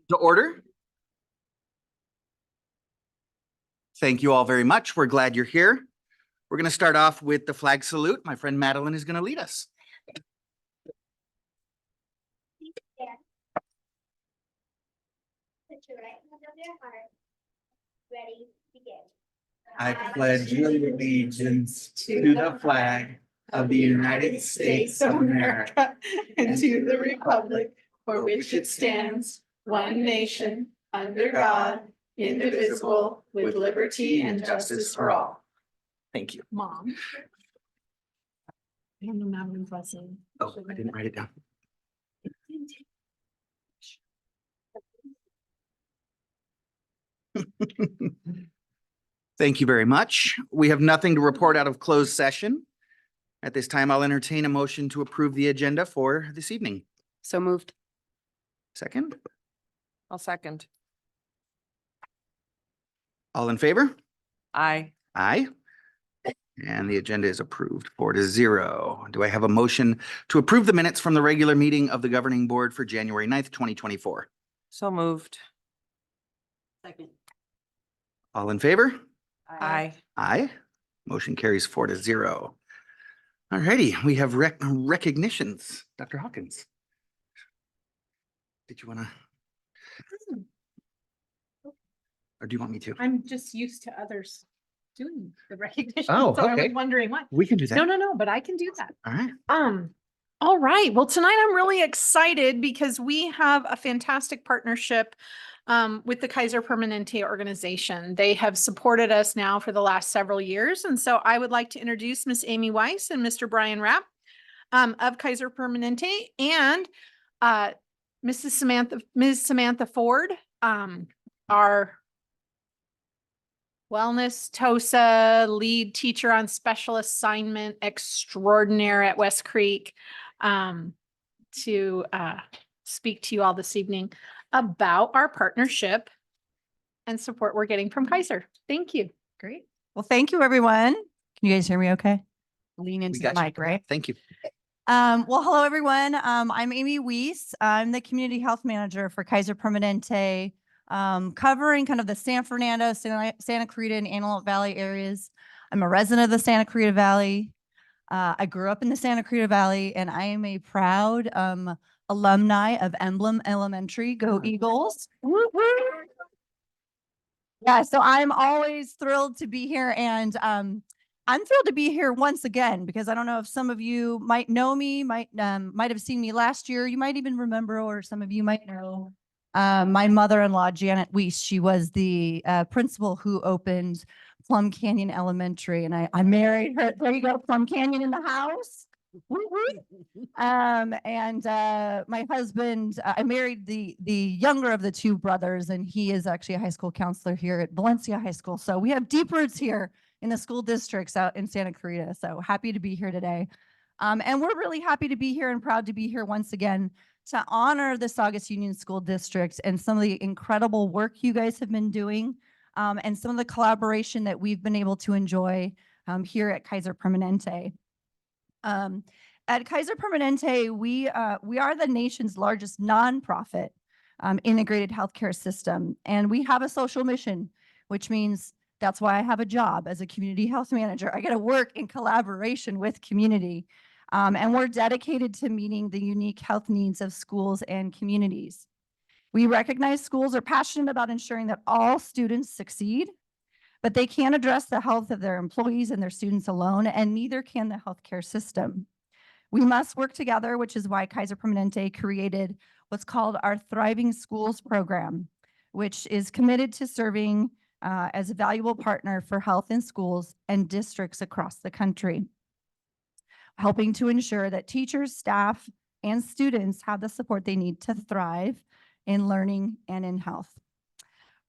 To order. Thank you all very much. We're glad you're here. We're going to start off with the flag salute. My friend Madeline is going to lead us. Put your right hand on your heart. Ready, begin. I pledge allegiance to the flag of the United States of America and to the republic for which it stands, one nation, under God, indivisible, with liberty and justice for all. Thank you. Mom. I don't know Madeline's lesson. Oh, I didn't write it down. Thank you very much. We have nothing to report out of closed session. At this time, I'll entertain a motion to approve the agenda for this evening. So moved. Second, I'll second. all in favor? Aye. Aye. And the agenda is approved 4-0. Do I have a motion to approve the minutes from the regular meeting of the governing board for January 9th, 2024? So moved. Second. All in favor? Aye. Aye. Motion carries 4-0. All righty, we have recognitions. Dr. Hawkins. Did you want to? Or do you want me to? I'm just used to others doing the recognition. Oh, so I okay. was wondering what. We can do that. No, but I can do that. All right. All right. Well, tonight I'm really excited because we have a fantastic partnership with the Kaiser Permanente organization. They have supported us now for the last several years. And so I would like to introduce Miss Amy Weiss and Mr. Brian Rapp of Kaiser Permanente and Ms. Samantha Ford, our wellness TOSA lead teacher on special assignment extraordinaire at West Creek, to speak to you all this evening about our partnership and support we're getting from Kaiser. Thank you. Great. Well, thank you, everyone. Can you guys hear me okay? Lean into the got you. mic, right? Thank you. Well, hello, everyone. I'm Amy Weiss. I'm the community health manager for Kaiser Permanente, covering kind of the San Fernando, Santa Clarita, and Antelope Valley areas. I'm a resident of the Santa Clarita Valley. I grew up in the Santa Clarita Valley, and I am a proud alumni of Emblem Elementary. Go Eagles. Yeah, so I'm always thrilled to be here, and I'm thrilled to be here once again because I don't know if some of you might know me, might have seen me last year. You might even remember, or some of you might know my mother-in-law, Janet Weiss. She was the principal who opened Plum Canyon Elementary, and I married her. There you go, Plum Canyon in the house. And my husband, I married the younger of the two brothers, and he is actually a high school counselor here at Valencia High School. So we have deep roots here in the school districts out in Santa Clarita. So happy to be here today. And we're really happy to be here and proud to be here once again to honor the Saugus Union School District and some of the incredible work you guys have been doing, and some of the collaboration that we've been able to enjoy here at Kaiser Permanente. At Kaiser Permanente, we are the nation's largest nonprofit integrated healthcare system, and we have a social mission, which means that's why I have a job as a community health manager. I got to work in collaboration with community, and we're dedicated to meeting the unique health needs of schools and communities. We recognize schools are passionate about ensuring that all students succeed, but they can't address the health of their employees and their students alone, and neither can the healthcare system. We must work together, which is why Kaiser Permanente created what's called our Thriving Schools program, which is committed to serving as a valuable partner for health in schools and districts across the country, helping to ensure that teachers, staff, and students have the support they need to thrive in learning and in health.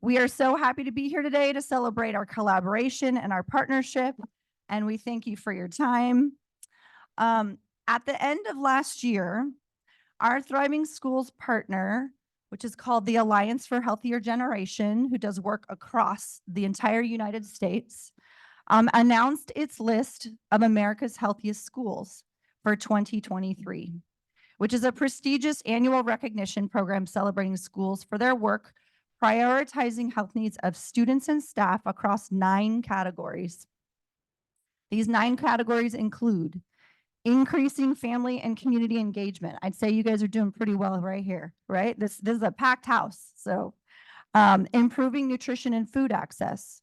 We are so happy to be here today to celebrate our collaboration and our partnership, and we thank you for your time. At the end of last year, our Thriving Schools partner, which is called the Alliance for Healthier Generation, who does work across the entire United States, announced its list of America's healthiest schools for 2023. which is a prestigious annual recognition program celebrating schools for their work, prioritizing health needs of students and staff across 9 categories. These 9 categories include increasing family and community engagement. I'd say you guys are doing pretty well right here, right? This is a packed house. So improving nutrition and food access,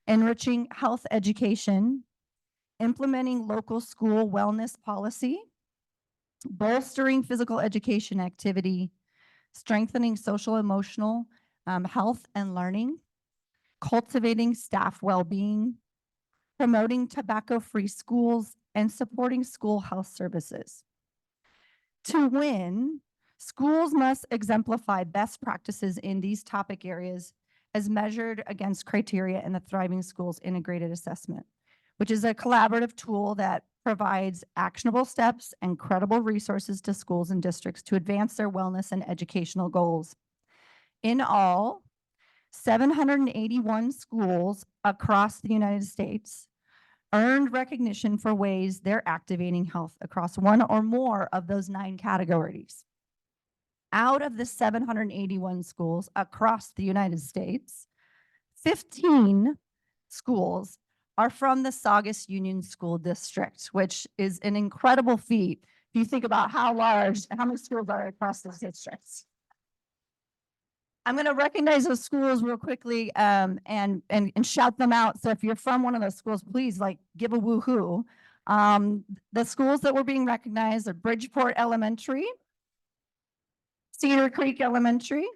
enriching health education, implementing local school wellness policy, bolstering physical education activity, strengthening social emotional health and learning, cultivating staff well-being, promoting tobacco-free schools, and supporting school health services. To win, schools must exemplify best practices in these topic areas as measured against criteria in the Thriving Schools Integrated Assessment, which is a collaborative tool that provides actionable steps and credible resources to schools and districts to advance their wellness and educational goals. In all, 781 schools across the United States earned recognition for ways they're activating health across one or more of those 9 categories. Out of the 781 schools across the United States, 15 schools are from the Saugus Union School District, which is an incredible feat if you think about how large and how many schools are across those districts. I'm going to recognize those schools real quickly and shout them out. So if you're from one of those schools, please give a woohoo. The schools that were being recognized are Bridgeport Elementary, Cedar Creek Elementary,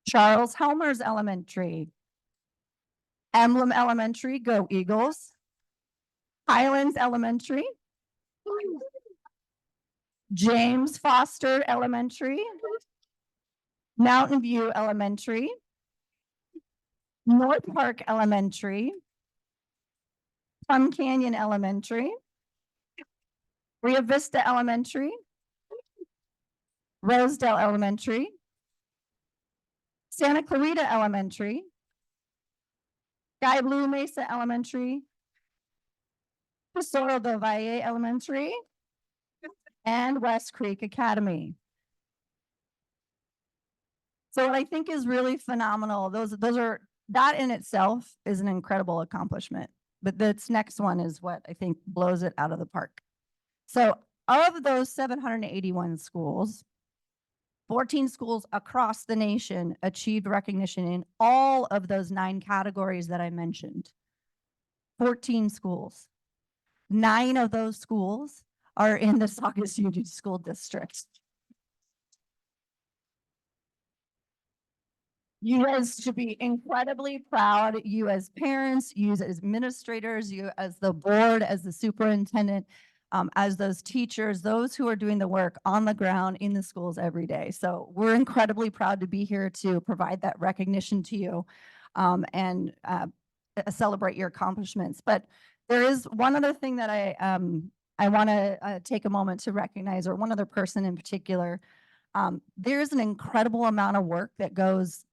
Charles Helmers Elementary, Emblem Elementary, go Eagles, Highlands Elementary, James Foster Elementary, Mountain View Elementary, North Park Elementary, Plum Canyon Elementary, Rio Vista Elementary, Rosedale Elementary, Santa Clarita Elementary, Sky Blue Mesa Elementary, Tesoro del Valle Elementary, and West Creek Academy. So what I think is really phenomenal, that in itself is an incredible accomplishment. But this next one is what I think blows it out of the park. So of those 781 schools, 14 schools across the nation achieved recognition in all of those 9 categories that I mentioned. 14 schools. 9 of those schools are in the Saugus Union School District. You guys should be incredibly proud, you as parents, you as administrators, you as the board, as the superintendent, as those teachers, those who are doing the work on the ground in the schools every day. So we're incredibly proud to be here to provide that recognition to you and celebrate your accomplishments. But there is one other thing that I want to take a moment to recognize, or one other person in particular. There's an incredible amount of work that goes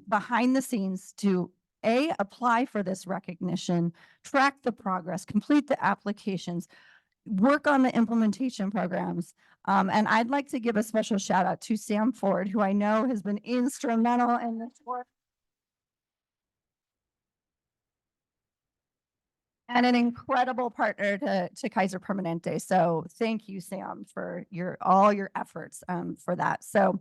behind the scenes to apply for this recognition, track the progress, complete the applications, work on the implementation programs. And I'd like to give a special shout out to Sam Ford, who I know has been instrumental in this work. And an incredible partner to Kaiser Permanente. So thank you, Sam, for all your efforts for that. So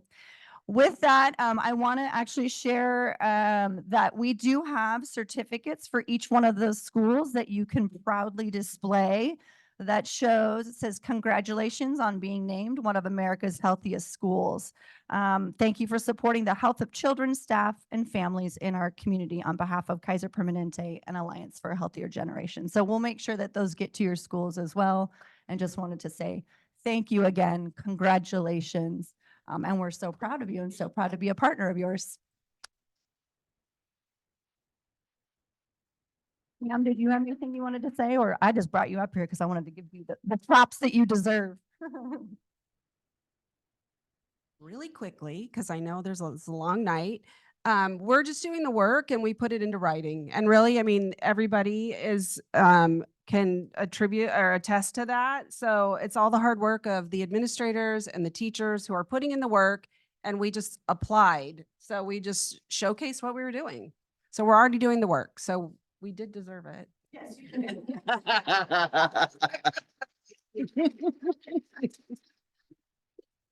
with that, I want to actually share that we do have certificates for each one of those schools that you can proudly display. That shows, it says, congratulations on being named one of America's healthiest schools. Thank you for supporting the health of children, staff, and families in our community on behalf of Kaiser Permanente and Alliance for a Healthier Generation. So we'll make sure that those get to your schools as well. And just wanted to say thank you again, congratulations. And we're so proud of you and so proud to be a partner of yours. Pam, did you have anything you wanted to say, or I just brought you up here because I wanted to give you the props that you deserve? Really quickly, because I know it's a long night. we're just doing the work and we put it into writing. And really, I mean, everybody is, can attribute or attest to that. So it's all the hard work of the administrators and the teachers who are putting in the work, and we just applied. So we just showcased what we were doing. So we're already doing the work. So we did deserve it. Yes.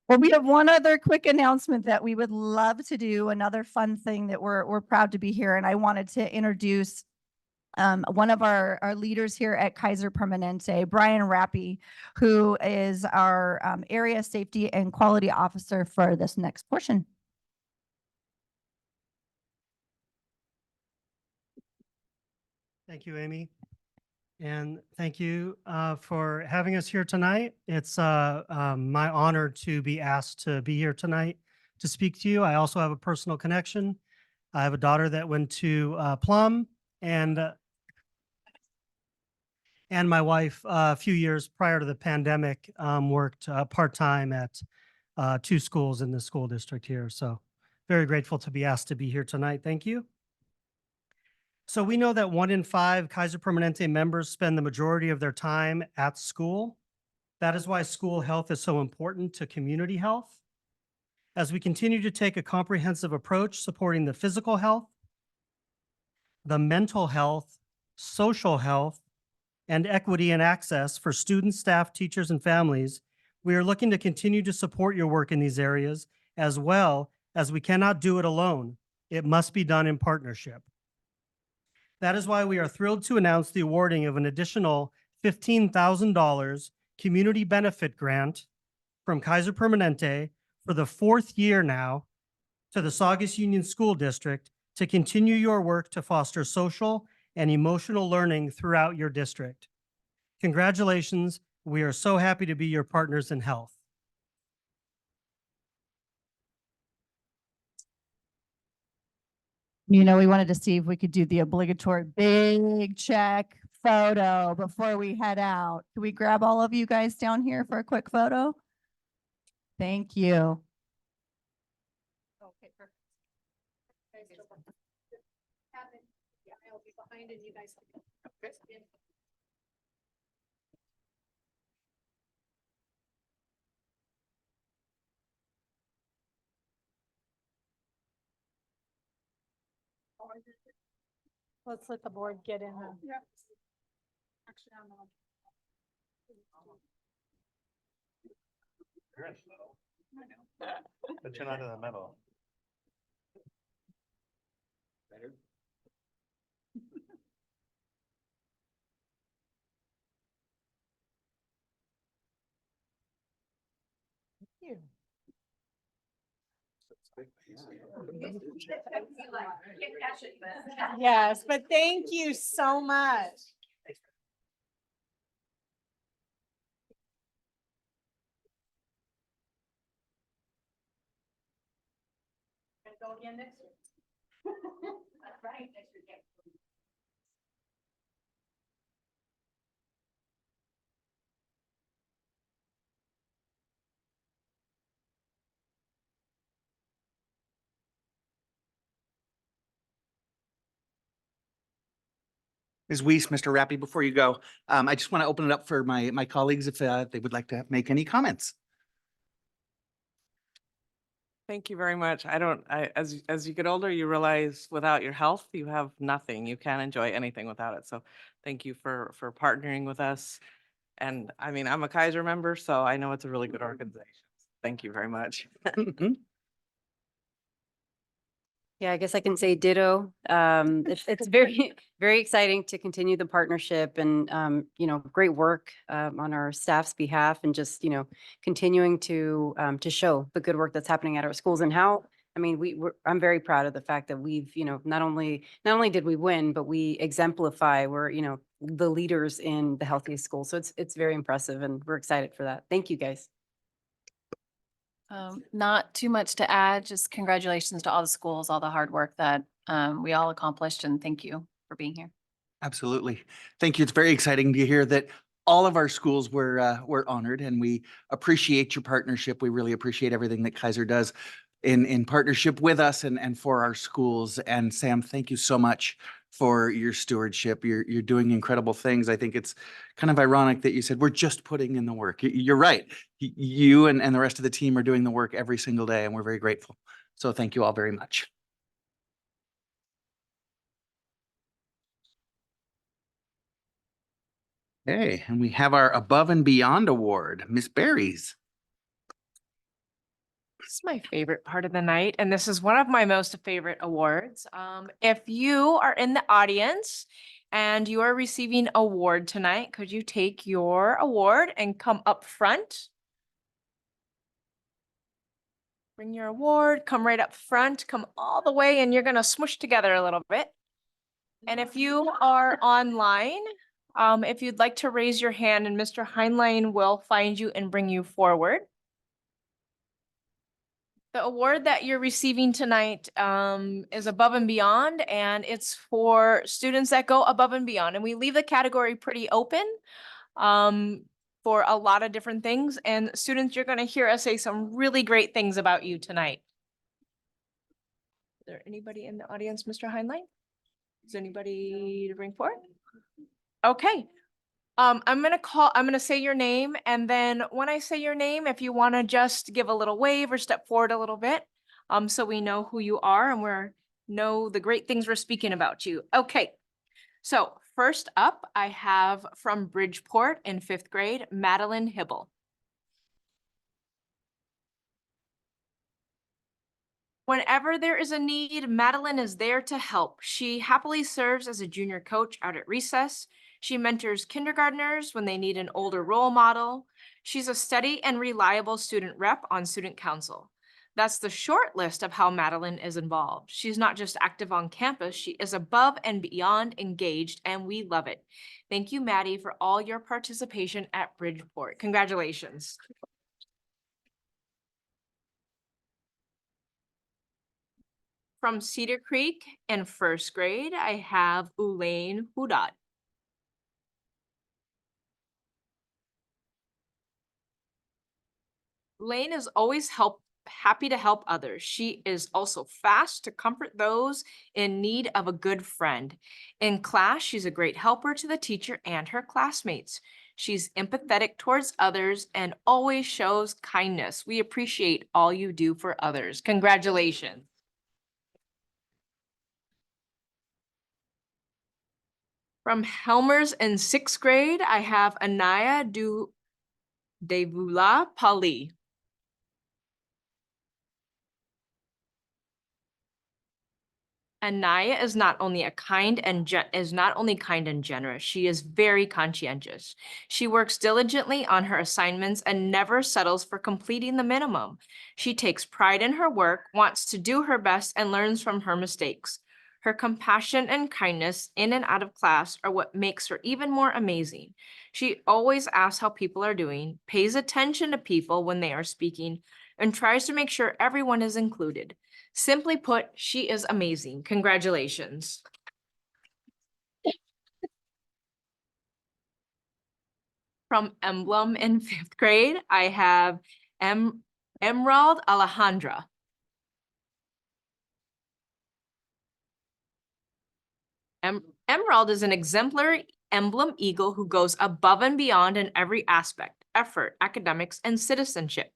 Well, we have one other quick announcement that we would love to do, another fun thing that we're proud to be here. And I wanted to introduce one of our leaders here at Kaiser Permanente, Brian Rappy, who is our area safety and quality officer for this next portion. Thank you, Amy. And thank you for having us here tonight. It's my honor to be asked to be here tonight to speak to you. I also have a personal connection. I have a daughter that went to Plum, and my wife, a few years prior to the pandemic, worked part-time at 2 schools in the school district here. So very grateful to be asked to be here tonight. Thank you. So we know that 1 in 5 Kaiser Permanente members spend the majority of their time at school. That is why school health is so important to community health. As we continue to take a comprehensive approach supporting the physical health, the mental health, social health, and equity and access for students, staff, teachers, and families, we are looking to continue to support your work in these areas, as well as we cannot do it alone. It must be done in partnership. That is why we are thrilled to announce the awarding of an additional $15,000 community benefit grant from Kaiser Permanente for the 4th year now to the Saugus Union School District to continue your work to foster social and emotional learning throughout your district. Congratulations. We are so happy to be your partners in health. You know, we wanted to see if we could do the obligatory big check photo before we head out. Can we grab all of you guys down here for a quick photo? Thank you. Okay, perfect. Yeah, I'll be behind and you guys. Let's let the board get in. But you're not in the middle. Yes, but thank you so much. Go again next year. That's right, next year. Ms. Weiss, Mr. Rappy, before you go, I just want to open it up for my colleagues if they would like to make any comments. Thank you very much. As you get older, you realize without your health, you have nothing. You can't enjoy anything without it. So thank you for partnering with us. And I mean, I'm a Kaiser member, so I know it's a really good organization. Thank you very much. Yeah, I guess I can say ditto. It's very, very exciting to continue the partnership and, great work on our staff's behalf and just, continuing to show the good work that's happening at our schools and how, I mean, I'm very proud of the fact that we've, not only did we win, but we exemplify, we're, the leaders in the healthiest schools. So it's very impressive and we're excited for that. Thank you, guys. Not too much to add, just congratulations to all the schools, all the hard work that we all accomplished, and thank you for being here. Absolutely. Thank you. It's very exciting to hear that all of our schools were honored, and we appreciate your partnership. We really appreciate everything that Kaiser does. in partnership with us and for our schools. And Sam, thank you so much for your stewardship. You're doing incredible things. I think it's kind of ironic that you said we're just putting in the work. You're right. You and the rest of the team are doing the work every single day, and we're very grateful. So thank you all very much. Okay, and we have our Above and Beyond Award, Miss Berries. This is my favorite part of the night, and this is one of my most favorite awards. If you are in the audience and you are receiving award tonight, could you take your award and come up front? Bring your award, come right up front, come all the way, and you're gonna smush together a little bit. And if you are online, if you'd like to raise your hand, and Mr. Heinlein will find you and bring you forward. The award that you're receiving tonight is Above and Beyond, and it's for students that go above and beyond. And we leave the category pretty open for a lot of different things. And students, you're going to hear us say some really great things about you tonight. Is there anybody in the audience, Mr. Heinlein? Is anybody to bring forward? Okay. I'm gonna say your name, and then when I say your name, if you want to just give a little wave or step forward a little bit, so we know who you are and know the great things we're speaking about you. Okay. So first up, I have from Bridgeport in 5th grade, Madeline Hibble. Whenever there is a need, Madeline is there to help. She happily serves as a junior coach out at recess. She mentors kindergartners when they need an older role model. She's a steady and reliable student rep on student council. That's the short list of how Madeline is involved. She's not just active on campus, she is above and beyond engaged, and we love it. Thank you, Maddie, for all your participation at Bridgeport. Congratulations. From Cedar Creek in 1st grade, I have Ulaine Hudat. Elaine is always happy to help others. She is also fast to comfort those in need of a good friend. In class, she's a great helper to the teacher and her classmates. She's empathetic towards others and always shows kindness. We appreciate all you do for others. Congratulations. From Helmers in 6th grade, I have Anaya Devula Pali. Anaya is not only kind and generous, she is very conscientious. She works diligently on her assignments and never settles for completing the minimum. She takes pride in her work, wants to do her best, and learns from her mistakes. Her compassion and kindness in and out of class are what makes her even more amazing. She always asks how people are doing, pays attention to people when they are speaking, and tries to make sure everyone is included. Simply put, she is amazing. Congratulations. From Emblem in 5th grade, I have Emerald Alejandra. Emerald is an exemplary Emblem Eagle who goes above and beyond in every aspect: effort, academics, and citizenship.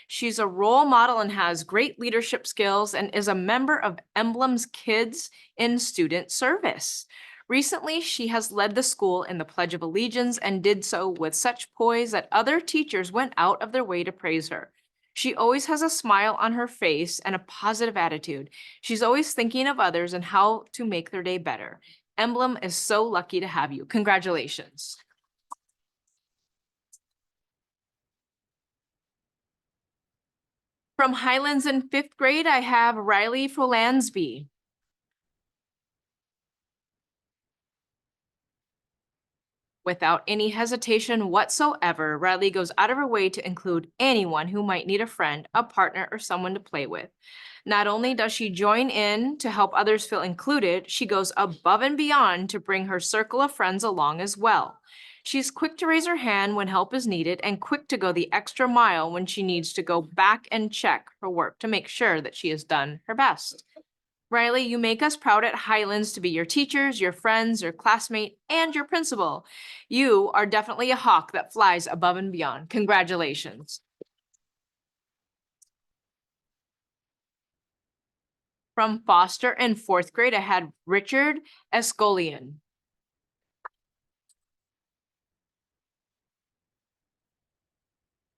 She's a role model and has great leadership skills and is a member of Emblem's Kids in Student Service. Recently, she has led the school in the Pledge of Allegiance and did so with such poise that other teachers went out of their way to praise her. She always has a smile on her face and a positive attitude. She's always thinking of others and how to make their day better. Emblem is so lucky to have you. Congratulations. From Highlands in 5th grade, I have Riley Folansby. Without any hesitation whatsoever, Riley goes out of her way to include anyone who might need a friend, a partner, or someone to play with. Not only does she join in to help others feel included, she goes above and beyond to bring her circle of friends along as well. She's quick to raise her hand when help is needed and quick to go the extra mile when she needs to go back and check her work to make sure that she has done her best. Riley, you make us proud at Highlands to be your teachers, your friends, your classmate, and your principal. You are definitely a hawk that flies above and beyond. Congratulations. From Foster in 4th grade, I had Richard Escolian.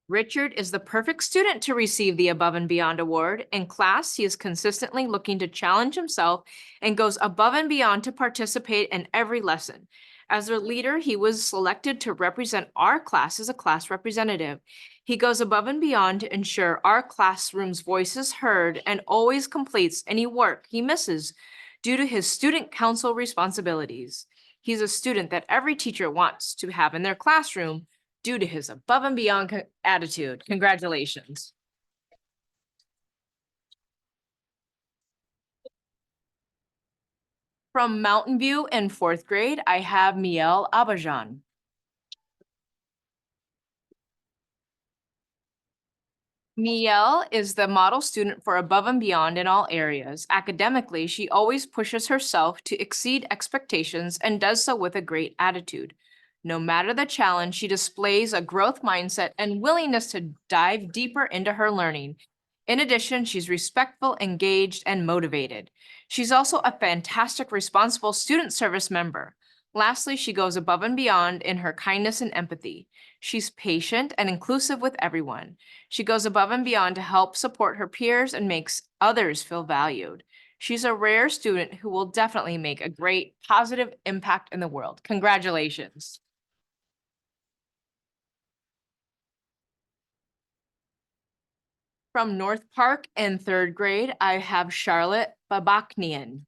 Richard is the perfect student to receive the Above and Beyond Award. In class, he is consistently looking to challenge himself and goes above and beyond to participate in every lesson. As a leader, he was selected to represent our class as a class representative. He goes above and beyond to ensure our classroom's voice is heard and always completes any work he misses due to his student council responsibilities. He's a student that every teacher wants to have in their classroom due to his above and beyond attitude. Congratulations. From Mountain View in 4th grade, I have Miel Abajan. Miel is the model student for above and beyond in all areas. Academically, she always pushes herself to exceed expectations and does so with a great attitude. No matter the challenge, she displays a growth mindset and willingness to dive deeper into her learning. In addition, she's respectful, engaged, and motivated. She's also a fantastic, responsible student service member. Lastly, she goes above and beyond in her kindness and empathy. She's patient and inclusive with everyone. She goes above and beyond to help support her peers and makes others feel valued. She's a rare student who will definitely make a great positive impact in the world. Congratulations. From North Park in 3rd grade, I have Charlotte Babaknian.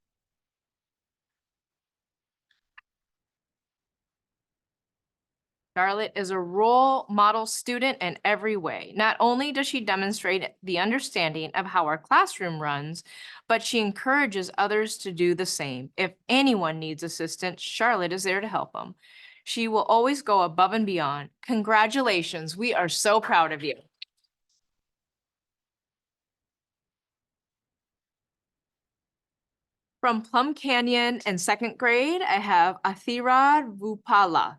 Charlotte is a role model student in every way. Not only does she demonstrate the understanding of how our classroom runs, but she encourages others to do the same. If anyone needs assistance, Charlotte is there to help them. She will always go above and beyond. Congratulations. We are so proud of you. From Plum Canyon in 2nd grade, I have Athirad Vupala.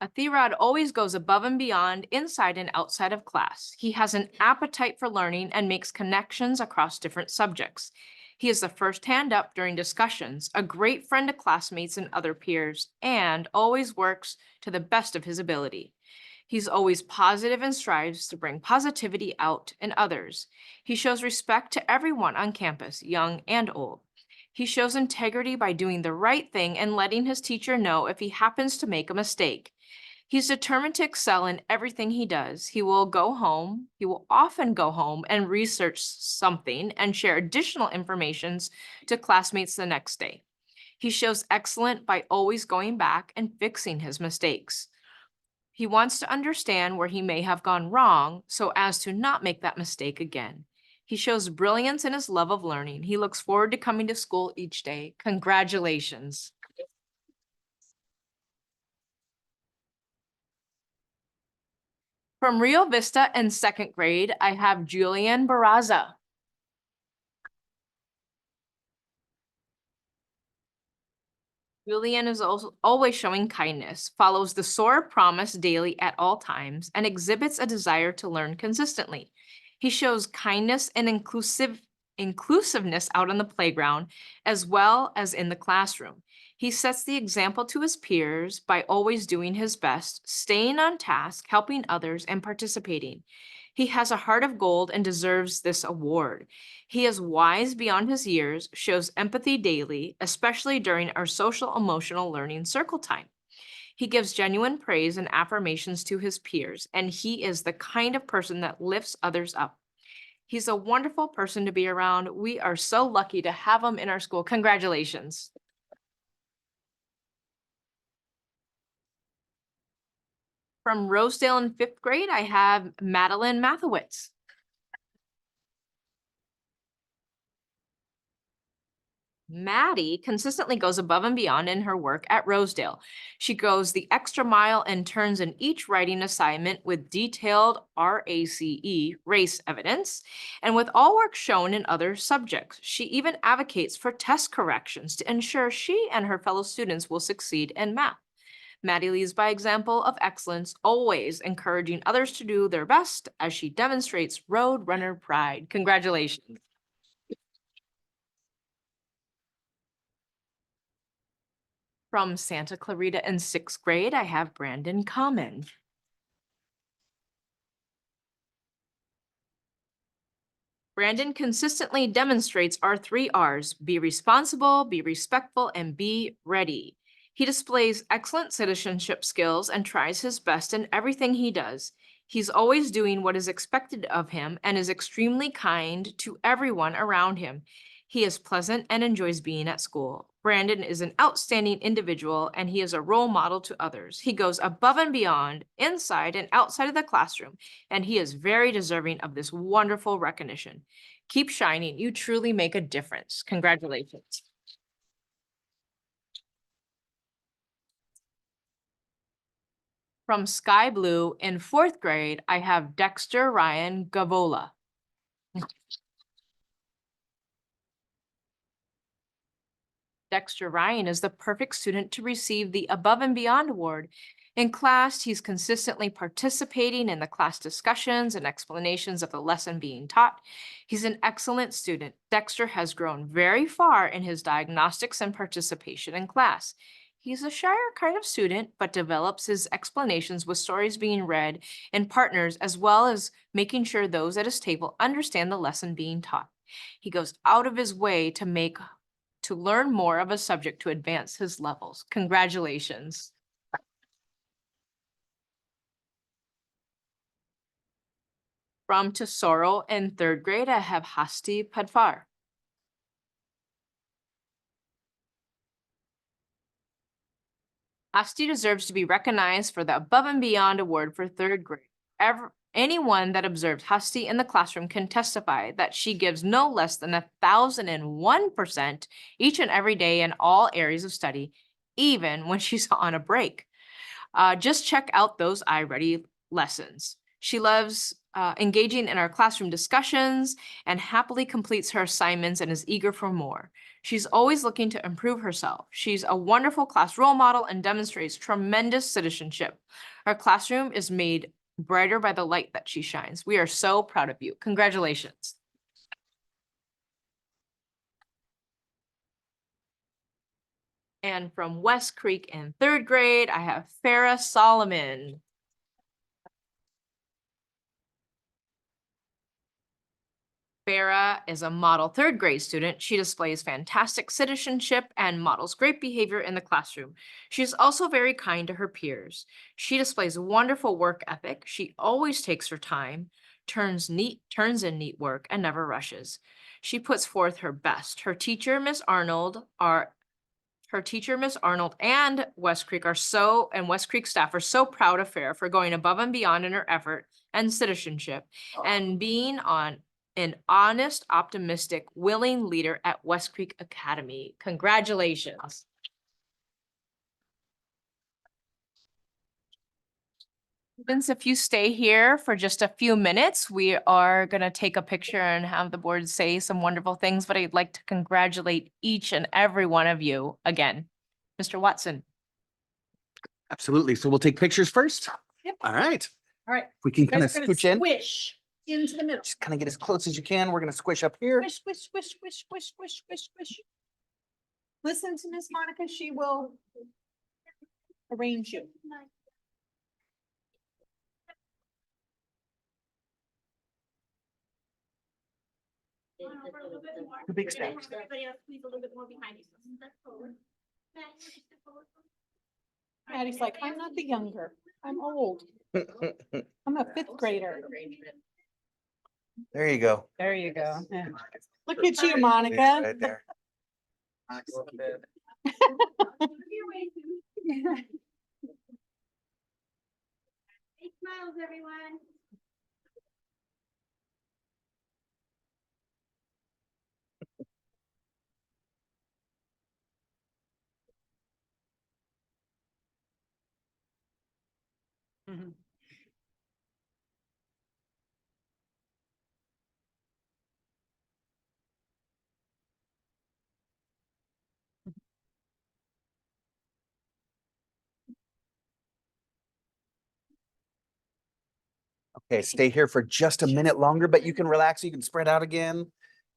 Athirad always goes above and beyond inside and outside of class. He has an appetite for learning and makes connections across different subjects. He is the first hand up during discussions, a great friend to classmates and other peers, and always works to the best of his ability. He's always positive and strives to bring positivity out in others. He shows respect to everyone on campus, young and old. He shows integrity by doing the right thing and letting his teacher know if he happens to make a mistake. He's determined to excel in everything he does. He will often go home and research something and share additional information to classmates the next day. He shows excellent by always going back and fixing his mistakes. He wants to understand where he may have gone wrong so as to not make that mistake again. He shows brilliance in his love of learning. He looks forward to coming to school each day. Congratulations. From Rio Vista in 2nd grade, I have Julian Barraza. Julian is also always showing kindness, follows the SOAR promise daily at all times, and exhibits a desire to learn consistently. He shows kindness and inclusiveness out on the playground, as well as in the classroom. He sets the example to his peers by always doing his best, staying on task, helping others, and participating. He has a heart of gold and deserves this award. He is wise beyond his years, shows empathy daily, especially during our social emotional learning circle time. He gives genuine praise and affirmations to his peers, and he is the kind of person that lifts others up. He's a wonderful person to be around. We are so lucky to have him in our school. Congratulations. From Rosedale in 5th grade, I have Madeline Mathowitz. Maddie consistently goes above and beyond in her work at Rosedale. She goes the extra mile and turns in each writing assignment with detailed race evidence, and with all work shown in other subjects. She even advocates for test corrections to ensure she and her fellow students will succeed in math. Maddie leads by example of excellence, always encouraging others to do their best as she demonstrates road runner pride. Congratulations. From Santa Clarita in 6th grade, I have Brandon Common. Brandon consistently demonstrates our 3 R's: be responsible, be respectful, and be ready. He displays excellent citizenship skills and tries his best in everything he does. He's always doing what is expected of him and is extremely kind to everyone around him. He is pleasant and enjoys being at school. Brandon is an outstanding individual and he is a role model to others. He goes above and beyond, inside and outside of the classroom, and he is very deserving of this wonderful recognition. Keep shining. You truly make a difference. Congratulations. From Sky Blue in 4th grade, I have Dexter Ryan Gavola. Dexter Ryan is the perfect student to receive the Above and Beyond Award. In class, he's consistently participating in the class discussions and explanations of the lesson being taught. He's an excellent student. Dexter has grown very far in his diagnostics and participation in class. He's a shyer kind of student, but develops his explanations with stories being read in partners, as well as making sure those at his table understand the lesson being taught. He goes out of his way to learn more of a subject to advance his levels. Congratulations. From Tesoro in 3rd grade, I have Hasti Padfar. Hasti deserves to be recognized for the Above and Beyond Award for 3rd grade. Anyone that observed Hasti in the classroom can testify that she gives no less than 1,001% each and every day in all areas of study, even when she's on a break. Just check out those iReady lessons. She loves engaging in our classroom discussions and happily completes her assignments and is eager for more. She's always looking to improve herself. She's a wonderful class role model and demonstrates tremendous citizenship. Our classroom is made brighter by the light that she shines. We are so proud of you. Congratulations. And from West Creek in 3rd grade, I have Farah Solomon. Farah is a model 3rd grade student. She displays fantastic citizenship and models great behavior in the classroom. She's also very kind to her peers. She displays wonderful work ethic. She always takes her time, turns in neat work, and never rushes. She puts forth her best. Her teacher, Miss Arnold, and West Creek West Creek staff are so proud of Farah for going above and beyond in her effort and citizenship and being an honest, optimistic, willing leader at West Creek Academy. Congratulations. Vince, if you stay here for just a few minutes, we are going to take a picture and have the board say some wonderful things, but I'd like to congratulate each and every one of you again. Mr. Watson. Absolutely. So we'll take pictures first. Yep. All right. All right. We can You kind of guys are gonna scooch in. Squish into the middle. Just kind of get as close as you can. We're going to squish up here. Squish, squish, squish, squish, squish, squish, squish, squish. Listen to Miss Monica. She will arrange you. The big step. Everybody else, please a little bit more behind you. So step forward. Matt, you wanna step forward? Maddie's like, I'm not the younger. I'm old. I'm a 5th grader. There you go. There you go. Yeah. Look at you, Monica. Right there. Move your way to. Big smiles, everyone. Okay, stay here for just a minute longer, but you can relax, you can spread out again.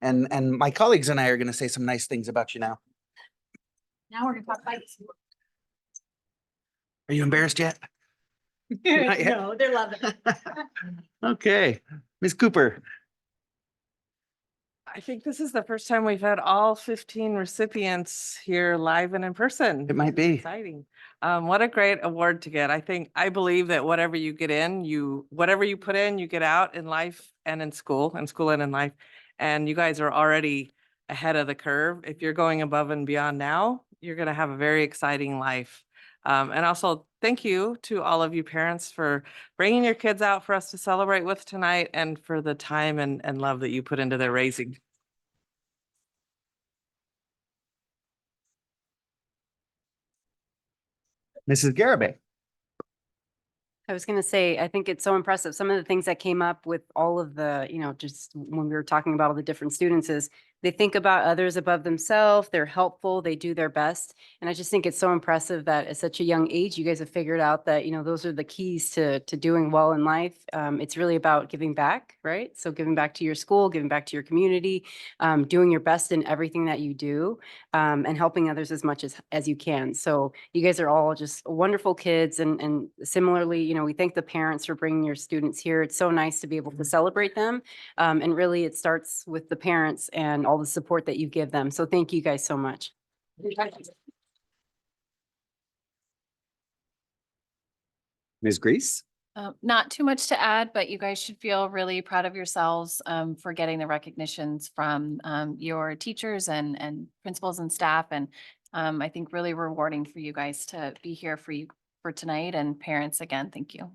And my colleagues and I are going to say some nice things about you now. Now we're gonna talk fights. Are you embarrassed yet? Not yet. No, they're loving it. Okay, Ms. Cooper. I think this is the first time we've had all 15 recipients here live and in person. It might This is be. exciting. What a great award to get. I believe that whatever you get in, whatever you put in, you get out in life and in school and in life. And you guys are already ahead of the curve. If you're going above and beyond now, you're going to have a very exciting life. And also thank you to all of you parents for bringing your kids out for us to celebrate with tonight and for the time and love that you put into their raising. Mrs. Garabay. I was going to say, I think it's so impressive. Some of the things that came up with all of the, just when we were talking about all the different students is they think about others above themselves. They're helpful. They do their best. And I just think it's so impressive that at such a young age, you guys have figured out that, those are the keys to doing well in life. It's really about giving back, right? So giving back to your school, giving back to your community, doing your best in everything that you do, and helping others as much as you can. So you guys are all just wonderful kids. And similarly, we thank the parents for bringing your students here. It's so nice to be able to celebrate them. And really it starts with the parents and all the support that you give them. So thank you guys so much. Ms. Grease. Not too much to add, but you guys should feel really proud of yourselves for getting the recognitions from your teachers and principals and staff. And I think really rewarding for you guys to be here for tonight, and parents, again, thank you.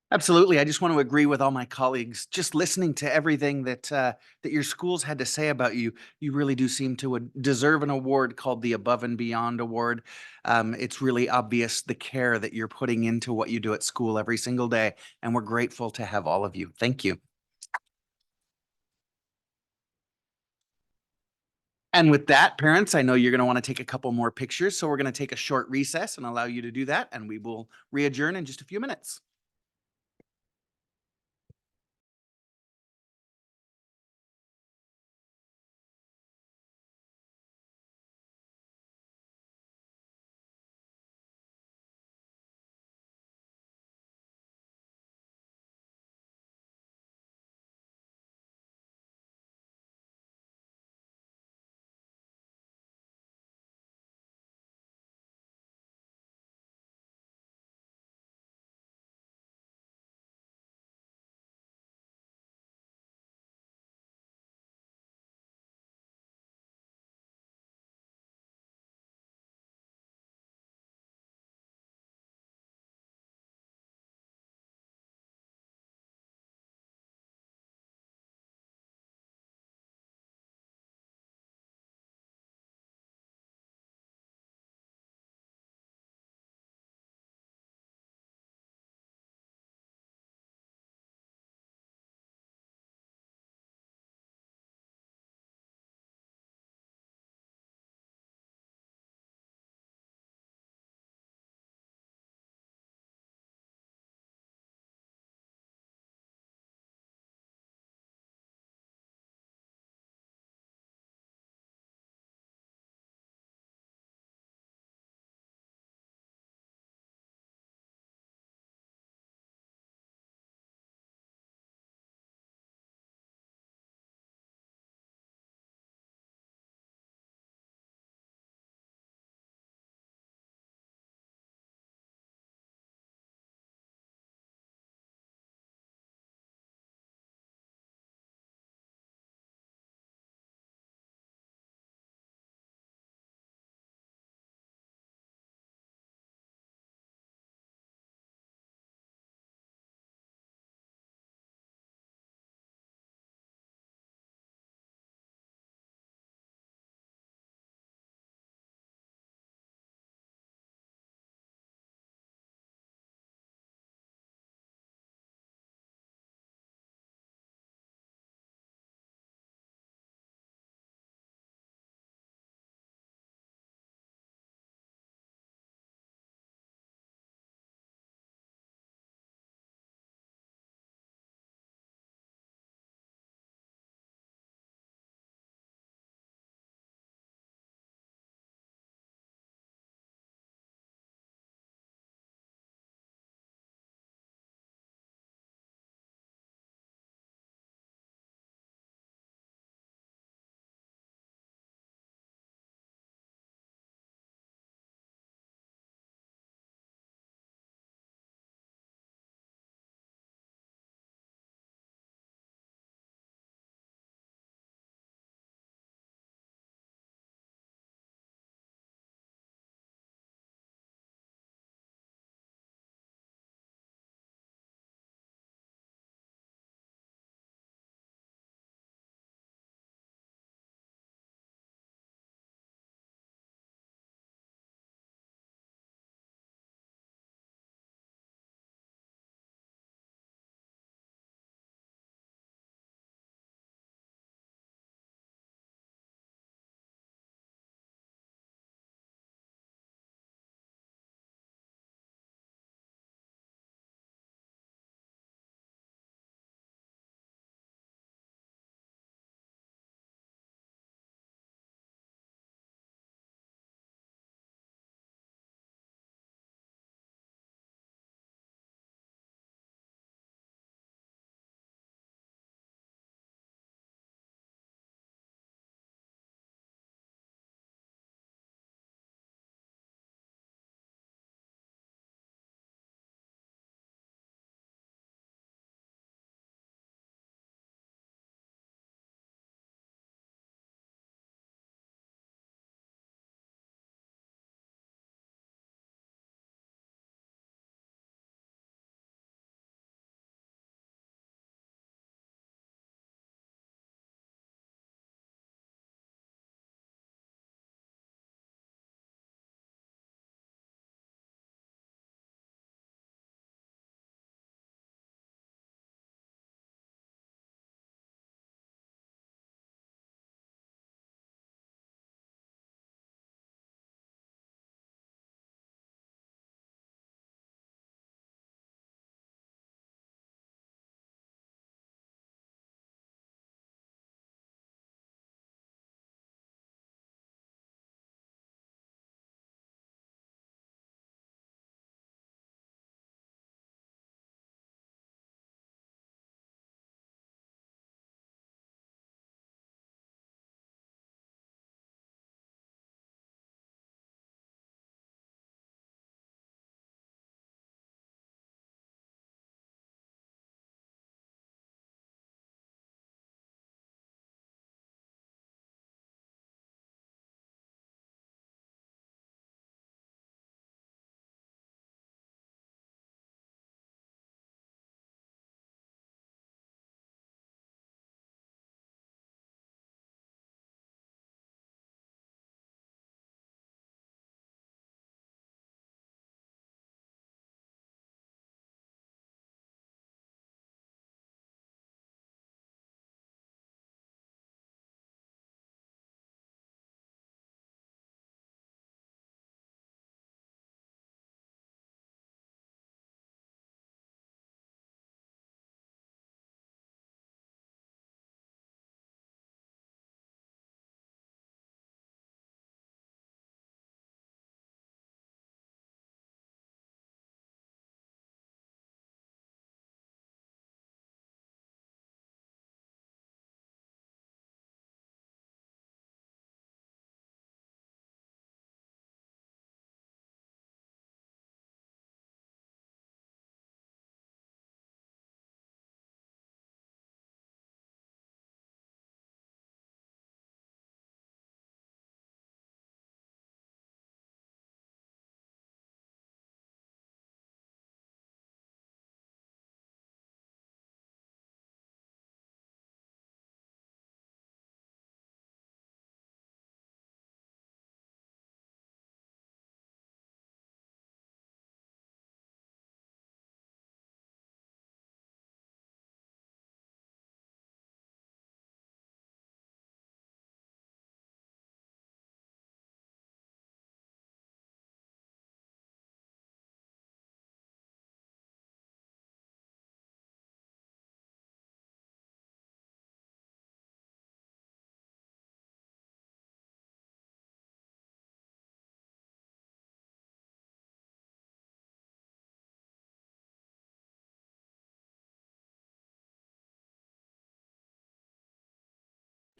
Absolutely. I just want to agree with all my colleagues. Just listening to everything that your schools had to say about you, you really do seem to deserve an award called the Above and Beyond Award. It's really obvious the care that you're putting into what you do at school every single day, and we're grateful to have all of you. Thank you. And with that, parents, I know you're going to want to take a couple more pictures, so we're going to take a short recess and allow you to do that, and we will re-adjourn in just a few minutes.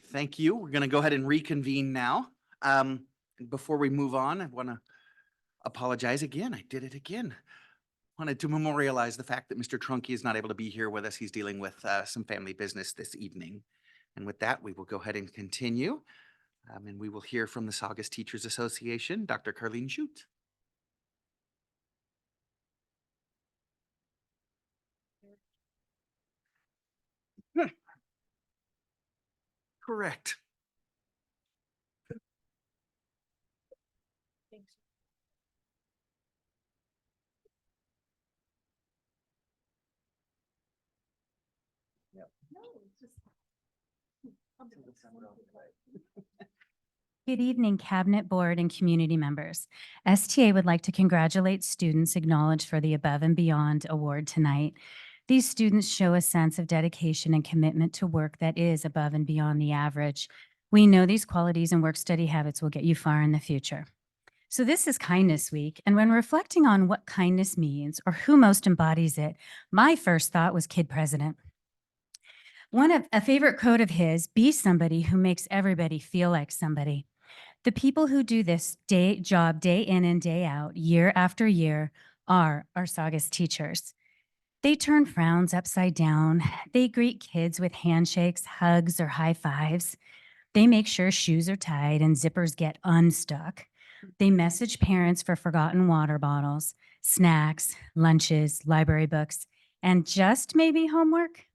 Thank you. We're going to go ahead and reconvene now. Before we move on, I want to apologize again. I did it again. Wanted to memorialize the fact that Mr. Trunky is not able to be here with us. He's dealing with some family business this evening. And with that, we will go ahead and continue. And we will hear from the Saugus Teachers Association, Dr. Carlene Schut. Correct. Good evening, Cabinet Board and community members. STA would like to congratulate students acknowledged for the Above and Beyond Award tonight. These students show a sense of dedication and commitment to work that is above and beyond the average. We know these qualities and work study habits will get you far in the future. So this is Kindness Week, and when reflecting on what kindness means or who most embodies it, my first thought was Kid President. A favorite quote of his, be somebody who makes everybody feel like somebody. The people who do this job day in and day out, year after year, are our Saugus teachers. They turn frowns upside down. They greet kids with handshakes, hugs, or high fives. They make sure shoes are tied and zippers get unstuck. They message parents for forgotten water bottles, snacks, lunches, library books, and just maybe homework.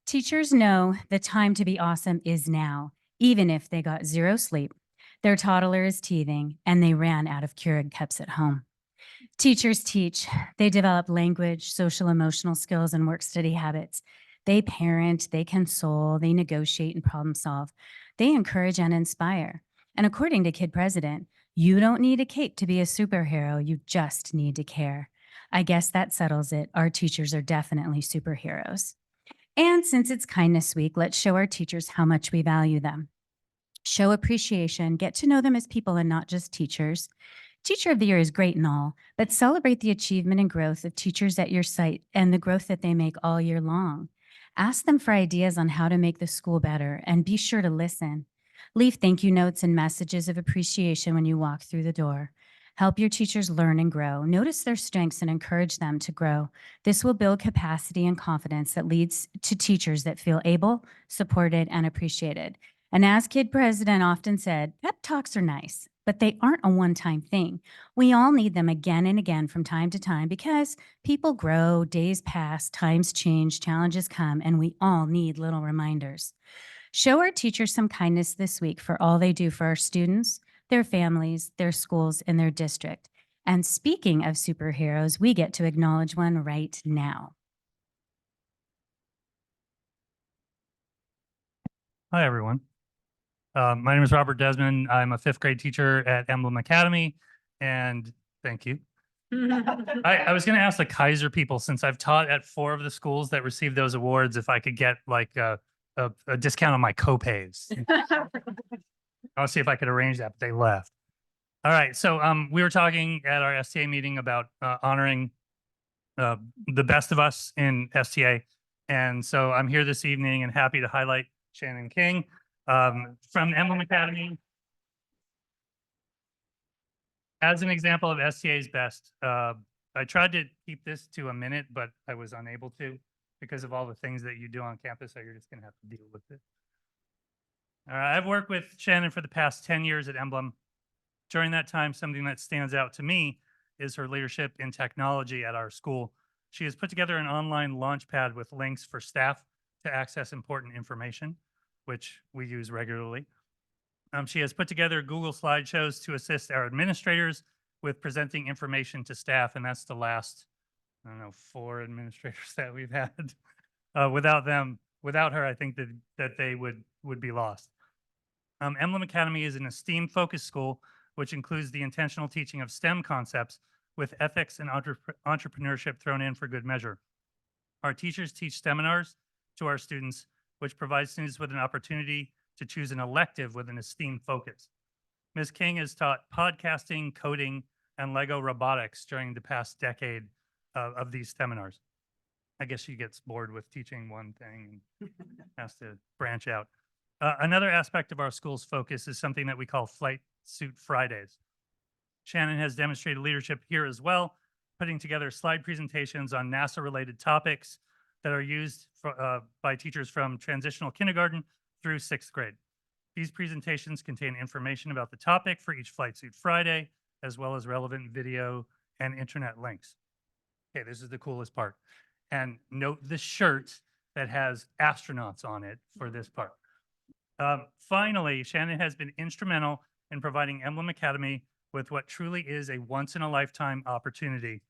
Teachers know the time to be awesome is now, even if they got zero sleep. Their toddler is teething, and they ran out of Keurig cups at home. Teachers teach. They develop language, social emotional skills, and work study habits. They parent, they console, they negotiate and problem solve. They encourage and inspire. And according to Kid President, you don't need a cape to be a superhero. You just need to care. I guess that settles it. Our teachers are definitely superheroes. And since it's Kindness Week, let's show our teachers how much we value them. Show appreciation, get to know them as people and not just teachers. Teacher of the Year is great and all, but celebrate the achievement and growth of teachers at your site and the growth that they make all year long. Ask them for ideas on how to make the school better and be sure to listen. Leave thank you notes and messages of appreciation when you walk through the door. Help your teachers learn and grow. Notice their strengths and encourage them to grow. This will build capacity and confidence that leads to teachers that feel able, supported, and appreciated. And as Kid President often said, pep talks are nice, but they aren't a one-time thing. We all need them again and again from time to time because people grow, days pass, times change, challenges come, and we all need little reminders. Show our teachers some kindness this week for all they do for our students, their families, their schools, and their district. And speaking of superheroes, we get to acknowledge one right now. Hi, everyone. My name is Robert Desmond. I'm a 5th grade teacher at Emblem Academy, and thank you. I was going to ask the Kaiser people, since I've taught at 4 of the schools that received those awards, if I could get like a discount on my co-pays. I'll see if I could arrange that, but they left. All right, so we were talking at our STA meeting about honoring the best of us in STA, and so I'm here this evening and happy to highlight Shannon King from Emblem Academy as an example of STA's best. I tried to keep this to a minute, but I was unable to because of all the things that you do on campus, so you're just going to have to deal with it. I've worked with Shannon for the past 10 years at Emblem. During that time, something that stands out to me is her leadership in technology at our school. She has put together an online launchpad with links for staff to access important information, which we use regularly. She has put together Google slideshows to assist our administrators with presenting information to staff, and that's the last, I don't know, 4 administrators that we've had. Without her, I think that they would be lost. Emblem Academy is an STEAM-focused school, which includes the intentional teaching of STEM concepts with ethics and entrepreneurship thrown in for good measure. Our teachers teach seminars to our students, which provides students with an opportunity to choose an elective with an STEAM focus. Ms. King has taught podcasting, coding, and Lego robotics during the past decade of these seminars. I guess she gets bored with teaching one thing and has to branch out. Another aspect of our school's focus is something that we call Flight Suit Fridays. Shannon has demonstrated leadership here as well, putting together slide presentations on NASA-related topics that are used by teachers from transitional kindergarten through 6th grade. These presentations contain information about the topic for each Flight Suit Friday, as well as relevant video and internet links. Okay, this is the coolest part. And note the shirt that has astronauts on it for this part. Finally, Shannon has been instrumental in providing Emblem Academy with what truly is a once-in-a-lifetime opportunity,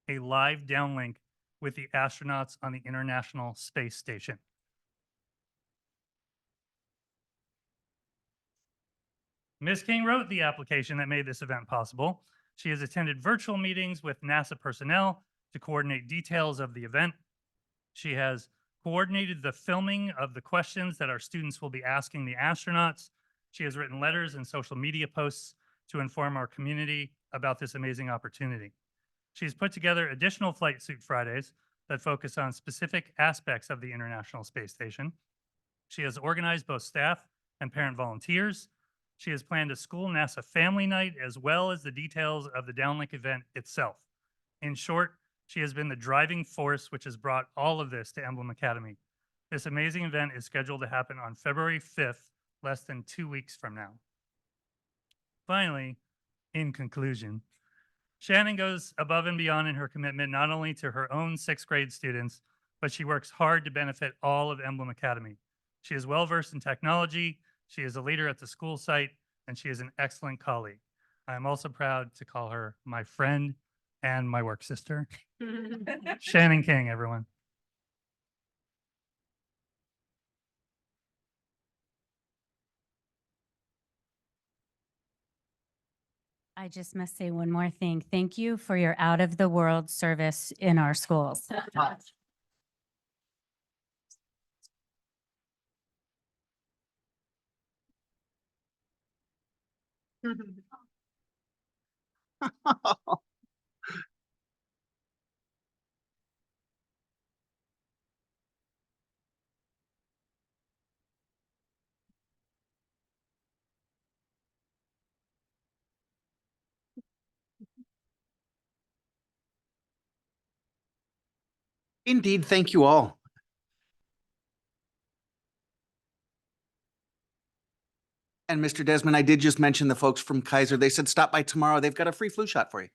a live downlink with the astronauts on the International Space Station. Ms. King wrote the application that made this event possible. She has attended virtual meetings with NASA personnel to coordinate details of the event. She has coordinated the filming of the questions that our students will be asking the astronauts. She has written letters and social media posts to inform our community about this amazing opportunity. She's put together additional Flight Suit Fridays that focus on specific aspects of the International Space Station. She has organized both staff and parent volunteers. She has planned a school NASA family night as well as the details of the downlink event itself. In short, she has been the driving force which has brought all of this to Emblem Academy. This amazing event is scheduled to happen on February 5th, less than 2 weeks from now. Finally, in conclusion, Shannon goes above and beyond in her commitment not only to her own 6th grade students, but she works hard to benefit all of Emblem Academy. She is well-versed in technology, she is a leader at the school site, and she is an excellent colleague. I am also proud to call her my friend and my work sister. Shannon King, everyone. I just must say one more thing. Thank you for your out-of-the-world service in our schools. Indeed, thank you all. And Mr. Desmond, I did just mention the folks from Kaiser. They said stop by tomorrow. They've got a free flu shot for you.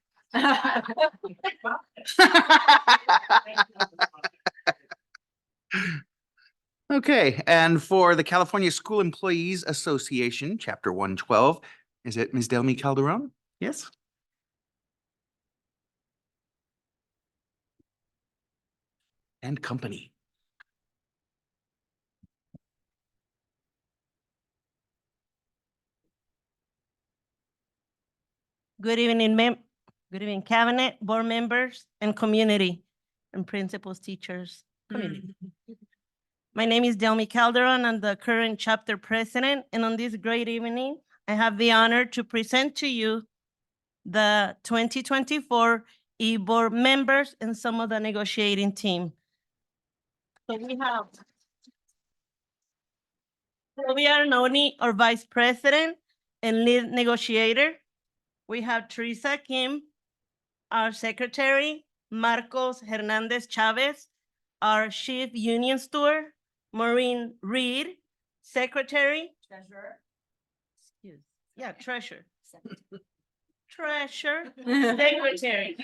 Okay, and for the California School Employees Association, Chapter 112, is it Ms. Delmy Calderon? Yes? And company. Good evening, good evening, cabinet, board members, and community, and principals, teachers, community. My name is Delmy Calderon. I'm the current chapter president, and on this great evening, I have the honor to present to you the 2024 e-board members and some of the negotiating team. So we have Sylvia Arnone, our vice president and lead negotiator. We have Teresa Kim, our secretary, Marcos Hernandez Chavez, our chief union steward, Maureen Reed, secretary. Treasurer. Treasurer. Treasurer, secretary.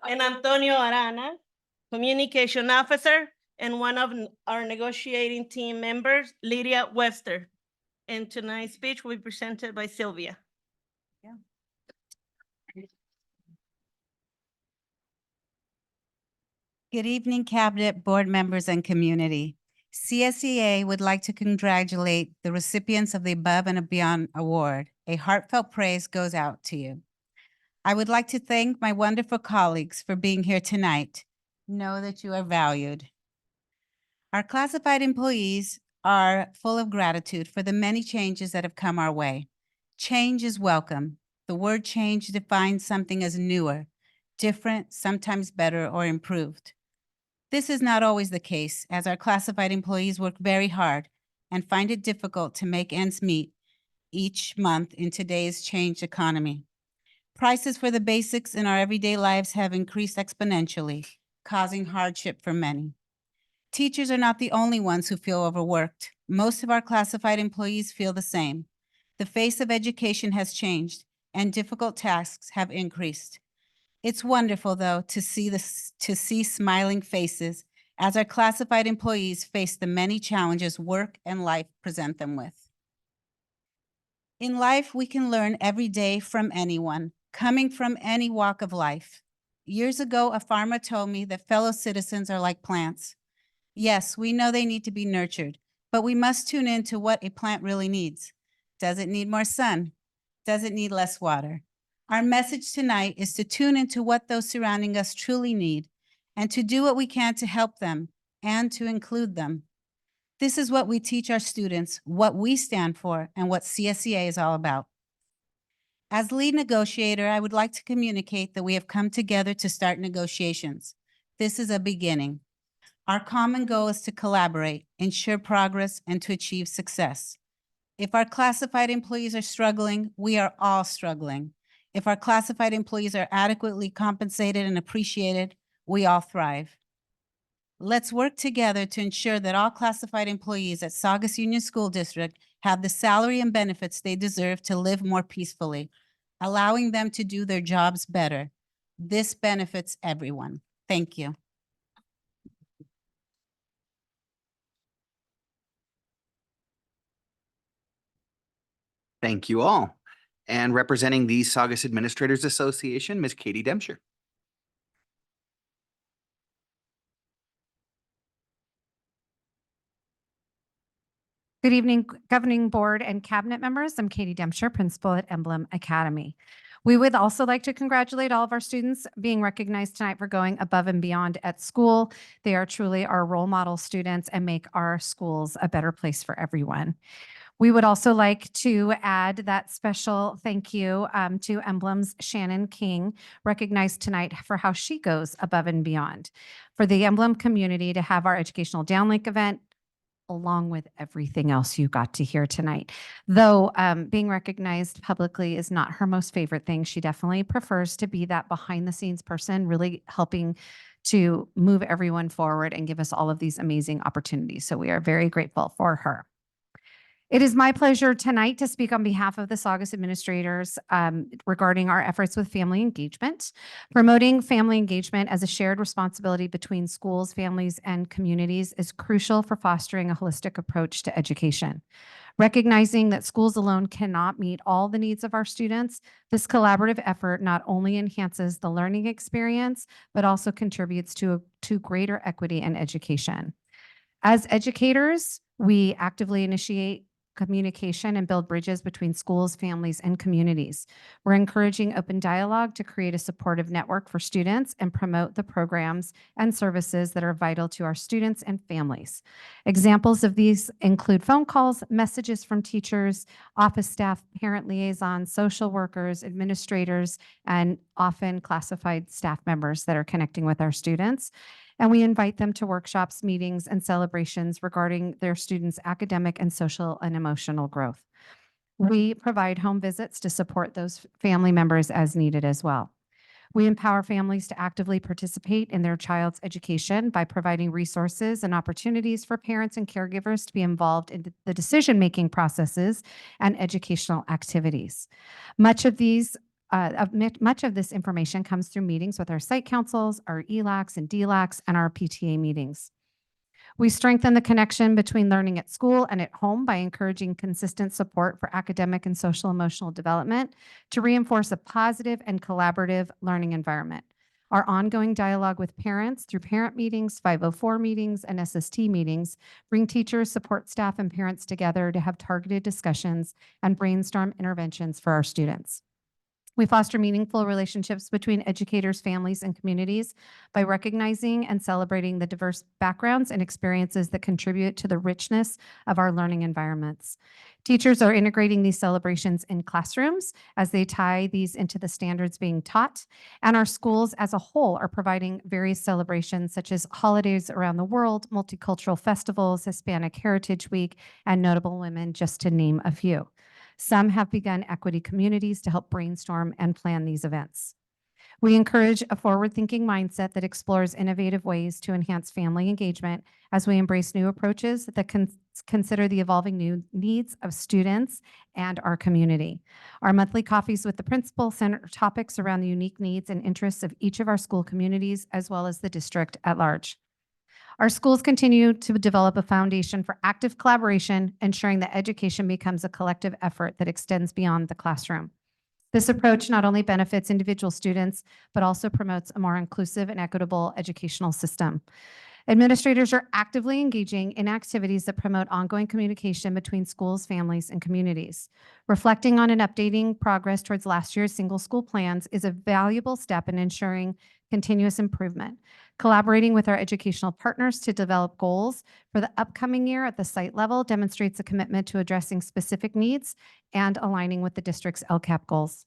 And Antonio Arana, communication officer, and one of our negotiating team members, Lydia Webster. And tonight's speech will be presented by Sylvia. Good evening, Cabinet, board members, and community. CSEA would like to congratulate the recipients of the Above and Beyond Award. A heartfelt praise goes out to you. I would like to thank my wonderful colleagues for being here tonight. Know that you are valued. Our classified employees are full of gratitude for the many changes that have come our way. Change is welcome. The word change defines something as newer, different, sometimes better, or improved. This is not always the case, as our classified employees work very hard and find it difficult to make ends meet each month in today's changed economy. Prices for the basics in our everyday lives have increased exponentially, causing hardship for many. Teachers are not the only ones who feel overworked. Most of our classified employees feel the same. The face of education has changed and difficult tasks have increased. It's wonderful, though, to see smiling faces as our classified employees face the many challenges work and life present them with. In life, we can learn every day from anyone, coming from any walk of life. Years ago, a farmer told me that fellow citizens are like plants. Yes, we know they need to be nurtured, but we must tune into what a plant really needs. Does it need more sun? Does it need less water? Our message tonight is to tune into what those surrounding us truly need and to do what we can to help them and to include them. This is what we teach our students, what we stand for, and what CSEA is all about. As lead negotiator, I would like to communicate that we have come together to start negotiations. This is a beginning. Our common goal is to collaborate, ensure progress, and to achieve success. If our classified employees are struggling, we are all struggling. If our classified employees are adequately compensated and appreciated, we all thrive. Let's work together to ensure that all classified employees at Saugus Union School District have the salary and benefits they deserve to live more peacefully, allowing them to do their jobs better. This benefits everyone. Thank you. Thank you all. And representing the Saugus Administrators Association, Ms. Katie Demscher. Good evening, Governing Board and Cabinet members. I'm Katie Demscher, Principal at Emblem Academy. We would also like to congratulate all of our students being recognized tonight for going above and beyond at school. They are truly our role model students and make our schools a better place for everyone. We would also like to add that special thank you to Emblem's Shannon King, recognized tonight for how she goes above and beyond for the Emblem community to have our educational downlink event, along with everything else you got to hear tonight. Though being recognized publicly is not her most favorite thing, she definitely prefers to be that behind the scenes person, really helping to move everyone forward and give us all of these amazing opportunities. So we are very grateful for her. It is my pleasure tonight to speak on behalf of the Saugus administrators regarding our efforts with family engagement. Promoting family engagement as a shared responsibility between schools, families, and communities is crucial for fostering a holistic approach to education. Recognizing that schools alone cannot meet all the needs of our students, this collaborative effort not only enhances the learning experience, but also contributes to greater equity in education. As educators, we actively initiate communication and build bridges between schools, families, and communities. We're encouraging open dialogue to create a supportive network for students and promote the programs and services that are vital to our students and families. Examples of these include phone calls, messages from teachers, office staff, parent liaisons, social workers, administrators, and often classified staff members that are connecting with our students. And we invite them to workshops, meetings, and celebrations regarding their students' academic and social and emotional growth. We provide home visits to support those family members as needed as well. We empower families to actively participate in their child's education by providing resources and opportunities for parents and caregivers to be involved in the decision-making processes and educational activities. Much of this information comes through meetings with our site councils, our ELACs and DLACs, and our PTA meetings. We strengthen the connection between learning at school and at home by encouraging consistent support for academic and social emotional development to reinforce a positive and collaborative learning environment. Our ongoing dialogue with parents through parent meetings, 504 meetings, and SST meetings bring teachers, support staff, and parents together to have targeted discussions and brainstorm interventions for our students. We foster meaningful relationships between educators, families, and communities by recognizing and celebrating the diverse backgrounds and experiences that contribute to the richness of our learning environments. Teachers are integrating these celebrations in classrooms as they tie these into the standards being taught, and our schools as a whole are providing various celebrations such as holidays around the world, multicultural festivals, Hispanic Heritage Week, and Notable Women, just to name a few. Some have begun equity communities to help brainstorm and plan these events. We encourage a forward-thinking mindset that explores innovative ways to enhance family engagement as we embrace new approaches that consider the evolving new needs of students and our community. Our monthly coffees with the principal center topics around the unique needs and interests of each of our school communities, as well as the district at large. Our schools continue to develop a foundation for active collaboration, ensuring that education becomes a collective effort that extends beyond the classroom. This approach not only benefits individual students, but also promotes a more inclusive and equitable educational system. Administrators are actively engaging in activities that promote ongoing communication between schools, families, and communities. Reflecting on and updating progress towards last year's single school plans is a valuable step in ensuring continuous improvement. Collaborating with our educational partners to develop goals for the upcoming year at the site level demonstrates a commitment to addressing specific needs and aligning with the district's LCAP goals.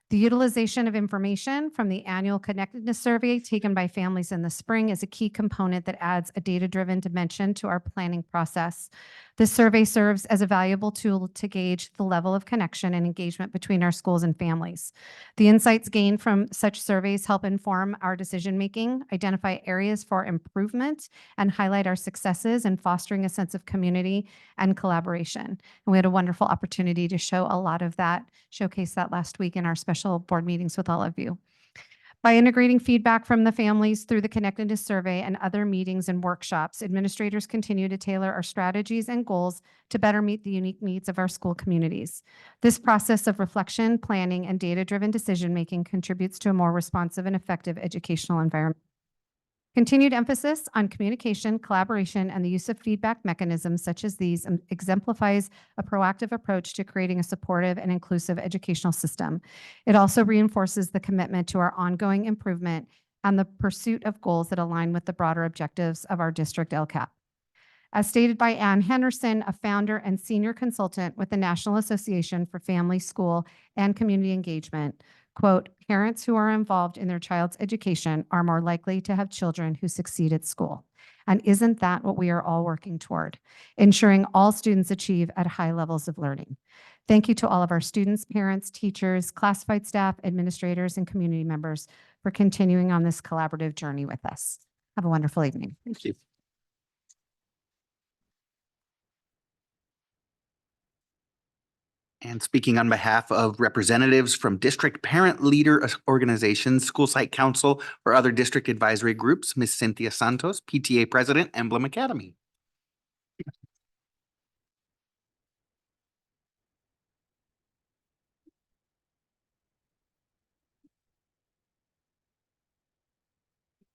The utilization of information from the annual connectedness survey taken by families in the spring is a key component that adds a data-driven dimension to our planning process. This survey serves as a valuable tool to gauge the level of connection and engagement between our schools and families. The insights gained from such surveys help inform our decision-making, identify areas for improvement, and highlight our successes in fostering a sense of community and collaboration. And we had a wonderful opportunity to showcase that last week in our special board meetings with all of you. By integrating feedback from the families through the Connectedness Survey and other meetings and workshops, administrators continue to tailor our strategies and goals to better meet the unique needs of our school communities. This process of reflection, planning, and data-driven decision-making contributes to a more responsive and effective educational environment. Continued emphasis on communication, collaboration, and the use of feedback mechanisms such as these exemplifies a proactive approach to creating a supportive and inclusive educational system. It also reinforces the commitment to our ongoing improvement and the pursuit of goals that align with the broader objectives of our district LCAP. As stated by Ann Henderson, a founder and senior consultant with the National Association for Family, School, and Community Engagement, quote, "Parents who are involved in their child's education are more likely to have children who succeed at school." And isn't that what we are all working toward? Ensuring all students achieve at high levels of learning. Thank you to all of our students, parents, teachers, classified staff, administrators, and community members for continuing on this collaborative journey with us. Have a wonderful evening. Thank you. And speaking on behalf of representatives from district parent leader organizations, school site council, or other district advisory groups, Ms. Cynthia Santos, PTA President, Emblem Academy.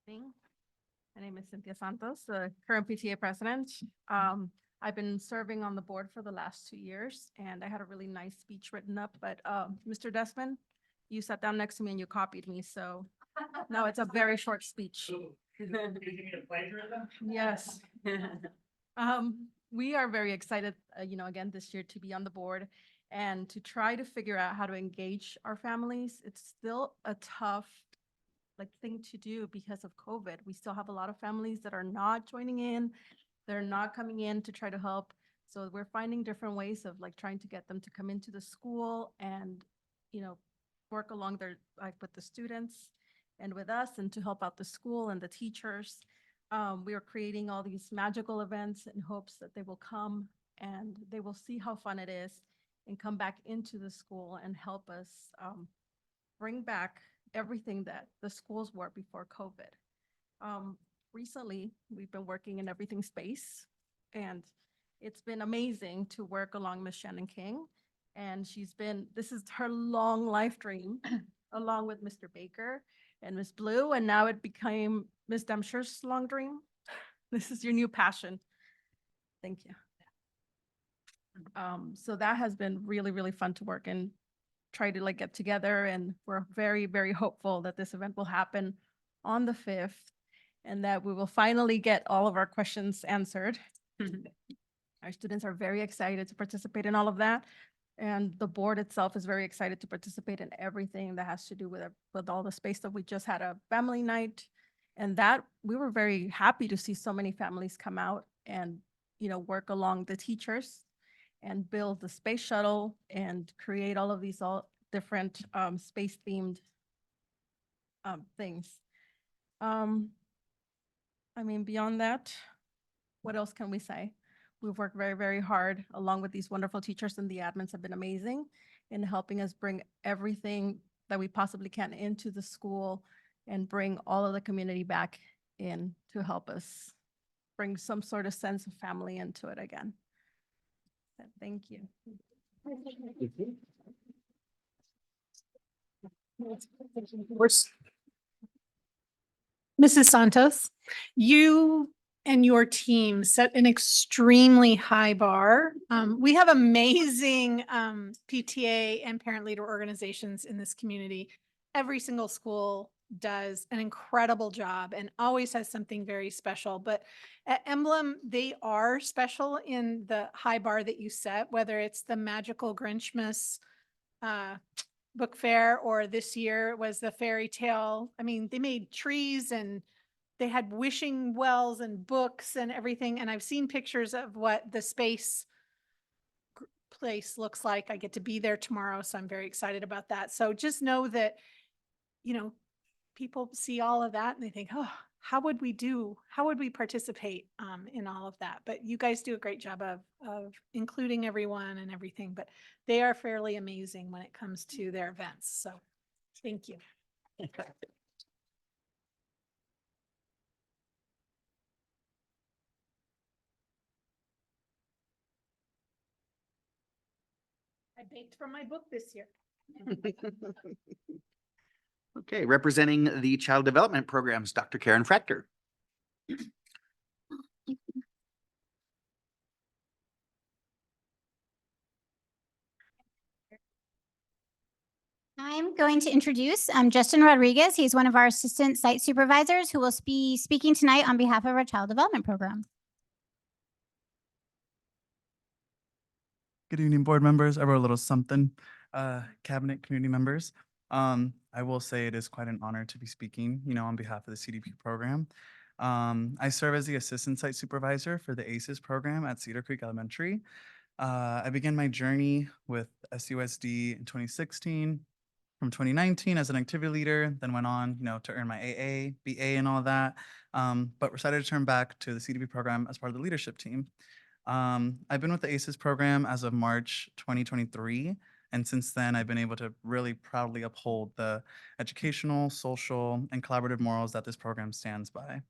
My name is Cynthia Santos, the current PTA president. I've been serving on the board for the last 2 years, and I had a really nice speech written up, but Mr. Desmond, you sat down next to me and you copied me, so no, it's a very short speech. Yes. We are very excited, again, this year to be on the board and to try to figure out how to engage our families. It's still a tough thing to do because of COVID. We still have a lot of families that are not joining in. They're not coming in to try to help. So we're finding different ways of trying to get them to come into the school and, work along with the students and with us and to help out the school and the teachers. We are creating all these magical events in hopes that they will come and they will see how fun it is and come back into the school and help us bring back everything that the schools were before COVID. Recently, we've been working in Everything Space, and it's been amazing to work along Miss Shannon King. And this is her long life dream, along with Mr. Baker and Miss Blue, and now it became Miss Dempsher's long dream. This is your new passion. Thank you. So that has been really, really fun to work in try to like get together, and we're very, very hopeful that this event will happen on the 5th and that we will finally get all of our questions answered. Our students are very excited to participate in all of that. And the board itself is very excited to participate in everything that has to do with all the space that we just had a family night. And that we were very happy to see so many families come out and, work along the teachers and build the space shuttle and create all of these all different space themed things. Beyond that, what else can we say? We've worked very, very hard along with these wonderful teachers, and the admins have been amazing in helping us bring everything that we possibly can into the school and bring all of the community back in to help us bring some sort of sense of family into it again. Thank you. Mrs. Santos, you and your team set an extremely high bar. We have amazing PTA and parent leader organizations in this community. Every single school does an incredible job and always has something very special. But at Emblem, they are special in the high bar that you set, whether it's the magical Grinchmas book fair, or this year was the fairy tale. They made trees and they had wishing wells and books and everything. And I've seen pictures of what the space place looks like. I get to be there tomorrow, so I'm very excited about that. So just know that, people see all of that and they think, oh, how would we participate in all of that? But you guys do a great job of including everyone and everything, but they are fairly amazing when it comes to their events. So thank you. I baked from my book this year. Okay, representing the Child Development Programs, Dr. Karen Frachter. I'm going to introduce Justin Rodriguez. He's one of our assistant site supervisors who will be speaking tonight on behalf of our Child Development Program. Good evening, board members. I wrote a little something, cabinet community members. I will say it is quite an honor to be speaking, on behalf of the CDP program. I serve as the assistant site supervisor for the ACES program at Cedar Creek Elementary. I began my journey with SUSD in 2016. From 2019 as an activity leader, then went on, to earn my AA, BA and all that, but decided to turn back to the CDP program as part of the leadership team. I've been with the ACES program as of March 2023, and since then I've been able to really proudly uphold the educational, social, and collaborative morals that this program stands by.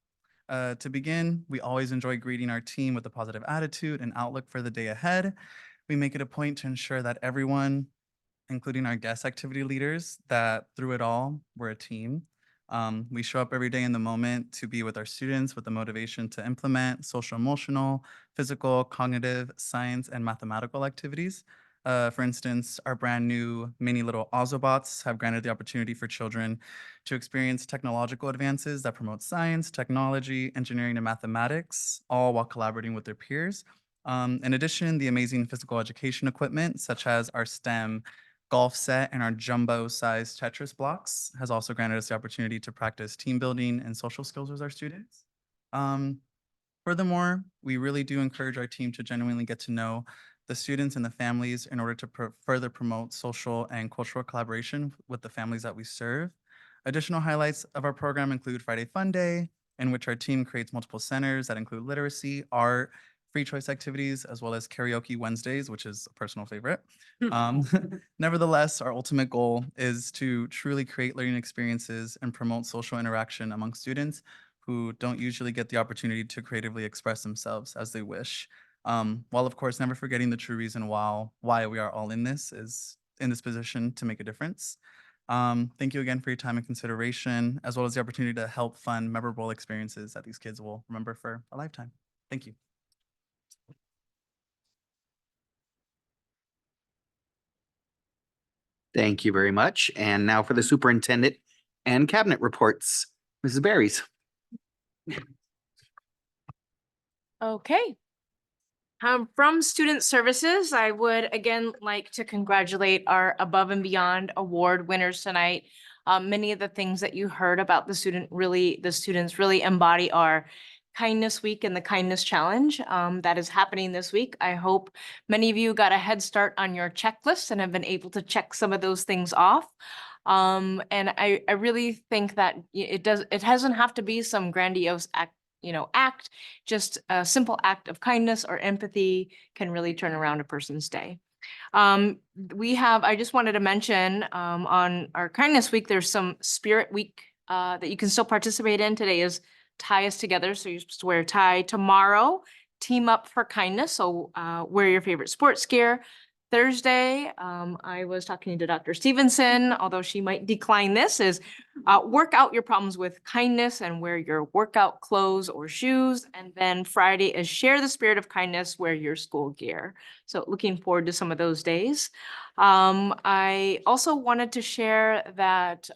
To begin, we always enjoy greeting our team with a positive attitude and outlook for the day ahead. We make it a point to ensure that everyone, including our guest activity leaders, that through it all, we're a team. We show up every day in the moment to be with our students with the motivation to implement social, emotional, physical, cognitive, science, and mathematical activities. For instance, our brand new mini little Ozobots have granted the opportunity for children to experience technological advances that promote science, technology, engineering, and mathematics, all while collaborating with their peers. In addition, the amazing physical education equipment, such as our STEM golf set and our jumbo-sized Tetris blocks, has also granted us the opportunity to practice team building and social skills with our students. Furthermore, we really do encourage our team to genuinely get to know the students and the families in order to further promote social and cultural collaboration with the families that we serve. Additional highlights of our program include Friday Fun Day, in which our team creates multiple centers that include literacy, art, free choice activities, as well as karaoke Wednesdays, which is a personal favorite. Nevertheless, our ultimate goal is to truly create learning experiences and promote social interaction among students who don't usually get the opportunity to creatively express themselves as they wish. While of course, never forgetting the true reason why we are all in this position to make a difference. Thank you again for your time and consideration, as well as the opportunity to help fund memorable experiences that these kids will remember for a lifetime. Thank you. Thank you very much. And now for the superintendent and cabinet reports. Mrs. Berries. Okay. From Student Services, I would again like to congratulate our Above and Beyond Award winners tonight. Many of the things that you heard about the students really embody our Kindness Week and the Kindness Challenge that is happening this week. I hope many of you got a head start on your checklist and have been able to check some of those things off. And I really think that it doesn't have to be some grandiose act, just a simple act of kindness or empathy can really turn around a person's day. I just wanted to mention on our Kindness Week, there's some Spirit Week that you can still participate in. Today is Tie Us Together, so you're supposed to wear a tie. Tomorrow, Team Up for Kindness, so wear your favorite sports gear. Thursday, I was talking to Dr. Stevenson, although she might decline this, is work out your problems with kindness and wear your workout clothes or shoes. And then Friday is share the spirit of kindness, wear your school gear. So looking forward to some of those days. I also wanted to share that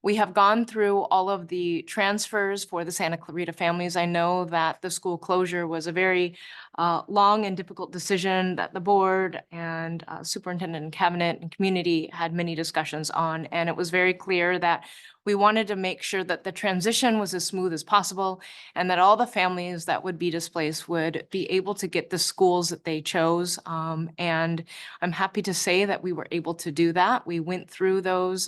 we have gone through all of the transfers for the Santa Clarita families. I know that the school closure was a very long and difficult decision that the board and superintendent and cabinet and community had many discussions on. And it was very clear that we wanted to make sure that the transition was as smooth as possible and that all the families that would be displaced would be able to get the schools that they chose. And I'm happy to say that we were able to do that. We went through those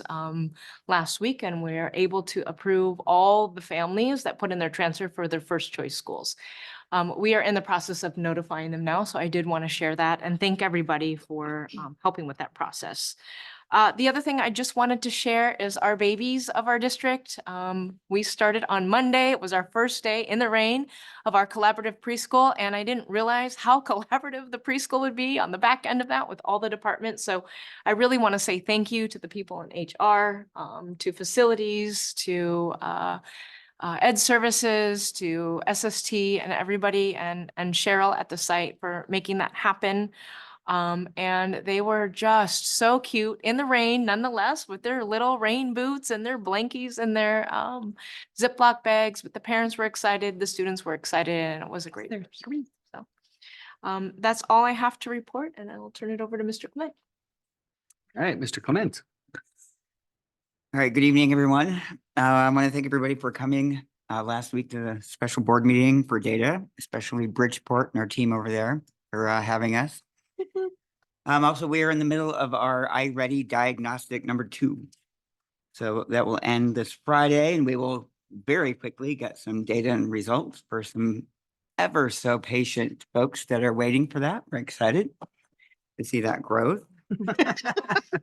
last week and we are able to approve all the families that put in their transfer for their first choice schools. We are in the process of notifying them now, so I did want to share that and thank everybody for helping with that process. The other thing I just wanted to share is our babies of our district. We started on Monday. It was our first day in the rain of our collaborative preschool, and I didn't realize how collaborative the preschool would be on the back end of that with all the departments. So I really want to say thank you to the people in HR, to facilities, to Ed Services, to SST and everybody and Cheryl at the site for making that happen. And they were just so cute in the rain, nonetheless, with their little rain boots and their blankies and their Ziploc bags. But the parents were excited, the students were excited, and it was a great experience. So that's all I have to report, and I will turn it over to Mr. Clement. All right, Mr. Clement. All right, good evening, everyone. I want to thank everybody for coming last week to the special board meeting for data, especially Bridgeport and our team over there for having us. Also, we are in the middle of our iReady diagnostic number 2. So that will end this Friday and we will very quickly get some data and results for some ever so patient folks that are waiting for that. We're excited to see that growth.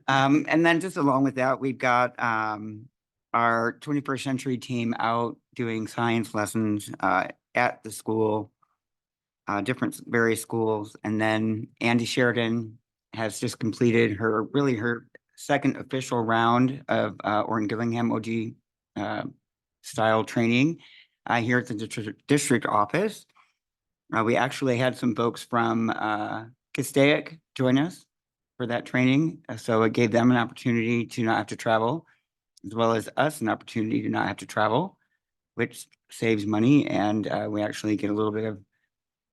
And then just along with that, we've got our 21st century team out doing science lessons at the school, various schools. And then Andy Sheridan has just completed her second official round of Orton Gillingham OG style training here at the district office. We actually had some folks from Castaic join us for that training. So it gave them an opportunity to not have to travel, as well as us an opportunity to not have to travel, which saves money. And we actually get a little bit of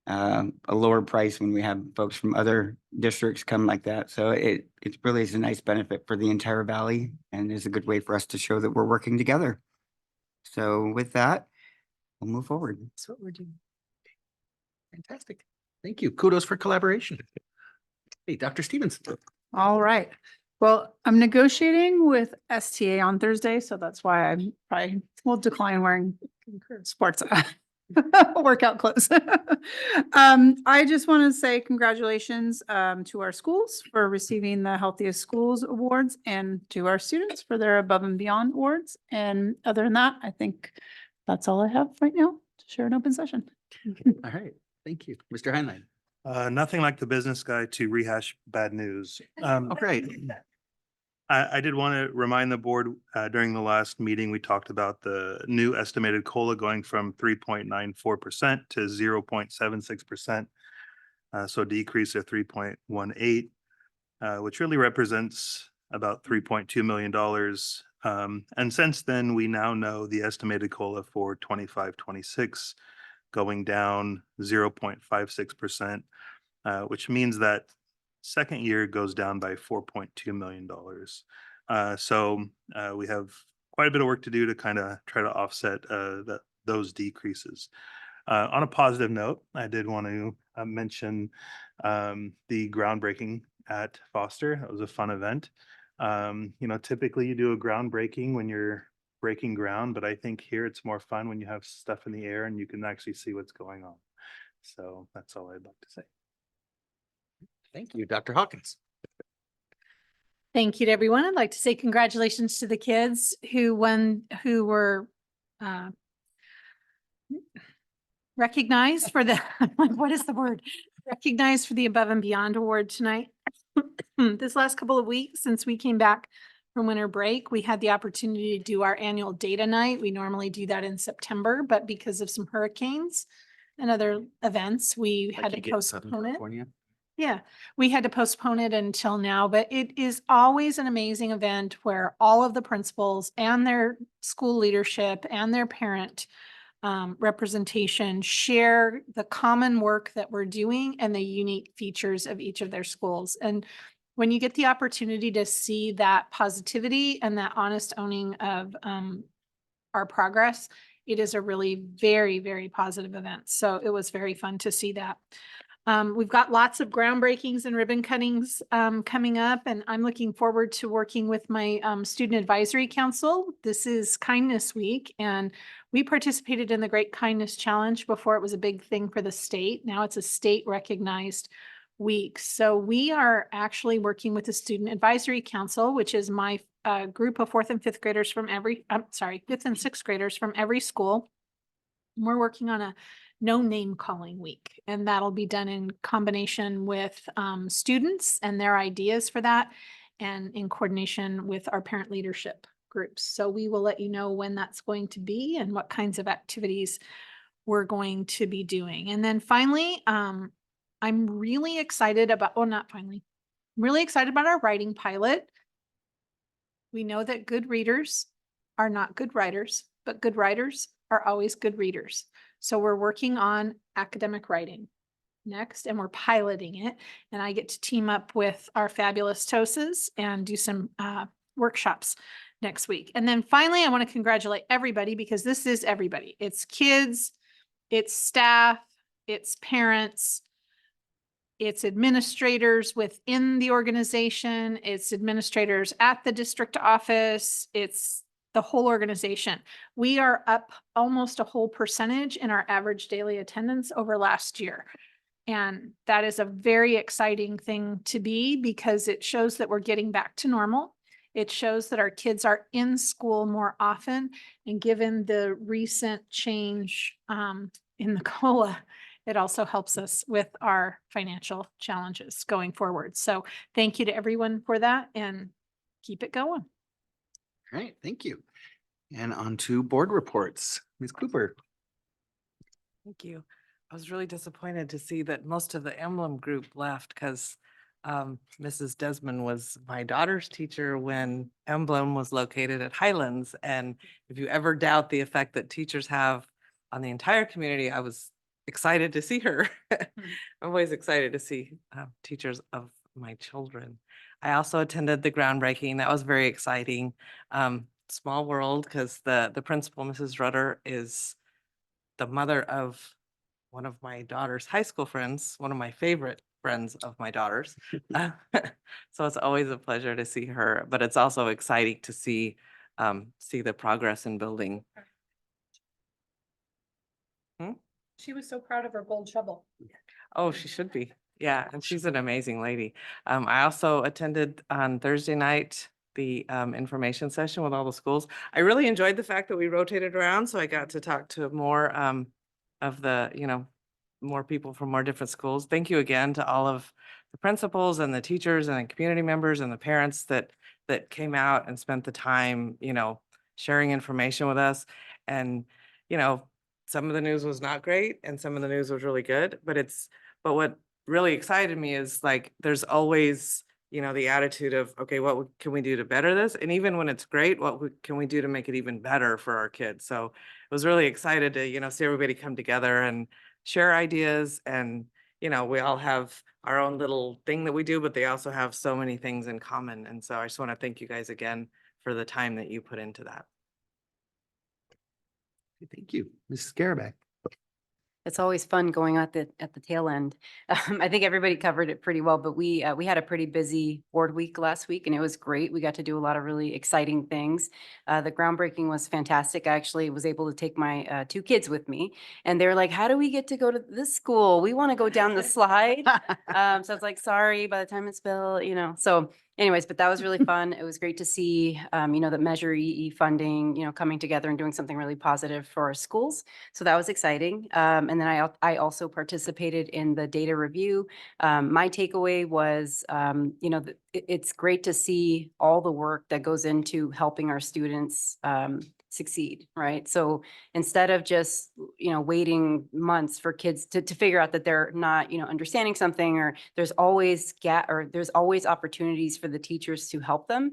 a lower price when we have folks from other districts come like that. So it really is a nice benefit for the entire valley and is a good way for us to show that we're working together. So with that, we'll move forward. That's what we're doing. Fantastic. Thank you. Kudos for collaboration. Hey, Dr. Stevens. All right. Well, I'm negotiating with STA on Thursday, so that's why I probably will decline wearing sports workout clothes. I just want to say congratulations to our schools for receiving the Healthiest Schools Awards and to our students for their Above and Beyond Awards. And other than that, I think that's all I have right now to share an open session. All right. Thank you. Mr. Heinlein. Nothing like the business guy to rehash bad news. Oh, great. I did want to remind the board during the last meeting, we talked about the new estimated COLA going from 3.94% to 0.76%. So a decrease of 3.18, which really represents about $3.2 million. And since then, we now know the estimated COLA for 25-26 going down 0.56%, which means that second year goes down by $4.2 million. So we have quite a bit of work to do to kind of try to offset those decreases. On a positive note, I did want to mention the groundbreaking at Foster. It was a fun event. Typically you do a groundbreaking when you're breaking ground, but I think here it's more fun when you have stuff in the air and you can actually see what's going on. So that's all I'd like to say. Thank you, Dr. Hawkins. Thank you to everyone. I'd like to say congratulations to the kids who were recognized for the, what is the word? Recognized for the Above and Beyond Award tonight. This last couple of weeks, since we came back from winter break, we had the opportunity to do our annual data night. We normally do that in September, but because of some hurricanes and other events, we had to postpone it. Yeah, we had to postpone it until now, but it is always an amazing event where all of the principals and their school leadership and their parent representation share the common work that we're doing and the unique features of each of their schools. And when you get the opportunity to see that positivity and that honest owning of our progress, it is a really very, very positive event. So it was very fun to see that. We've got lots of groundbreakings and ribbon cuttings coming up, and I'm looking forward to working with my Student Advisory Council. This is Kindness Week, and we participated in the Great Kindness Challenge before it was a big thing for the state. Now it's a state recognized week. So we are actually working with the Student Advisory Council, which is my group of 4th and 5th graders from every, 5th and 6th graders from every school. And we're working on a no name calling week, and that'll be done in combination with students and their ideas for that, and in coordination with our parent leadership groups. So we will let you know when that's going to be and what kinds of activities we're going to be doing. And then finally, I'm really excited about, well, not finally, I'm really excited about our writing pilot. We know that good readers are not good writers, but good writers are always good readers. So we're working on academic writing next, and we're piloting it. And I get to team up with our fabulous TOSAs and do some workshops next week. And then finally, I want to congratulate everybody, because this is everybody. It's kids, it's staff, it's parents, it's administrators within the organization, it's administrators at the district office, it's the whole organization. We are up almost a whole percentage in our average daily attendance over last year. And that is a very exciting thing to be, because it shows that we're getting back to normal. It shows that our kids are in school more often. And given the recent change in the COLA, it also helps us with our financial challenges going forward. So thank you to everyone for that, and keep it going. All right, thank you. And on to board reports. Ms. Cooper. Thank you. I was really disappointed to see that most of the Emblem group left, because Mrs. Desmond was my daughter's teacher when Emblem was located at Highlands. And if you ever doubt the effect that teachers have on the entire community, I was excited to see her. I'm always excited to see teachers of my children. I also attended the groundbreaking. That was very exciting. Small world, because the principal, Mrs. Rudder, is the mother of one of my daughter's high school friends, one of my favorite friends of my daughter's. So it's always a pleasure to see her, but it's also exciting to see the progress in building. She was so proud of her gold shovel. Oh, she should be. Yeah, and she's an amazing lady. I also attended on Thursday night the information session with all the schools. I really enjoyed the fact that we rotated around, so I got to talk to more of the, more people from more different schools. Thank you again to all of the principals and the teachers and the community members and the parents that came out and spent the time, sharing information with us. And, some of the news was not great and some of the news was really good, but what really excited me is, like, there's always the attitude of, okay, can we do to better this? And even when it's great, can we do to make it even better for our kids? So I was really excited to, see everybody come together and share ideas. And, we all have our own little thing that we do, but they also have so many things in common. And so I just want to thank you guys again for the time that you put into that. Thank you, Mrs. Garabak. It's always fun going at the tail end. I think everybody covered it pretty well, but we had a pretty busy board week last week, and it was great. We got to do a lot of really exciting things. The groundbreaking was fantastic. I actually was able to take my 2 kids with me, and they were like, "How do we get to go to this school? We want to go down the slide." So I was like, "Sorry, by the time it's built, So anyways, but that was really fun. It was great to see, the Measure EE funding, coming together and doing something really positive for our schools. So that was exciting. And then I also participated in the data review. My takeaway was, it's great to see all the work that goes into helping our students succeed, right? So instead of just, waiting months for kids to figure out that they're not, understanding something, or there's always there's always opportunities for the teachers to help them,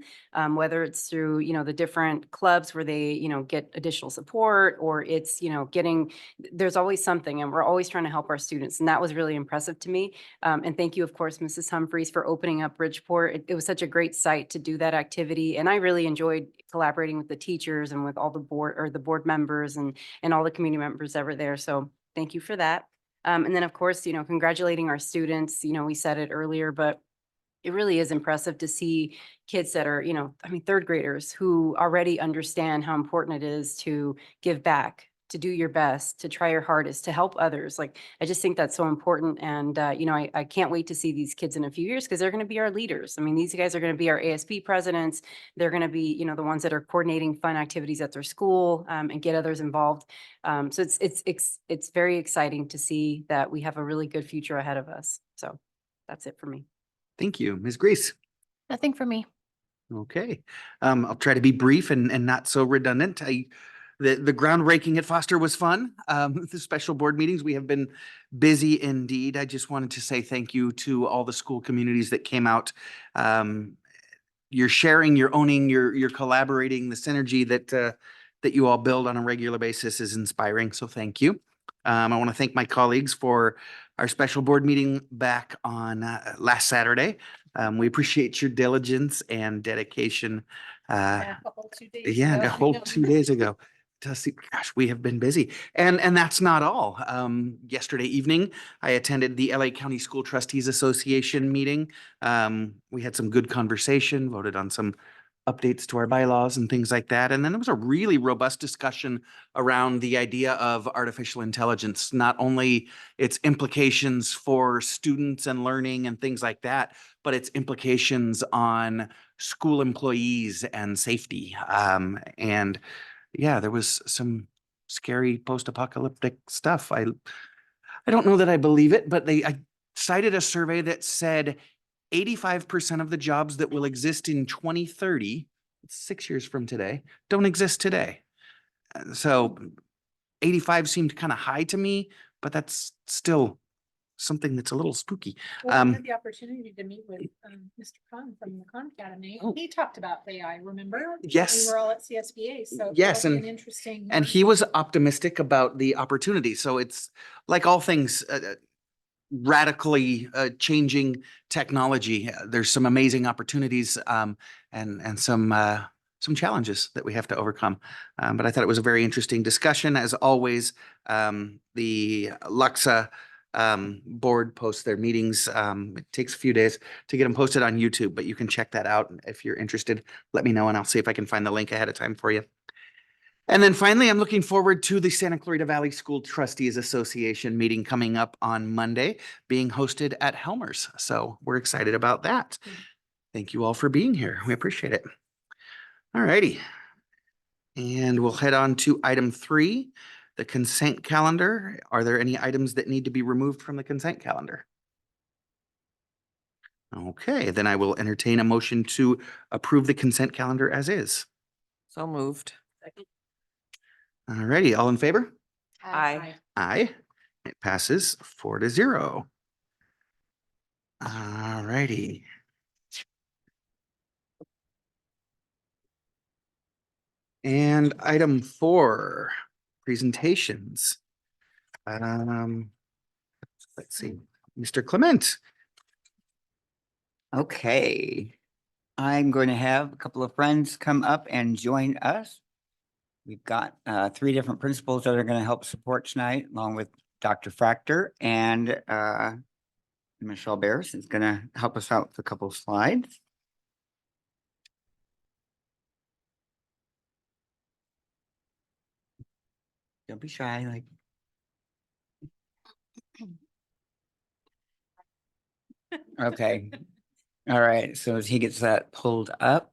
whether it's through, the different clubs where they, get additional support, or it's, there's always something, and we're always trying to help our students. And that was really impressive to me. And thank you, of course, Mrs. Humphreys, for opening up Bridgeport. It was such a great site to do that activity. And I really enjoyed collaborating with the teachers and with all the board members and all the community members that were there. So thank you for that. And then, of course, congratulating our students. We said it earlier, but it really is impressive to see kids that are, third graders who already understand how important it is to give back, to do your best, to try your hardest, to help others. Like, I just think that's so important. And, I can't wait to see these kids in a few years, because they're going to be our leaders. I mean, these guys are going to be our ASB presidents. They're going to be, the ones that are coordinating fun activities at their school, and get others involved. So it's very exciting to see that we have a really good future ahead of us. So that's it for me. Thank you, Ms. Grease. Nothing for me. Okay. I'll try to be brief and not so redundant. The groundbreaking at Foster was fun. The special board meetings, we have been busy indeed. I just wanted to say thank you to all the school communities that came out. You're sharing, you're owning, you're collaborating. The synergy that you all build on a regular basis is inspiring. So thank you. I want to thank my colleagues for our special board meeting back on last Saturday. We appreciate your diligence and dedication. Yeah, a whole 2 days Yeah, ago. a whole 2 days ago. Gosh, we have been busy. And that's not all. Yesterday evening, I attended the LA County School Trustees Association meeting. We had some good conversation, voted on some updates to our bylaws and things like that. And then there was a really robust discussion around the idea of artificial intelligence, not only its implications for students and learning and things like that, but its implications on school employees and safety. And yeah, there was some scary post-apocalyptic stuff. I don't know that I believe it, but I cited a survey that said 85% of the jobs that will exist in 2030, 6 years from today, don't exist today. So 85 seemed kind of high to me, but that's still something that's a little spooky. Well, I had the opportunity to meet with Mr. Khan from the Khan Academy. Oh. He talked about AI, remember? Yes. We were all at CSBA, so Yes, that'll be and- an interesting. And he was optimistic about the opportunity. So it's like all things, radically changing technology. There's some amazing opportunities and some challenges that we have to overcome. But I thought it was a very interesting discussion. As always, the Luxa board posts their meetings. It takes a few days to get them posted on YouTube, but you can check that out. If you're interested, let me know and I'll see if I can find the link ahead of time for you. And then finally, I'm looking forward to the Santa Clarita Valley School Trustees Association meeting coming up on Monday, being hosted at Helmer's. So we're excited about that. Thank you all for being here. We appreciate it. All righty. And we'll head on to item 3, the consent calendar. Are there any items that need to be removed from the consent calendar? Okay, then I will entertain a motion to approve the consent calendar as is. So moved. All righty, all in favor? Aye. Aye. It passes 4-0. All righty. And item 4, presentations. Let's see, Mr. Clement. Okay. I'm going to have a couple of friends come up and join us. We've got 3 different principals that are going to help support tonight, along with Dr. Fractor, and Michelle Barris is going to help us out with a couple of slides. Don't be shy, like. Okay. All right. So as he gets that pulled up.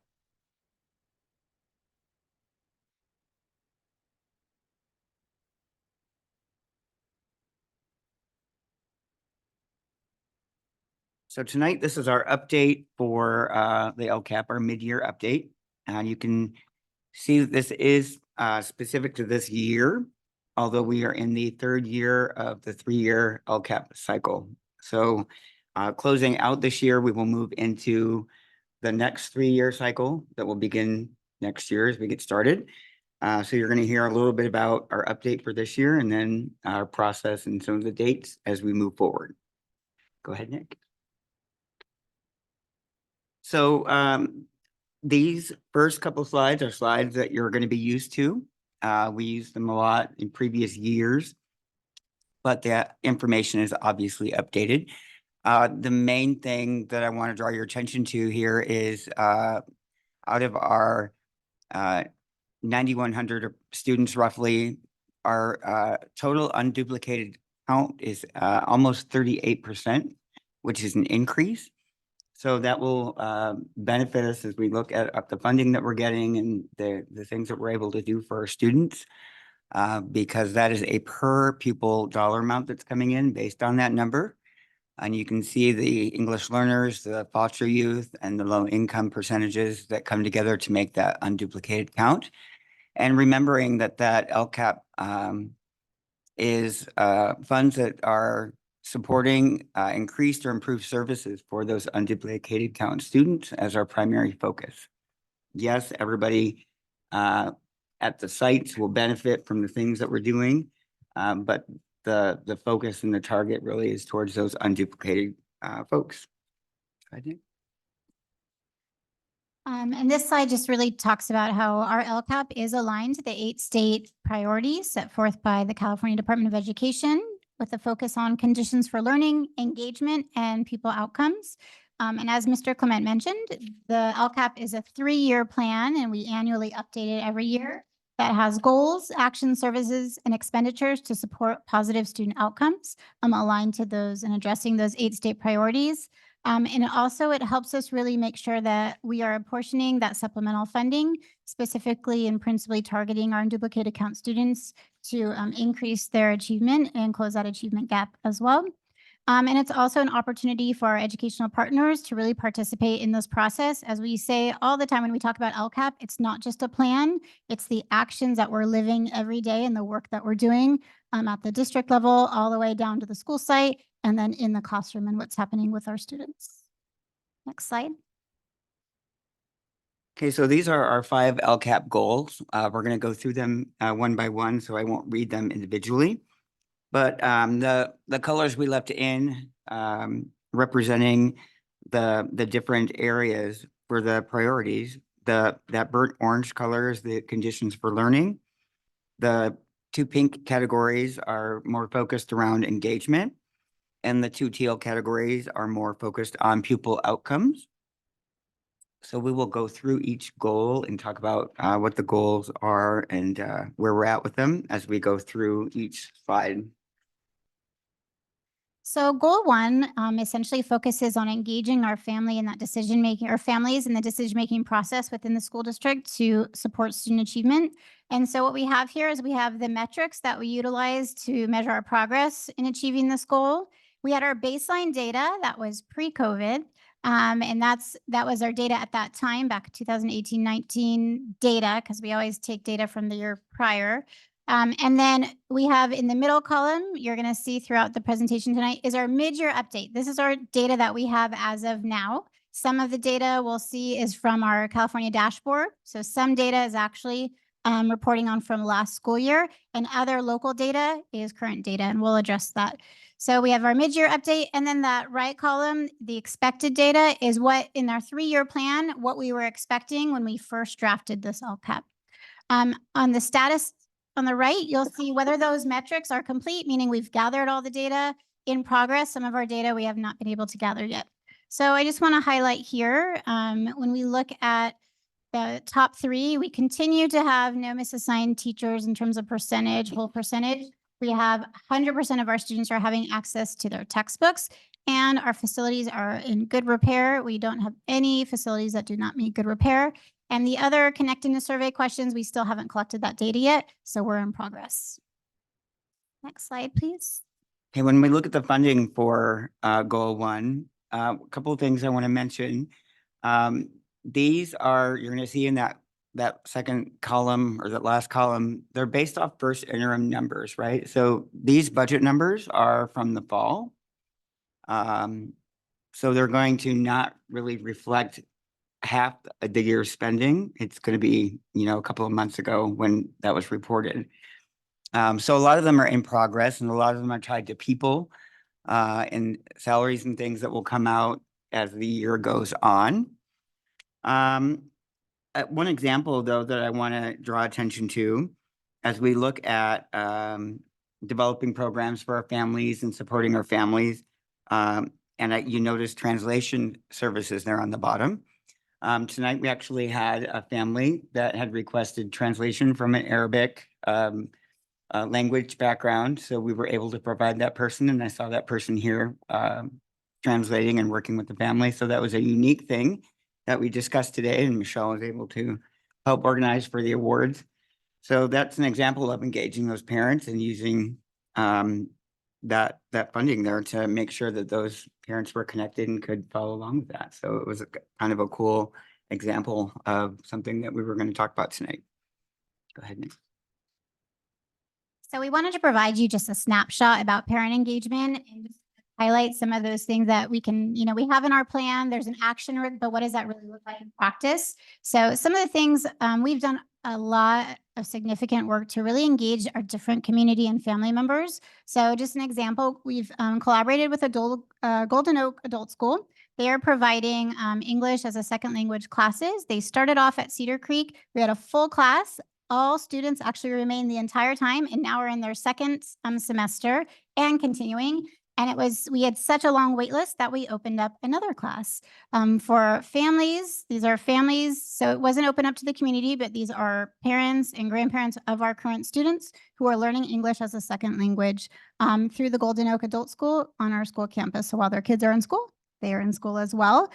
So tonight, this is our update for the LCAP, our mid-year update. You can see that this is specific to this year, although we are in the 3rd year of the 3-year LCAP cycle. So closing out this year, we will move into the next 3-year cycle that will begin next year as we get started. So you're going to hear a little bit about our update for this year and then our process and some of the dates as we move forward. Go ahead, Nick. So these first couple slides are slides that you're going to be used to. We used them a lot in previous years, but the information is obviously updated. The main thing that I want to draw your attention to here is out of our 9,100 students roughly, our total unduplicated count is almost 38%, which is an increase. So that will benefit us as we look at the funding that we're getting and the things that we're able to do for our students, because that is a per pupil dollar amount that's coming in based on that number. And you can see the English learners, the foster youth, and the low income percentages that come together to make that unduplicated count. And remembering that LCAP is funds that are supporting increased or improved services for those unduplicated count students as our primary focus. Yes, everybody at the sites will benefit from the things that we're doing, but the focus and the target really is towards those unduplicated folks. I think. And this slide just really talks about how our LCAP is aligned to the 8 state priorities set forth by the California Department of Education, with a focus on conditions for learning, engagement, and people outcomes. And as Mr. Clement mentioned, the LCAP is a 3-year plan, and we annually update it every year, that has goals, action, services, and expenditures to support positive student outcomes aligned to those and addressing those 8 state priorities. And it helps us really make sure that we are apportioning that supplemental funding, specifically and principally targeting our unduplicated count students to increase their achievement and close that achievement gap as well. And it's also an opportunity for our educational partners to really participate in this process. As we say all the time when we talk about LCAP, it's not just a plan, it's the actions that we're living every day and the work that we're doing at the district level, all the way down to the school site, and then in the classroom and what's happening with our students. Next slide. Okay, so these are our 5 LCAP goals. We're going to go through them one by one, so I won't read them individually. But the colors we left in representing the different areas for the priorities. That burnt orange color is the conditions for learning. The 2 pink categories are more focused around engagement, and the 2 teal categories are more focused on pupil outcomes. So we will go through each goal and talk about what the goals are and where we're at with them as we go through each slide. So goal 1 essentially focuses on engaging our family in that decision-making, or families in the decision-making process within the school district to support student achievement. And so what we have here is we have the metrics that we utilize to measure our progress in achieving this goal. We had our baseline data that was pre-COVID, and that was our data at that time, back 2018-19 data, because we always take data from the year prior. And then we have in the middle column, you're going to see throughout the presentation tonight, is our mid-year update. This is our data that we have as of now. Some of the data we'll see is from our California dashboard. So some data is actually reporting on from last school year, and other local data is current data, and we'll address that. So we have our mid-year update, and then that right column, the expected data, is what in our 3-year plan, what we were expecting when we first drafted this LCAP. On the status on the right, you'll see whether those metrics are complete, meaning we've gathered all the data. In progress, some of our data we have not been able to gather yet. So I just want to highlight here, when we look at the top 3, we continue to have no misassigned teachers in terms of percentage, whole percentage. We have 100% of our students are having access to their textbooks, and our facilities are in good repair. We don't have any facilities that do not meet good repair. And the other connecting to survey questions, we still haven't collected that data yet, so we're in progress. Next slide, please. Okay, when we look at the funding for Goal 1, a couple of things I want to mention. These are, you're going to see in that second column or that last column, they're based off first interim numbers, right? So these budget numbers are from the fall. So they're going to not really reflect half the year's spending. It's going to be, a couple of months ago when that was reported. So a lot of them are in progress, and a lot of them are tied to people and salaries and things that will come out as the year goes on. One example, though, that I want to draw attention to as we look at developing programs for our families and supporting our families, you notice translation services there on the bottom. Tonight, we actually had a family that had requested translation from an Arabic language background. So we were able to provide that person, and I saw that person here translating and working with the family. So that was a unique thing that we discussed today, and Michelle was able to help organize for the awards. So that's an example of engaging those parents and using that funding there to make sure that those parents were connected and could follow along with that. So it was kind of a cool example of something that we were going to talk about tonight. Go ahead, Nick. So we wanted to provide you just a snapshot about parent engagement and just highlight some of those things that we can, we have in our plan. There's an action, but what does that really look like in practice? So some of the things, we've done a lot of significant work to really engage our different community and family members. So just an example, we've collaborated with Golden Oak Adult School. They are providing English as a second language classes. They started off at Cedar Creek. We had a full class. All students actually remained the entire time, and now we're in their second semester and continuing. And we had such a long wait list that we opened up another class for families. These are families, so it wasn't open up to the community, but these are parents and grandparents of our current students who are learning English as a second language through the Golden Oak Adult School on our school campus. So while their kids are in school, they are in school as well.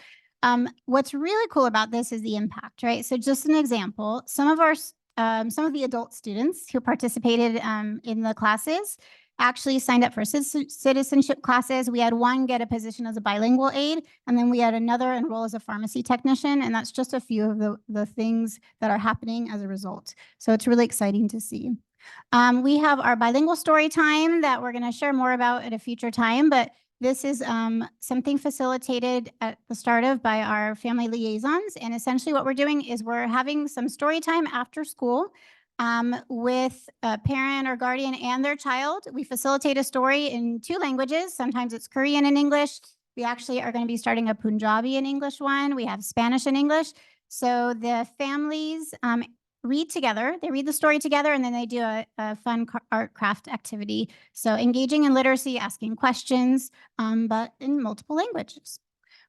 What's really cool about this is the impact, right? So just an example, some of the adult students who participated in the classes actually signed up for citizenship classes. We had one get a position as a bilingual aide, and then we had another enroll as a pharmacy technician. And that's just a few of the things that are happening as a result. So it's really exciting to see. We have our bilingual story time that we're going to share more about at a future time, but this is something facilitated at the start of by our family liaisons. And essentially what we're doing is we're having some story time after school with a parent or guardian and their child. We facilitate a story in 2 languages. Sometimes it's Korean and English. We actually are going to be starting a Punjabi and English one. We have Spanish and English. So the families read together. They read the story together, and then they do a fun art craft activity. So engaging in literacy, asking questions, but in multiple languages.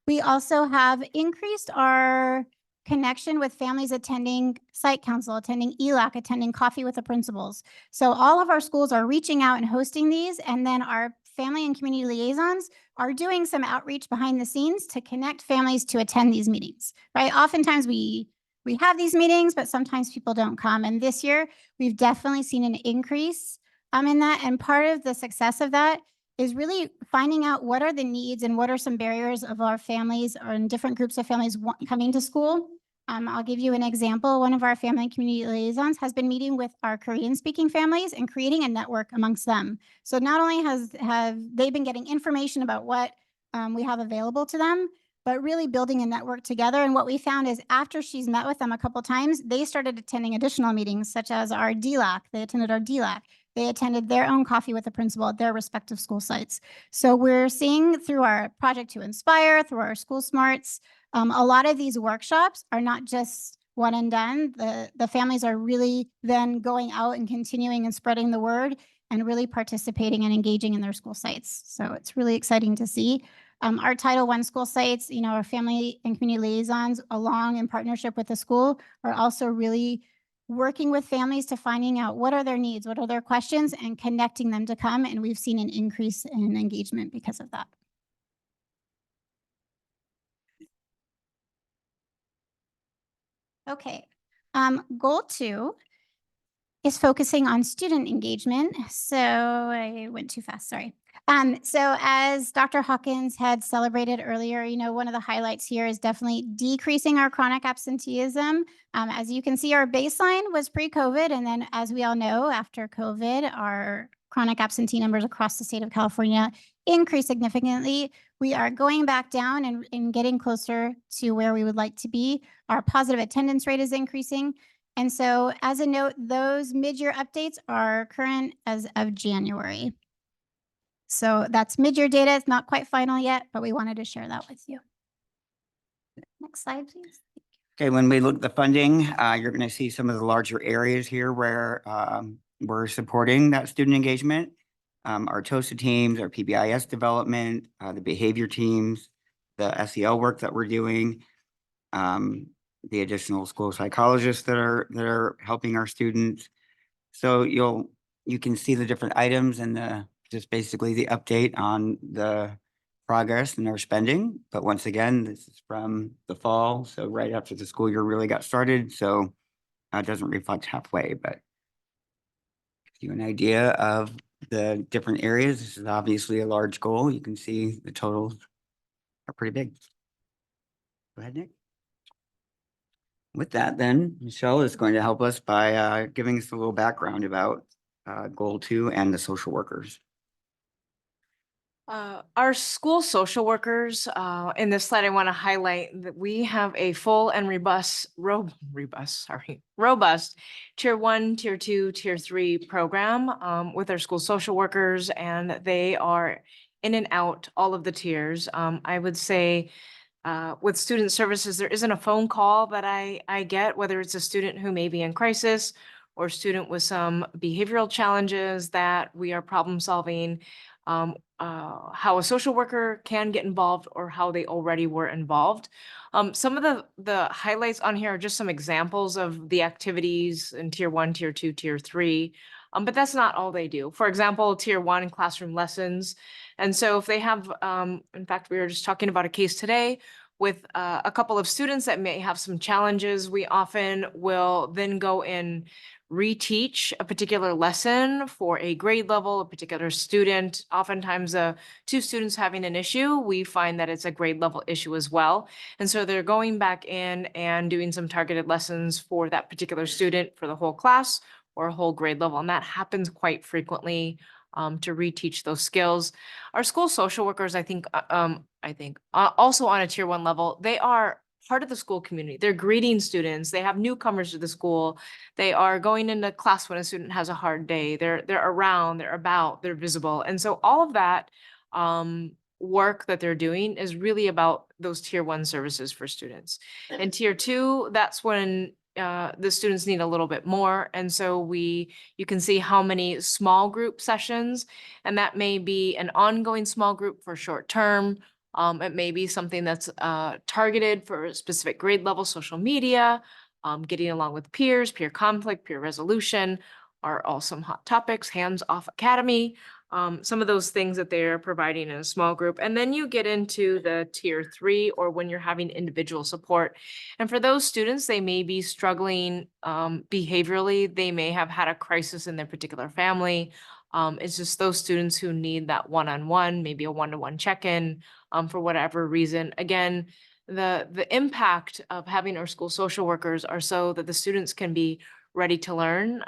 We also have increased our connection with families attending site council, attending ELAC, attending coffee with the principals. So all of our schools are reaching out and hosting these, and then our family and community liaisons are doing some outreach behind the scenes to connect families to attend these meetings, right? Oftentimes we have these meetings, but sometimes people don't come. And this year, we've definitely seen an increase in that. And part of the success of that is really finding out what are the needs and what are some barriers of our families or in different groups of families coming to school. I'll give you an example. One of our family and community liaisons has been meeting with our Korean-speaking families and creating a network amongst them. So not only have they been getting information about what we have available to them, but really building a network together. And what we found is after she's met with them a couple times, they started attending additional meetings such as our DLAC. They attended our DLAC. They attended their own coffee with the principal at their respective school sites. So we're seeing through our Project to Inspire, through our School Smarts, a lot of these workshops are not just one and done. The families are really then going out and continuing and spreading the word and really participating and engaging in their school sites. So it's really exciting to see. Our Title I school sites, our family and community liaisons, along in partnership with the school, are also really working with families to finding out what are their needs, what are their questions, and connecting them to come. And we've seen an increase in engagement because of that. Okay, goal 2 is focusing on student engagement. So I went too fast, sorry. So as Dr. Hawkins had celebrated earlier, one of the highlights here is definitely decreasing our chronic absenteeism. As you can see, our baseline was pre-COVID. And then as we all know, after COVID, our chronic absentee numbers across the state of California increased significantly. We are going back down and getting closer to where we would like to be. Our positive attendance rate is increasing. And so as a note, those mid-year updates are current as of January. So that's mid-year data. It's not quite final yet, but we wanted to share that with you. Next slide, please. Okay, when we look at the funding, you're going to see some of the larger areas here where we're supporting that student engagement. Our TOSA teams, our PBIS development, the behavior teams, the SEL work that we're doing, the additional school psychologists that are helping our students. So you can see the different items and just basically the update on the progress and our spending. But once again, this is from the fall, so right after the school year really got started. So it doesn't reflect halfway, but gives you an idea of the different areas. This is obviously a large goal. You can see the totals are pretty big. Go ahead, Nick. With that, then, Michelle is going to help us by giving us a little background about Goal 2 and the social workers. Our school social workers, in this slide, I want to highlight that we have a full and robust Tier 1, Tier 2, Tier 3 program with our school social workers, and they are in and out all of the tiers. I would say with student services, there isn't a phone call that I get, whether it's a student who may be in crisis or a student with some behavioral challenges that we are problem solving, how a social worker can get involved or how they already were involved. Some of the highlights on here are just some examples of the activities in Tier 1, Tier 2, Tier 3. But that's not all they do. For example, Tier 1 classroom lessons. And so if they have, in fact, we were just talking about a case today with a couple of students that may have some challenges, we often will then go and reteach a particular lesson for a grade level, a particular student. Oftentimes, 2 students having an issue, we find that it's a grade level issue as well. And so they're going back in and doing some targeted lessons for that particular student for the whole class or a whole grade level. And that happens quite frequently to reteach those skills. Our school social workers, I think also on a Tier 1 level, they are part of the school community. They're greeting students. They have newcomers to the school. They are going into class when a student has a hard day. They're around, they're about, they're visible. And so all of that work that they're doing is really about those Tier 1 services for students. And Tier 2, that's when the students need a little bit more. And so you can see how many small group sessions, and that may be an ongoing small group for short term. It may be something that's targeted for a specific grade level, social media, getting along with peers, peer conflict, peer resolution are all some hot topics, hands-off academy, some of those things that they're providing in a small group. And then you get into the Tier 3 or when you're having individual support. And for those students, they may be struggling behaviorally. They may have had a crisis in their particular family. It's just those students who need that one-on-one, maybe a one-to-one check-in for whatever reason. Again, the impact of having our school social workers are so that the students can be ready to learn.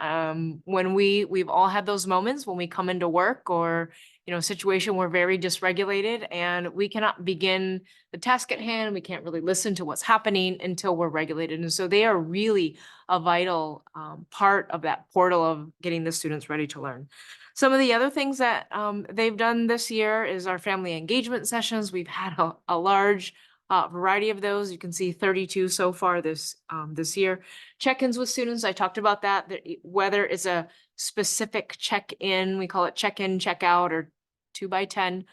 When we've all had those moments when we come into work or, you know, situation, we're very dysregulated and we cannot begin the task at hand. We can't really listen to what's happening until we're regulated. And so they are really a vital part of that portal of getting the students ready to learn. Some of the other things that they've done this year is our family engagement sessions. We've had a large variety of those. You can see 32 so far this year. Check-ins with students, I talked about that whether it's a specific check-in, we call it check-in, check-out, or 2x10,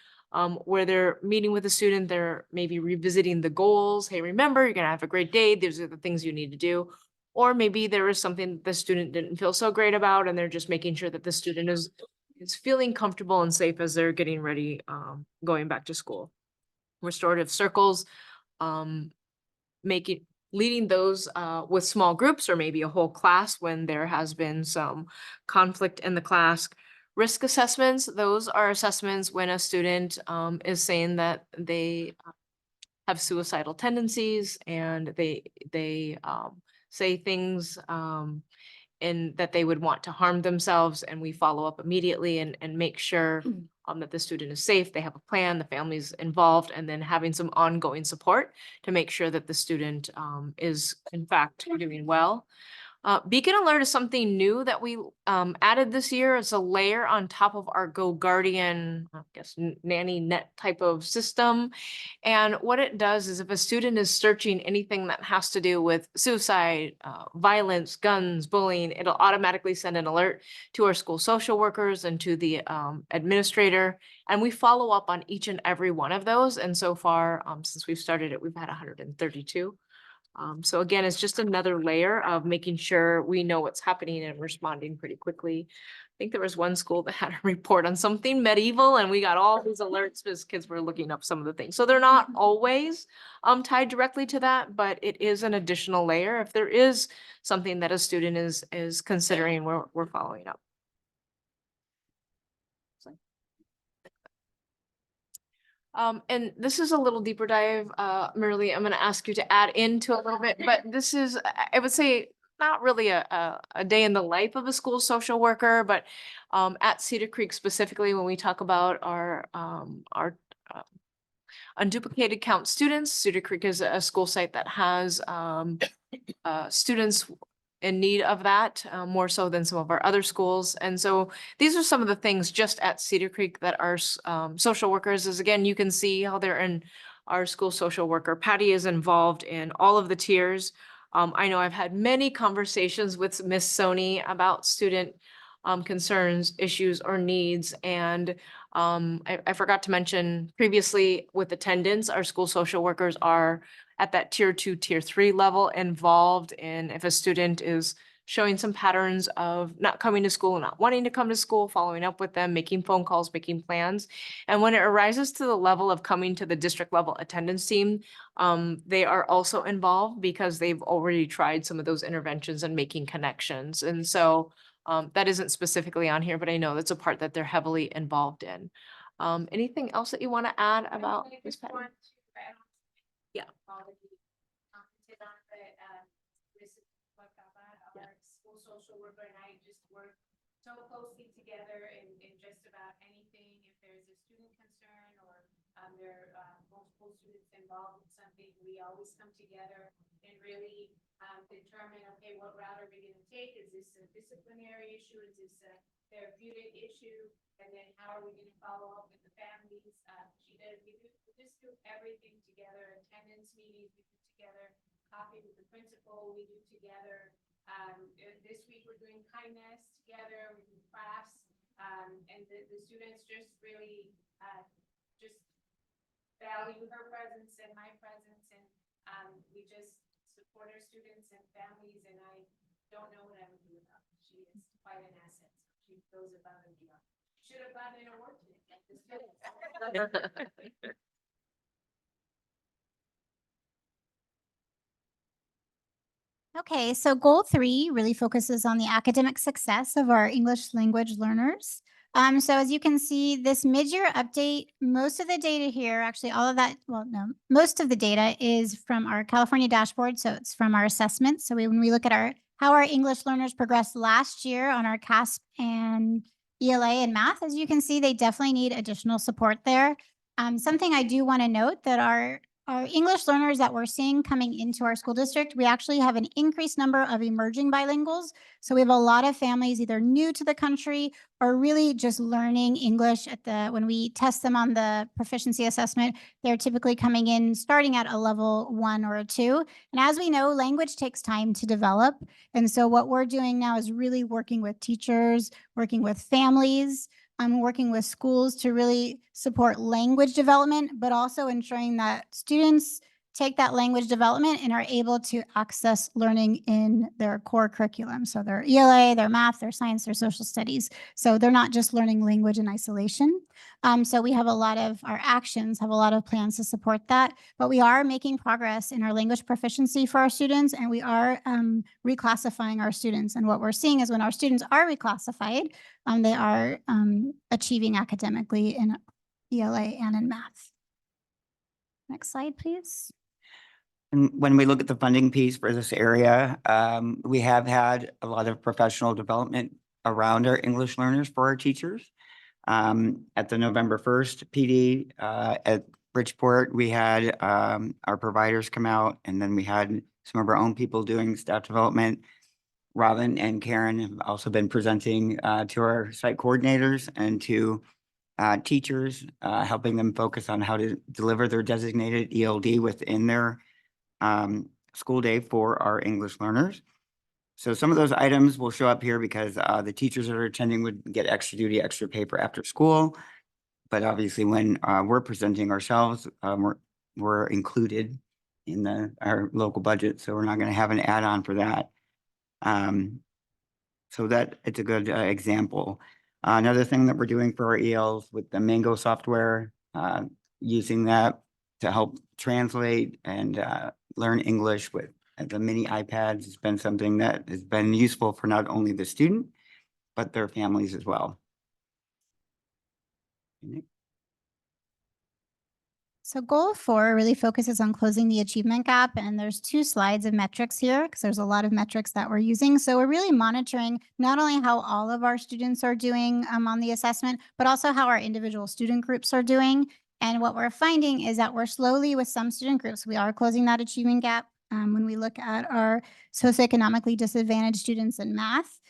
where they're meeting with a student, they're maybe revisiting the goals. Hey, remember, you're gonna have a great day. These are the things you need to do. Or maybe there is something the student didn't feel so great about, and they're just making sure that the student is feeling comfortable and safe as they're getting ready, going back to school. Restorative circles, leading those with small groups or maybe a whole class when there has been some conflict in the class. Risk assessments, those are assessments when a student is saying that they have suicidal tendencies and they say things and that they would want to harm themselves, and we follow up immediately and make sure that the student is safe, they have a plan, the family's involved, and then having some ongoing support to make sure that the student is in fact doing well. Beacon Alert is something new that we added this year. It's a layer on top of our Go Guardian, I guess, nanny net type of system. And what it does is if a student is searching anything that has to do with suicide, violence, guns, bullying, it'll automatically send an alert to our school social workers and to the administrator. And we follow up on each and every one of those. And so far, since we've started it, we've had 132. So again, it's just another layer of making sure we know what's happening and responding pretty quickly. I think there was one school that had a report on something medieval and we got all these alerts because kids were looking up some of the things. So they're not always tied directly to that, but it is an additional layer. If there is something that a student is considering, we're following up. And this is a little deeper dive, Merle, I'm going to ask you to add into a little bit, but this is, I would say, not really a day in the life of a school social worker, but at Cedar Creek specifically, when we talk about our unduplicated count students, Cedar Creek is a school site that has students in need of that, more so than some of our other schools. And so these are some of the things just at Cedar Creek that our social workers is, again, you can see how they're in our school social worker. Patty is involved in all of the tiers. I know I've had many conversations with Miss Sony about student concerns, issues, or needs. And I forgot to mention previously with attendance, our school social workers are at that tier 2, tier 3 level involved in if a student is showing some patterns of not coming to school, not wanting to come to school, following up with them, making phone calls, making plans. And when it arises to the level of coming to the district level attendance team, they are also involved because they've already tried some of those interventions and making connections. And so that isn't specifically on here, but I know that's a part that they're heavily involved in. Anything else that you want to add about this, Patty? Yeah. Our school social worker and I just work so closely together in just about anything. If there's a student concern or there are multiple students involved in something, we always come together and really determine, okay, what route are we going to take? Is this a disciplinary issue? Is this a therapeutic issue? And then how are we going to follow up with the families? We just do everything together. Attendance meetings we do together. Coffee with the principal we do together. This week we're doing kindness together. We do crafts. And the students just really just value her presence and my presence. And we just support our students and families. And I don't know what I would do without her. She is quite an asset. She goes above and beyond. Should have gotten an award today. Okay, so goal 3 really focuses on the academic success of our English language learners. So as you can see, this mid-year update, most of the data here, actually all of that, well, no, most of the data is from our California dashboard. So it's from our assessments. So when we look at our how our English learners progressed last year on our CASP and ELA and math. As you can see, they definitely need additional support there. Something I do want to note that our English learners that we're seeing coming into our school district, we actually have an increased number of emerging bilinguals. So we have a lot of families either new to the country or really just learning English when we test them on the proficiency assessment, they're typically coming in starting at a level 1 or a 2. And as we know, language takes time to develop. And so what we're doing now is really working with teachers, working with families, working with schools to really support language development, but also ensuring that students take that language development and are able to access learning in their core curriculum. So their ELA, their math, their science, their social studies. So they're not just learning language in isolation. So we have a lot of our actions, have a lot of plans to support that, but we are making progress in our language proficiency for our students, and we are reclassifying our students. And what we're seeing is when our students are reclassified, they are achieving academically in ELA and in math. Next slide, please. And when we look at the funding piece for this area, we have had a lot of professional development around our English learners for our teachers. At the November 1st PD at Bridgeport, we had our providers come out, and then we had some of our own people doing staff development. Robin and Karen have also been presenting to our site coordinators and to teachers, helping them focus on how to deliver their designated ELD within their school day for our English learners. So some of those items will show up here because the teachers that are attending would get extra duty, extra paper after school. But obviously when we're presenting ourselves, we're included in our local budget. So we're not going to have an add-on for that. So that it's a good example. Another thing that we're doing for our ELs with the Mango software, using that to help translate and learn English with the mini iPads has been something that has been useful for not only the student, but their families as well. So goal 4 really focuses on closing the achievement gap. And there's 2 slides of metrics here because there's a lot of metrics that we're using. So we're really monitoring not only how all of our students are doing on the assessment, but also how our individual student groups are doing. And what we're finding is that we're slowly with some student groups, we are closing that achievement gap. When we look at our socioeconomically disadvantaged students in math,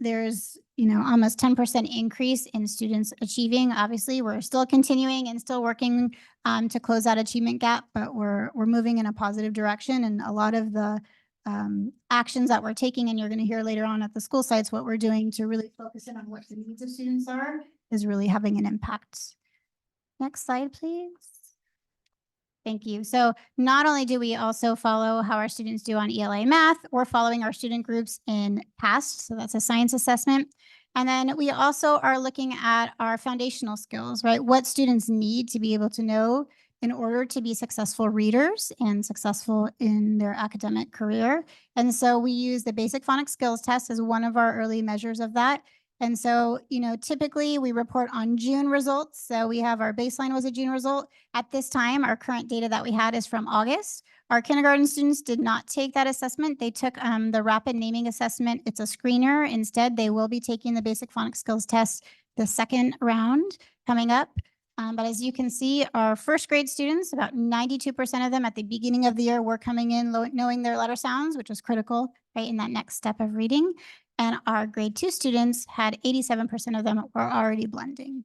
there's almost 10% increase in students achieving. Obviously, we're still continuing and still working to close that achievement gap, but we're moving in a positive direction. And a lot of the actions that we're taking, and you're going to hear later on at the school sites, what we're doing to really focus in on what the needs of students are is really having an impact. Next slide, please. Thank you. So not only do we also follow how our students do on ELA math, we're following our student groups in PAST. So that's a science assessment. And then we also are looking at our foundational skills, right? What students need to be able to know in order to be successful readers and successful in their academic career. And so we use the basic phonics skills test as one of our early measures of that. And so, typically we report on June results. So we have our baseline was a June result. At this time, our current data that we had is from August. Our kindergarten students did not take that assessment. They took the rapid naming assessment. It's a screener. Instead, they will be taking the basic phonics skills test the second round coming up. But as you can see, our first grade students, about 92% of them at the beginning of the year were coming in knowing their letter sounds, which was critical, right, in that next step of reading. And our grade 2 students had 87% of them were already blending.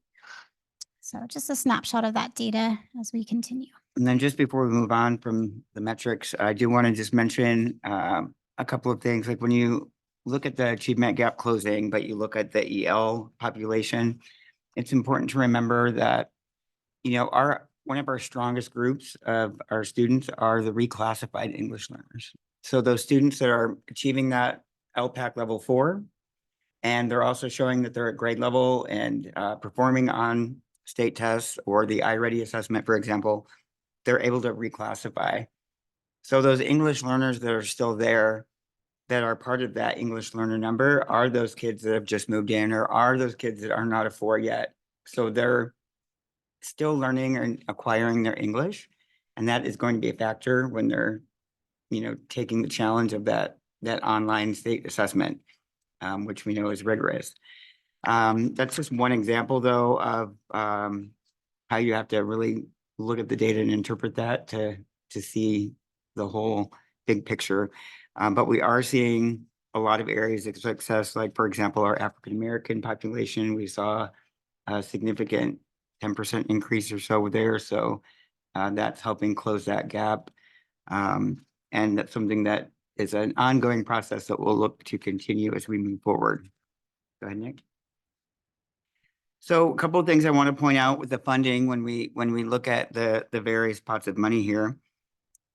So just a snapshot of that data as we continue. And then just before we move on from the metrics, I do want to just mention a couple of things. Like when you look at the achievement gap closing, but you look at the EL population, it's important to remember that, one of our strongest groups of our students are the reclassified English learners. So those students that are achieving that LPAC level 4, and they're also showing that they're at grade level and performing on state tests or the iReady assessment, for example, they're able to reclassify. So those English learners that are still there, that are part of that English learner number, are those kids that have just moved in, or are those kids that are not a 4 yet. So they're still learning and acquiring their English. And that is going to be a factor when they're, taking the challenge of that that online state assessment, which we know is rigorous. That's just one example, though, of how you have to really look at the data and interpret that to see the whole big picture. But we are seeing a lot of areas of success, like, for example, our African-American population. We saw a significant 10% increase or so there. So that's helping close that gap. And that's something that is an ongoing process that we'll look to continue as we move forward. Go ahead, Nick. So a couple of things I want to point out with the funding when we look at the various pots of money here.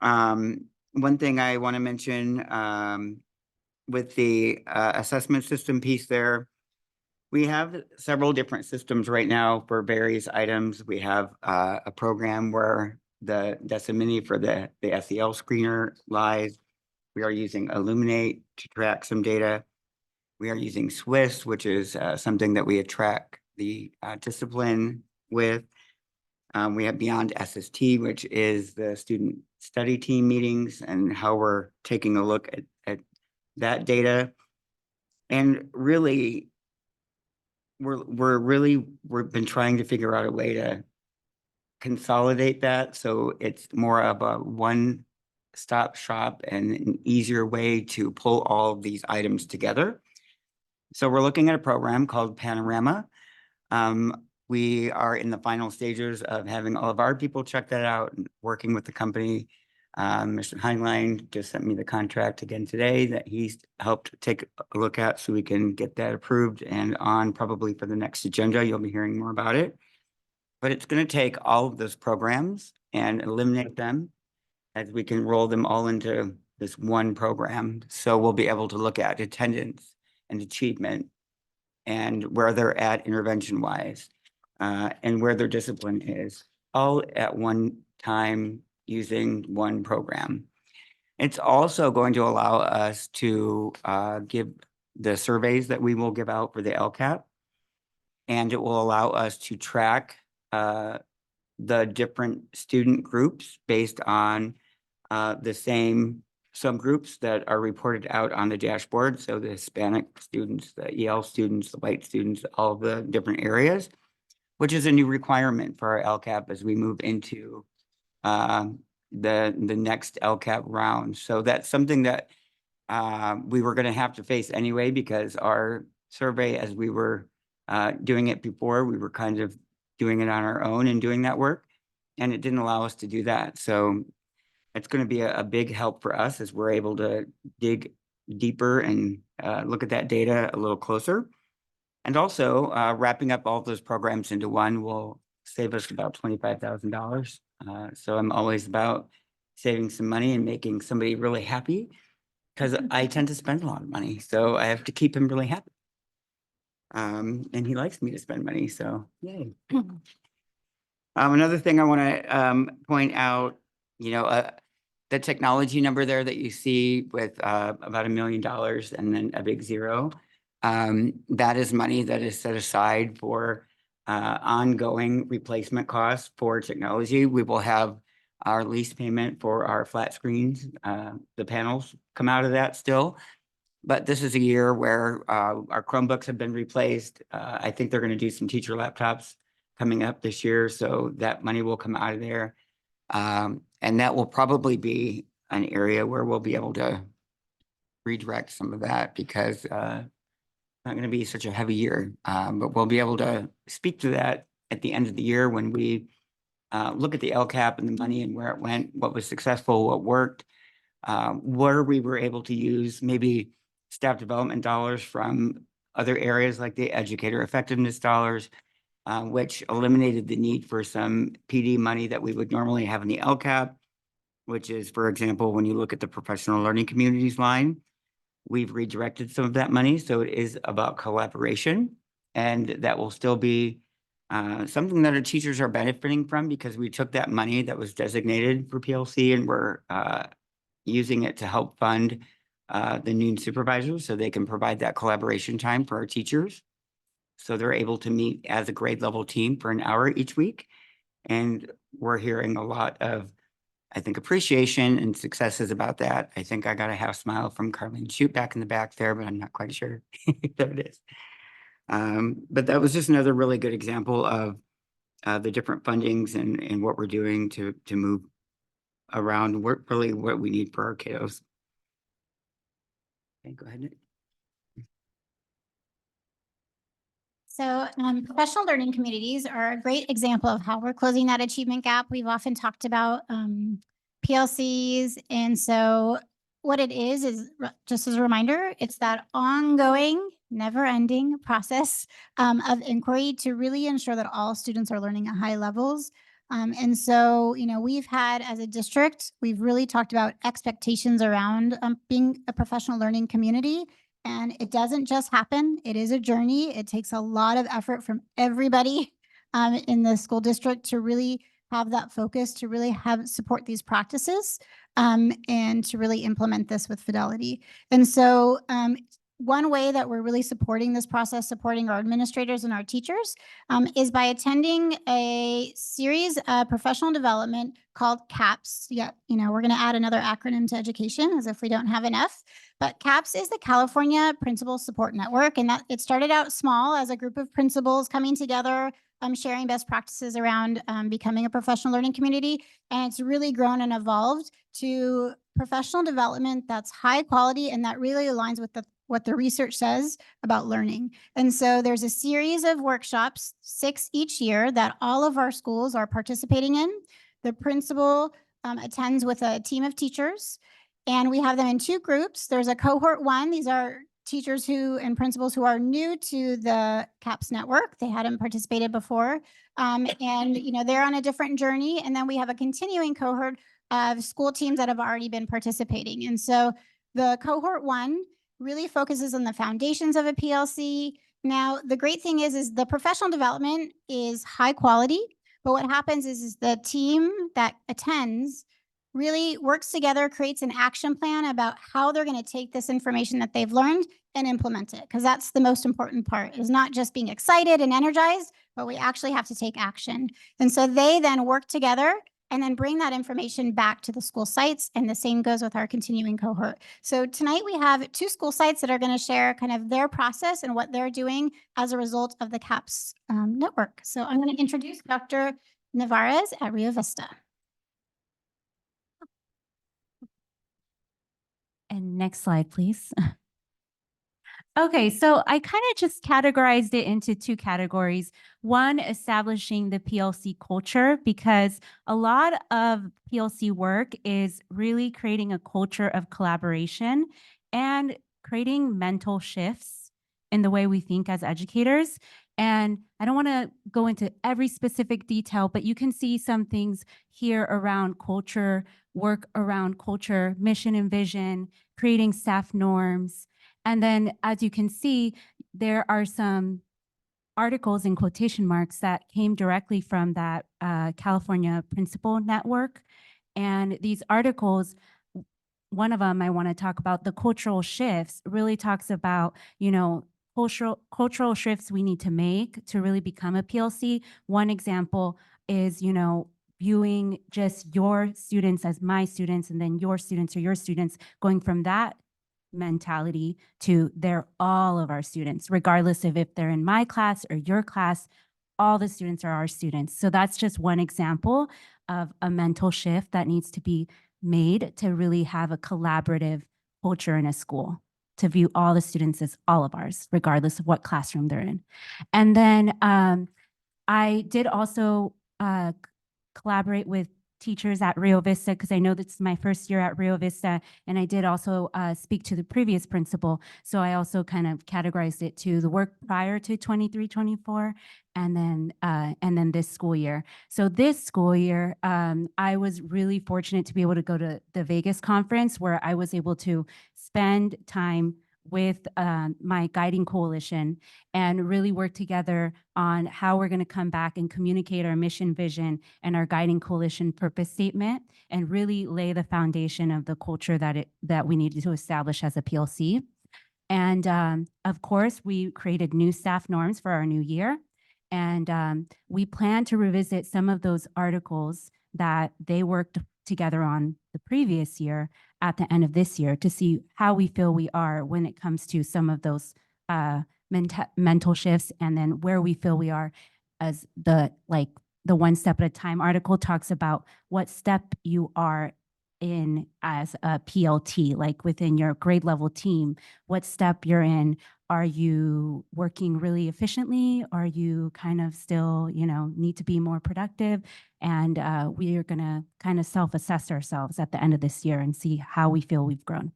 One thing I want to mention with the assessment system piece there, we have several different systems right now for various items. We have a program where the Decimini for the SEL screener lies. We are using Illuminate to track some data. We are using Swiss, which is something that we track the discipline with. We have Beyond SST, which is the student study team meetings and how we're taking a look at that data. And really, we've been trying to figure out a way to consolidate that so it's more of a one-stop shop and an easier way to pull all of these items together. So we're looking at a program called Panorama. We are in the final stages of having all of our people check that out and working with the company. Mr. Heinlein just sent me the contract again today that he's helped take a look at so we can get that approved and on probably for the next agenda. You'll be hearing more about it. But it's going to take all of those programs and eliminate them as we can roll them all into this one program. So we'll be able to look at attendance and achievement and where they're at intervention-wise and where their discipline is, all at one time using one program. It's also going to allow us to give the surveys that we will give out for the LCAP, and it will allow us to track the different student groups based on the same subgroups that are reported out on the dashboard. So the Hispanic students, the EL students, the white students, all of the different areas, which is a new requirement for our LCAP as we move into the next LCAP round. So that's something that we were going to have to face anyway, because our survey, as we were doing it before, we were kind of doing it on our own and doing that work, and it didn't allow us to do that. So it's going to be a big help for us as we're able to dig deeper and look at that data a little closer. And also wrapping up all those programs into one will save us about $25,000. So I'm always about saving some money and making somebody really happy, because I tend to spend a lot of money. So I have to keep him really happy. And he likes me to spend money, so yay. Another thing I want to point out, the technology number there that you see with about $1 million and then a big zero, that is money that is set aside for ongoing replacement costs for technology. We will have our lease payment for our flat screens. The panels come out of that still. But this is a year where our Chromebooks have been replaced. I think they're going to do some teacher laptops coming up this year. So that money will come out of there. And that will probably be an area where we'll be able to redirect some of that, because it's not going to be such a heavy year. But we'll be able to speak to that at the end of the year when we look at the LCAP and the money and where it went, what was successful, what worked, where we were able to use maybe staff development dollars from other areas like the educator effectiveness dollars, which eliminated the need for some PD money that we would normally have in the LCAP, which is, for example, when you look at the professional learning communities line, we've redirected some of that money. So it is about collaboration, and that will still be something that our teachers are benefiting from, because we took that money that was designated for PLC and we're using it to help fund the noon supervisors so they can provide that collaboration time for our teachers. So they're able to meet as a grade level team for an hour each week. And we're hearing a lot of I think appreciation and success is about that. I think I got a half smile from Carlene Shoot back in the back there, but I'm not quite sure. There it is. But that was just another really good example of the different fundings and what we're doing to move around really what we need for our kiddos. Okay, go ahead, Nick. So professional learning communities are a great example of how we're closing that achievement gap. We've often talked about PLCs. And so what it is just as a reminder, it's that ongoing, never-ending process of inquiry to really ensure that all students are learning at high levels. And so, you know, we've had as a district, we've really talked about expectations around being a professional learning community. And it doesn't just happen. It is a journey. It takes a lot of effort from everybody in the school district to really have that focus, to really have support these practices and to really implement this with fidelity. And so one way that we're really supporting this process, supporting our administrators and our teachers, is by attending a series of professional development called CAPS. Yeah, you know, we're going to add another acronym to education as if we don't have enough. But CAPS is the California Principal Support Network, and that it started out small as a group of principals coming together, sharing best practices around becoming a professional learning community. And it's really grown and evolved to professional development that's high quality and that really aligns with what the research says about learning. And so there's a series of workshops, 6 each year, that all of our schools are participating in. The principal attends with a team of teachers, and we have them in 2 groups. There's a cohort 1. These are teachers and principals who are new to the CAPS network. They hadn't participated before. And, you know, they're on a different journey. And then we have a continuing cohort of school teams that have already been participating. And so the cohort 1 really focuses on the foundations of a PLC. Now, the great thing is the professional development is high quality, but what happens is the team that attends really works together, creates an action plan about how they're going to take this information that they've learned and implement it. Because that's the most important part, is not just being excited and energized, but we actually have to take action. And so they then work together and then bring that information back to the school sites. And the same goes with our continuing cohort. So tonight we have 2 school sites that are going to share kind of their process and what they're doing as a result of the CAPS network. So I'm going to introduce Dr. Navarez at Rio Vista. And next slide, please. Okay, so I kind of just categorized it into 2 categories. One, establishing the PLC culture, because a lot of PLC work is really creating a culture of collaboration and creating mental shifts in the way we think as educators. And I don't want to go into every specific detail, but you can see some things here around culture, work around culture, mission and vision, creating staff norms. And then, as you can see, there are some articles in quotation marks that came directly from that California Principal Network. And these articles, one of them I want to talk about, the cultural shifts, really talks about, you know, cultural shifts we need to make to really become a PLC. One example is, you know, viewing just your students as my students and then your students or your students, going from that mentality to they're all of our students, regardless of if they're in my class or your class, all the students are our students. So that's just one example of a mental shift that needs to be made to really have a collaborative culture in a school, to view all the students as all of ours, regardless of what classroom they're in. And then I did also collaborate with teachers at Rio Vista, because I know this is my first year at Rio Vista, and I did also speak to the previous principal. So I also kind of categorized it to the work prior to 23-24, and then this school year. So this school year, I was really fortunate to be able to go to the Vegas conference, where I was able to spend time with my guiding coalition and really work together on how we're going to come back and communicate our mission, vision, and our guiding coalition purpose statement, and really lay the foundation of the culture that we needed to establish as a PLC. And of course, we created new staff norms for our new year. And we plan to revisit some of those articles that they worked together on the previous year at the end of this year to see how we feel we are when it comes to some of those mental shifts, and then where we feel we are as the one step at a time article talks about what step you are in as a PLT, like within your grade level team, what step you're in. Are you working really efficiently? Are you kind of still, need to be more productive? And we are going to kind of self-assess ourselves at the end of this year and see how we feel we've grown.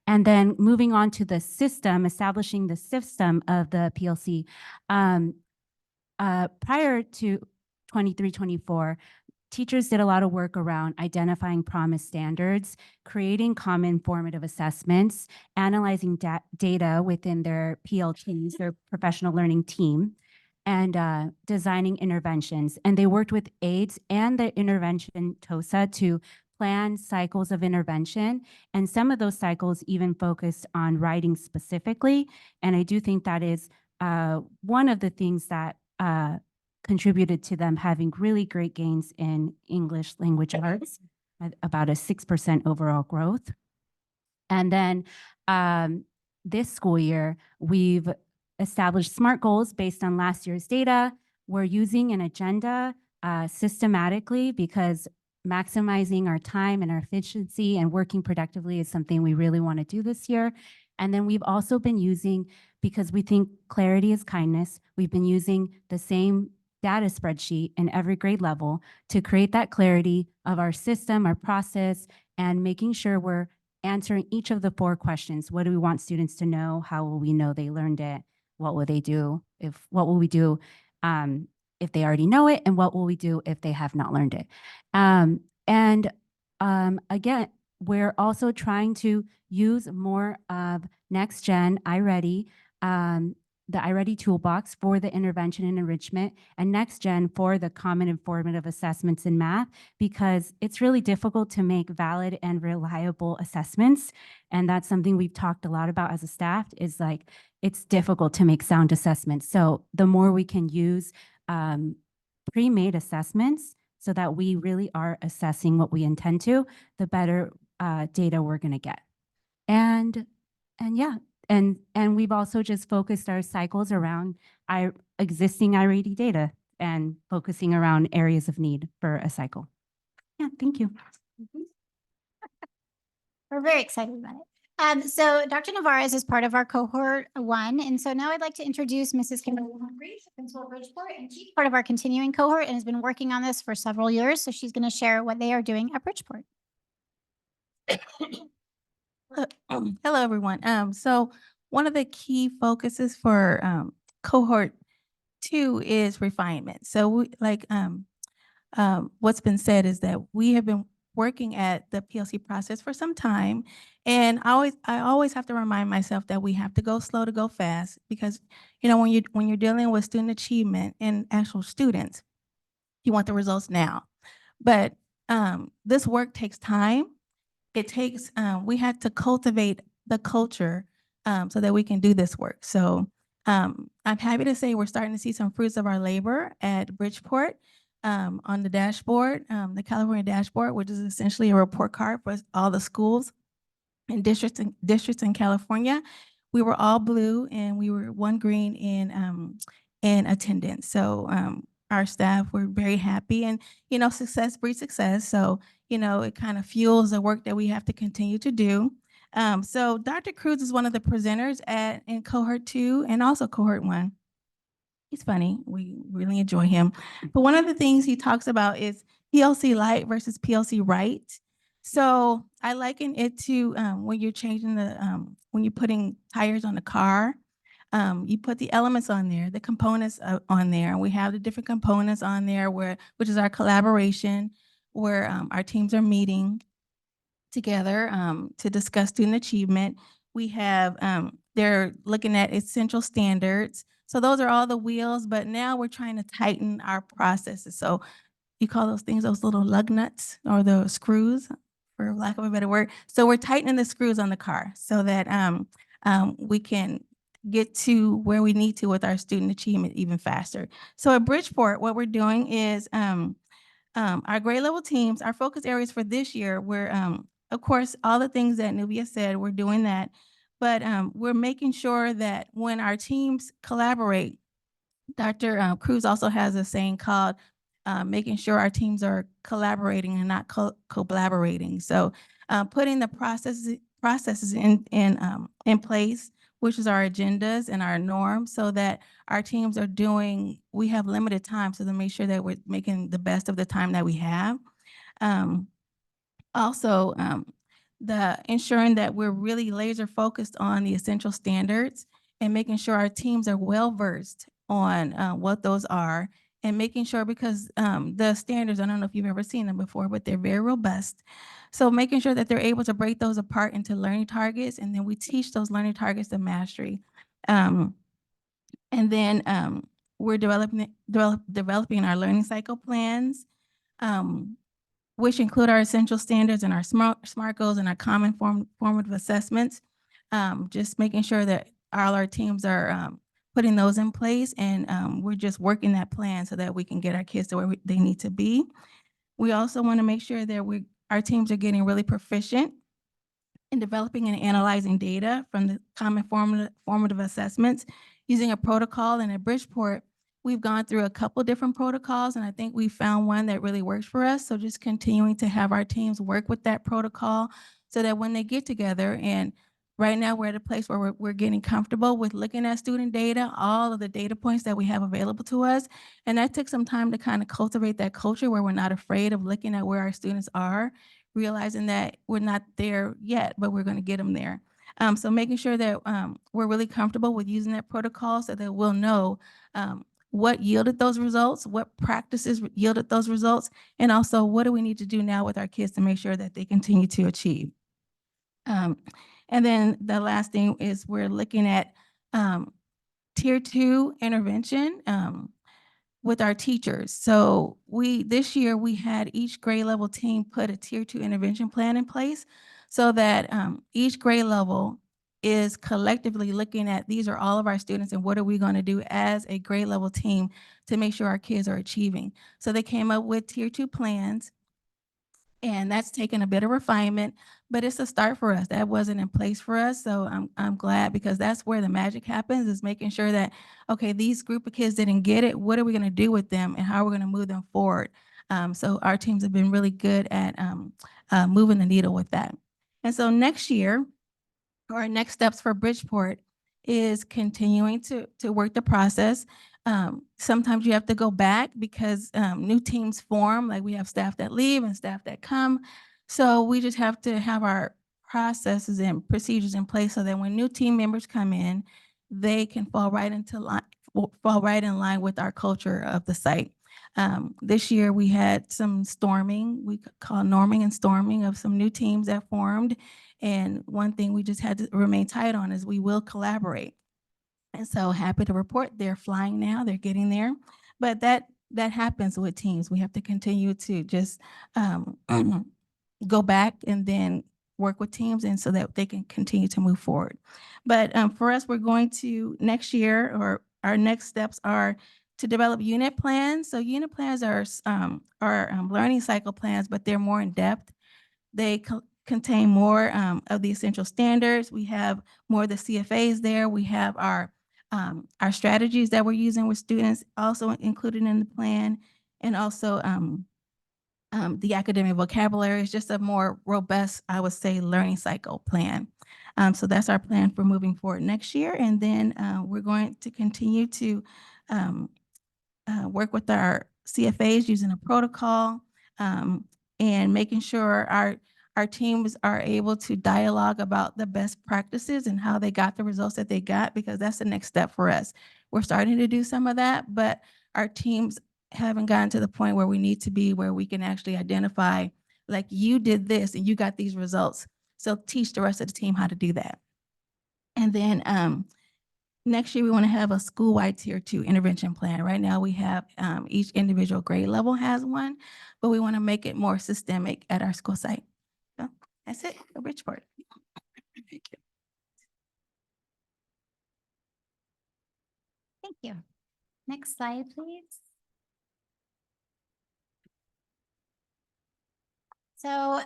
And then moving on to the system, establishing the system of the PLC. Prior to 23-24, teachers did a lot of work around identifying promise standards, creating common formative assessments, analyzing data within their PLTs, their professional learning team, and designing interventions. And they worked with aides and the intervention TOSA to plan cycles of intervention. And some of those cycles even focused on writing specifically. And I do think that is one of the things that contributed to them having really great gains in English language arts, about a 6% overall growth. And then this school year, we've established SMART goals based on last year's data. We're using an agenda systematically because maximizing our time and our efficiency and working productively is something we really want to do this year. And then we've also been using, because we think clarity is kindness, we've been using the same data spreadsheet in every grade level to create that clarity of our system, our process, and making sure we're answering each of the 4 questions. What do we want students to know? How will we know they learned it? What will they do? What will we do if they already know it? And what will we do if they have not learned it? Again, we're also trying to use more of Next Gen iReady, the iReady toolbox for the intervention and enrichment, and Next Gen for the common informative assessments in math, because it's really difficult to make valid and reliable assessments. And that's something we've talked a lot about as a staff, is like, it's difficult to make sound assessments. So the more we can use pre-made assessments so that we really are assessing what we intend to, the better data we're going to get. And yeah, and we've also just focused our cycles around our existing iReady data and focusing around areas of need for a cycle. Yeah, thank you. We're very excited about it. So Dr. Navarez is part of our cohort 1. And so now I'd like to introduce Mrs. Kimberly Humphrey, Principal of Bridgeport, and she's part of our continuing cohort and has been working on this for several years. So she's going to share what they are doing at Bridgeport. Hello, everyone. So one of the key focuses for cohort 2 is refinement. So what's been said is that we have been working at the PLC process for some time, and I always have to remind myself that we have to go slow to go fast, because when you're dealing with student achievement and actual students, you want the results now. But this work takes time. It takes, we had to cultivate the culture so that we can do this work. So I'm happy to say we're starting to see some fruits of our labor at Bridgeport on the dashboard, the California dashboard, which is essentially a report card for all the schools and districts in California. We were all blue and we were 1 green in attendance. So our staff were very happy, and success breeds success. So it kind of fuels the work that we have to continue to do. So Dr. Cruz is one of the presenters in cohort 2 and also cohort 1. He's funny. We really enjoy him. But one of the things he talks about is PLC light versus PLC right. So I liken it to when you're changing when you're putting tires on the car, you put the elements on there, the components on there, and we have the different components on there which is our collaboration, where our teams are meeting together to discuss student achievement. We have, they're looking at essential standards. So those are all the wheels, but now we're trying to tighten our processes. So you call those things those little lug nuts or the screws, for lack of a better word. So we're tightening the screws on the car so that we can get to where we need to with our student achievement even faster. So at Bridgeport, what we're doing is Our grade level teams, our focus areas for this year, of course, all the things that Nubia said, we're doing that. But we're making sure that when our teams collaborate, Dr. Cruz also has a saying called making sure our teams are collaborating and not collaborating. So putting the processes in place, which is our agendas and our norms, so that our teams are we have limited time, so to make sure that we're making the best of the time that we have. Also, the ensuring that we're really laser focused on the essential standards and making sure our teams are well versed on what those are, and making sure, because the standards, I don't know if you've ever seen them before, but they're very robust. So making sure that they're able to break those apart into learning targets, and then we teach those learning targets to mastery. And then we're developing our learning cycle plans, which include our essential standards and our SMART goals and our common formative assessments. Just making sure that all our teams are putting those in place, and we're just working that plan so that we can get our kids to where they need to be. We also want to make sure that our teams are getting really proficient in developing and analyzing data from the common formative assessments using a protocol. And at Bridgeport, we've gone through a couple different protocols, and I think we found one that really works for us. So just continuing to have our teams work with that protocol so that when they get together, and right now we're at a place where we're getting comfortable with looking at student data, all of the data points that we have available to us. And that took some time to kind of cultivate that culture where we're not afraid of looking at where our students are, realizing that we're not there yet, but we're going to get them there. So making sure that we're really comfortable with using that protocol so that we'll know what yielded those results, what practices yielded those results, and also what do we need to do now with our kids to make sure that they continue to achieve. And then the last thing is we're looking at tier 2 intervention with our teachers. So this year we had each grade level team put a tier 2 intervention plan in place so that each grade level is collectively looking at, these are all of our students and what are we going to do as a grade level team to make sure our kids are achieving. So they came up with tier 2 plans, and that's taken a bit of refinement, but it's a start for us. That wasn't in place for us. So I'm glad, because that's where the magic happens, is making sure that, okay, these group of kids didn't get it. What are we going to do with them, and how are we going to move them forward? So our teams have been really good at moving the needle with that. And so next year, our next steps for Bridgeport is continuing to work the process. Sometimes you have to go back because new teams form, like we have staff that leave and staff that come. So we just have to have our processes and procedures in place so that when new team members come in, they can fall right in line with our culture of the site. This year we had some storming, we call norming and storming, of some new teams that formed. And one thing we just had to remain tight on is we will collaborate. And so happy to report they're flying now, they're getting there. But that happens with teams. We have to continue to just go back and then work with teams, and so that they can continue to move forward. But for us, we're going to next year, or our next steps are to develop unit plans. So unit plans are learning cycle plans, but they're more in depth. They contain more of the essential standards. We have more of the CFAs there. We have our strategies that we're using with students also included in the plan, and also the academic vocabulary is just a more robust, I would say, learning cycle plan. So that's our plan for moving forward next year. And then we're going to continue to work with our CFAs using a protocol, and making sure our teams are able to dialogue about the best practices and how they got the results that they got, because that's the next step for us. We're starting to do some of that, but our teams haven't gotten to the point where we need to be, where we can actually identify, like, you did this and you got these results. So teach the rest of the team how to do that. And then next year, we want to have a school-wide tier 2 intervention plan. Right now, we have each individual grade level has one, but we want to make it more systemic at our school site. So that's it for Bridgeport. Thank you. Thank you. Next slide, please. So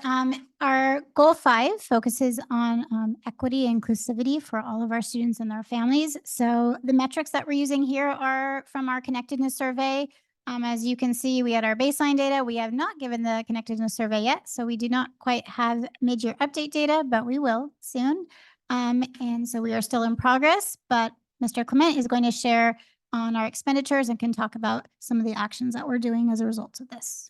our goal 5 focuses on equity and inclusivity for all of our students and their families. So the metrics that we're using here are from our connectedness survey. As you can see, we had our baseline data. We have not given the connectedness survey yet, so we do not quite have mid-year update data, but we will soon. And so we are still in progress, but Mr. Clement is going to share on our expenditures and can talk about some of the actions that we're doing as a result of this.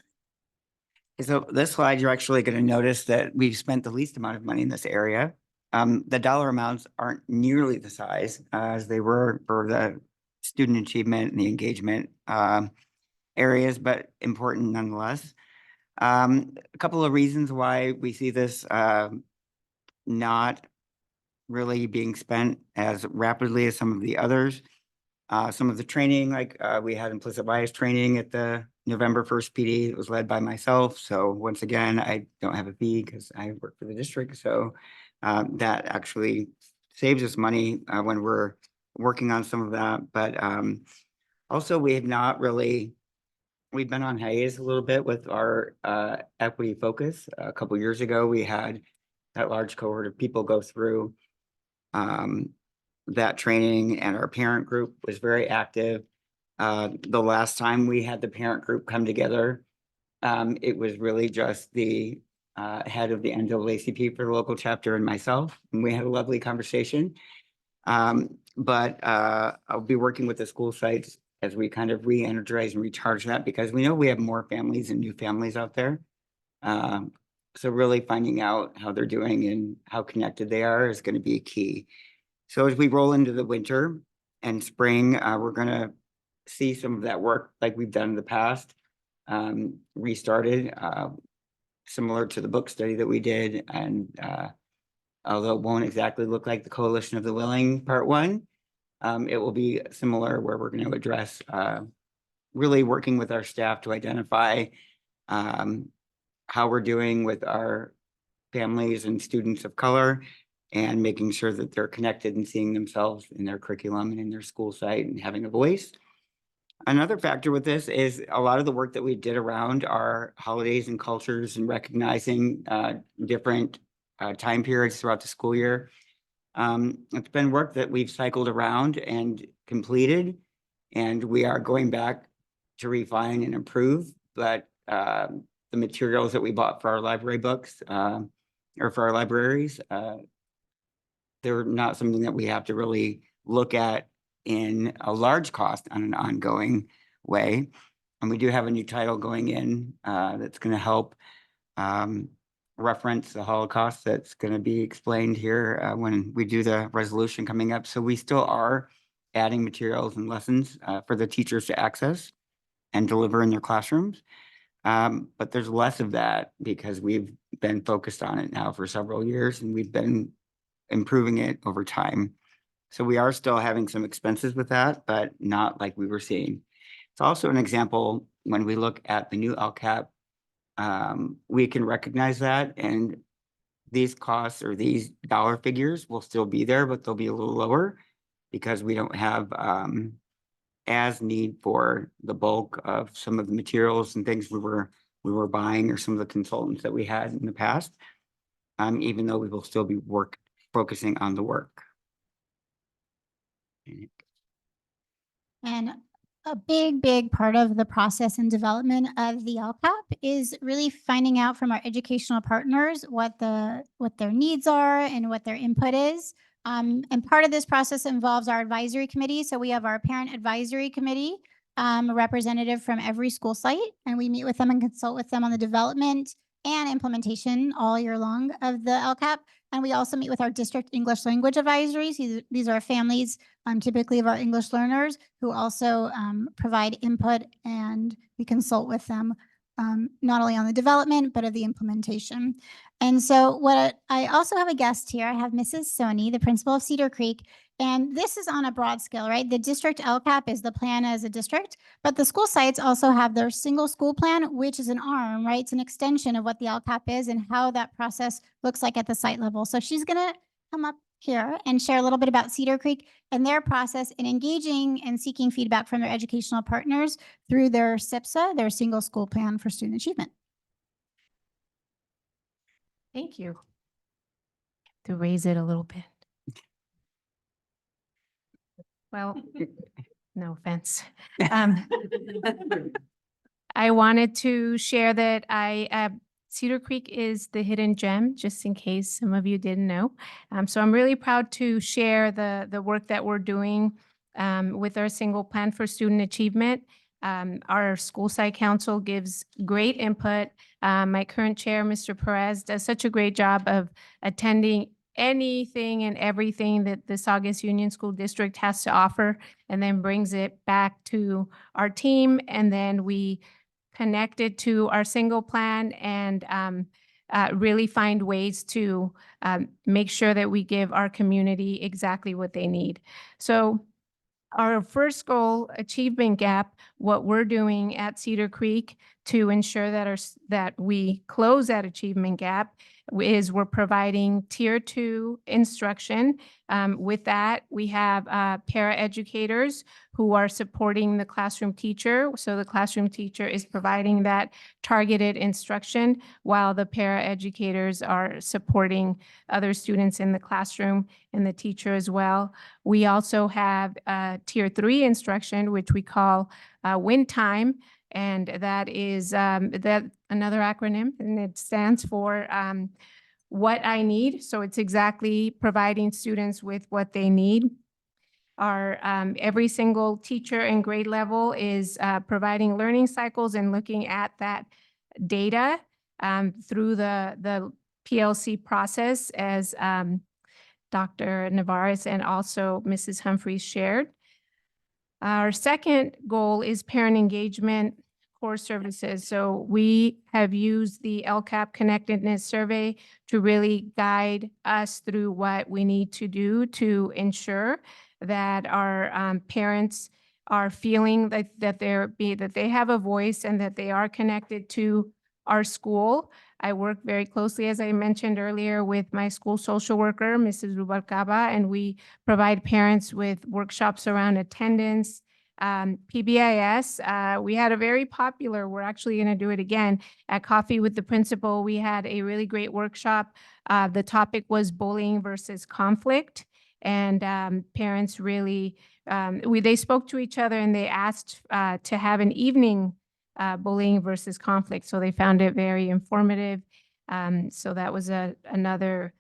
So this slide, you're actually going to notice that we've spent the least amount of money in this area. The dollar amounts aren't nearly the size as they were for the student achievement and the engagement areas, but important nonetheless. A couple of reasons why we see this not really being spent as rapidly as some of the others. Some of the training, like we had implicit bias training at the November 1st PD. It was led by myself. So once again, I don't have a fee because I work for the district. So that actually saves us money when we're working on some of that. But also we have not really, we've been on hiatus a little bit with our equity focus. A couple years ago, we had that large cohort of people go through that training, and our parent group was very active. The last time we had the parent group come together, it was really just the head of the NAACP for the local chapter and myself, and we had a lovely conversation. But I'll be working with the school sites as we kind of re-energize and recharge that, because we know we have more families and new families out there. So really finding out how they're doing and how connected they are is going to be key. So as we roll into the winter and spring, we're going to see some of that work like we've done in the past, restarted, similar to the book study that we did. And although it won't exactly look like the Coalition of the Willing Part 1, it will be similar, where we're going to address really working with our staff to identify how we're doing with our families and students of color, and making sure that they're connected and seeing themselves in their curriculum and in their school site and having a voice. Another factor with this is a lot of the work that we did around our holidays and cultures and recognizing different time periods throughout the school year. It's been work that we've cycled around and completed, and we are going back to refine and improve. But the materials that we bought for our library books or for our libraries, they're not something that we have to really look at in a large cost on an ongoing way. And we do have a new title going in that's going to help reference the Holocaust. That's going to be explained here when we do the resolution coming up. So we still are adding materials and lessons for the teachers to access and deliver in their classrooms. But there's less of that because we've been focused on it now for several years, and we've been improving it over time. So we are still having some expenses with that, but not like we were seeing. It's also an example when we look at the new LCAP, we can recognize that, and these costs or these dollar figures will still be there, but they'll be a little lower because we don't have as need for the bulk of some of the materials and things we were buying, or some of the consultants that we had in the past, even though we will still be focusing on the work. And a big part of the process and development of the LCAP is really finding out from our educational partners what their needs are and what their input is. And part of this process involves our advisory committee. So we have our parent advisory committee, a representative from every school site, and we meet with them and consult with them on the development and implementation all year long of the LCAP. And we also meet with our district English language advisories. These are families typically of our English learners who also provide input, and we consult with them not only on the development, but of the implementation. And so I also have a guest here. I have Mrs. Soni, the principal of Cedar Creek. And this is on a broad scale, right? The district LCAP is the plan as a district, but the school sites also have their single school plan, which is an arm, right? It's an extension of what the LCAP is and how that process looks like at the site level. So she's going to come up here and share a little bit about Cedar Creek and their process in engaging and seeking feedback from their educational partners through their SIPSA, their single school plan for student achievement. Thank you. To raise it a little bit. Well, no offense. I wanted to share that Cedar Creek is the hidden gem, just in case some of you didn't know. So I'm really proud to share the work that we're doing with our single plan for student achievement. Our school site council gives great input. My current chair, Mr. Perez, does such a great job of attending anything and everything that the Saugus Union School District has to offer, and then brings it back to our team, and then we connect it to our single plan and really find ways to make sure that we give our community exactly what they need. So our first goal, achievement gap, what we're doing at Cedar Creek to ensure that we close that achievement gap is we're providing tier 2 instruction. With that, we have paraeducators who are supporting the classroom teacher. So the classroom teacher is providing that targeted instruction while the paraeducators are supporting other students in the classroom and the teacher as well. We also have tier 3 instruction, which we call win time. And that is that another acronym, and it stands for what I need. So it's exactly providing students with what they need. Our every single teacher and grade level is providing learning cycles and looking at that data through the PLC process, as Dr. Navarez and also Mrs. Humphreys shared. Our second goal is parent engagement core services. So we have used the LCAP connectedness survey to really guide us through what we need to do to ensure that our parents are feeling that they have a voice and that they are connected to our school. I work very closely, as I mentioned earlier, with my school social worker, Mrs. Rubalcaba, and we provide parents with workshops around attendance, PBIS. We had a very popular, we're actually going to do it again, at Coffee with the Principal. We had a really great workshop. The topic was bullying versus conflict. And parents really, they spoke to each other and they asked to have an evening bullying versus conflict. So they found it very informative. So that was another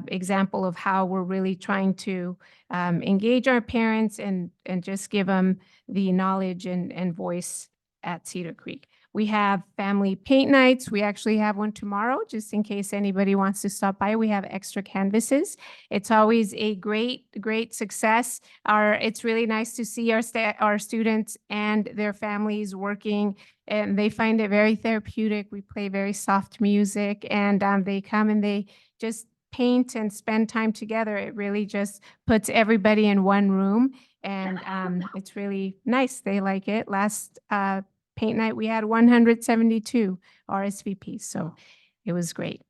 example of how we're really trying to engage our parents and just give them the knowledge and voice at Cedar Creek. We have family paint nights. We actually have one tomorrow, just in case anybody wants to stop by. We have extra canvases. It's always a great success. It's really nice to see our students and their families working, and they find it very therapeutic. We play very soft music, and they come and they just paint and spend time together. It really just puts everybody in one room, and it's really nice. They like it. Last paint night, we had 172 RSVPs, so it was great.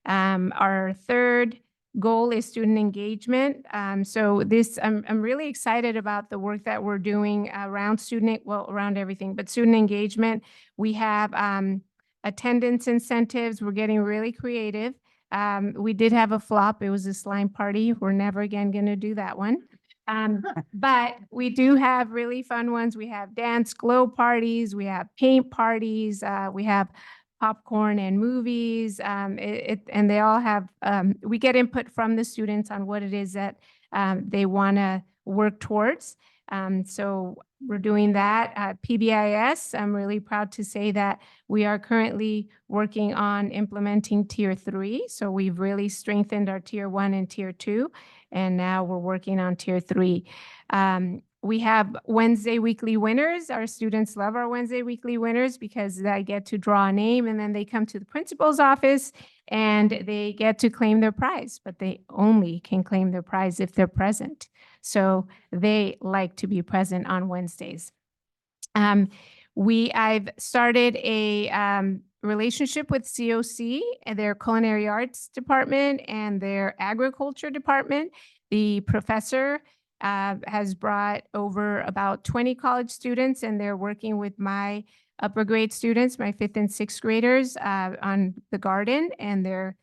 Our third goal is student engagement. So this, I'm really excited about the work that we're doing around around everything, but student engagement. We have attendance incentives. We're getting really creative. We did have a flop. It was a slime party. We're never again going to do that one. But we do have really fun ones. We have dance glow parties. We have paint parties. We have popcorn and movies. And they all have, we get input from the students on what it is that they want to work towards. So we're doing that at PBIS. I'm really proud to say that we are currently working on implementing tier 3. So we've really strengthened our tier 1 and tier 2, and now we're working on tier 3. We have Wednesday weekly winners. Our students love our Wednesday weekly winners because they get to draw a name and then they come to the principal's office and they get to claim their prize, but they only can claim their prize if they're present. So they like to be present on Wednesdays. I've started a relationship with COC and their culinary arts department and their agriculture department. The professor has brought over about 20 college students, and they're working with my upper grade students, my 5th and 6th graders on the garden, and they're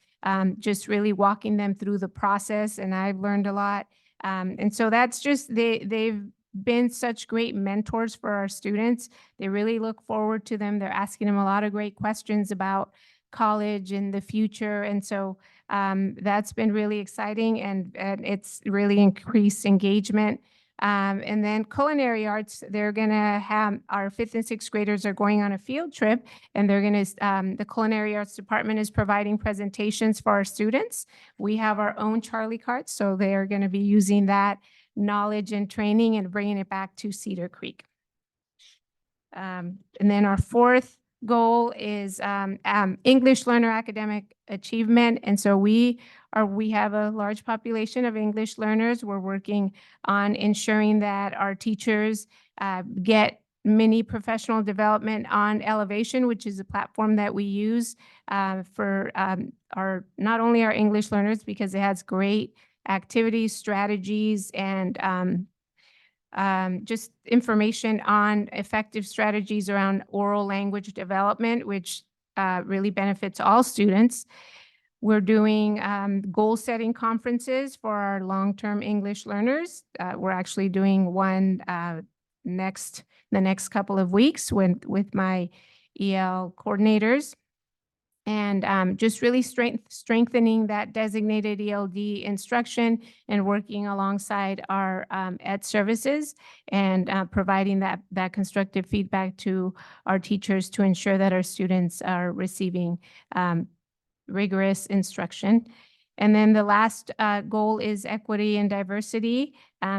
just really walking them through the process, and I've learned a lot. And so that's just, they've been such great mentors for our students. They really look forward to them. They're asking them a lot of great questions about college and the future. And so that's been really exciting, and it's really increased engagement. And then culinary arts, they're going to have, our 5th and 6th graders are going on a field trip, and they're going to, the culinary arts department is providing presentations for our students. We have our own Charlie carts, so they are going to be using that knowledge and training and bringing it back to Cedar Creek. And then our 4th goal is English learner academic achievement. And so we have a large population of English learners. We're working on ensuring that our teachers get mini professional development on Elevation, which is a platform that we use for our, not only our English learners, because it has great activities, strategies, and just information on effective strategies around oral language development, which really benefits all students. We're doing goal-setting conferences for our long-term English learners. We're actually doing one the next couple of weeks with my EL coordinators. And just really strengthening that designated ELD instruction and working alongside our ed services, and providing that constructive feedback to our teachers to ensure that our students are receiving rigorous instruction. And then the last goal is equity and diversity.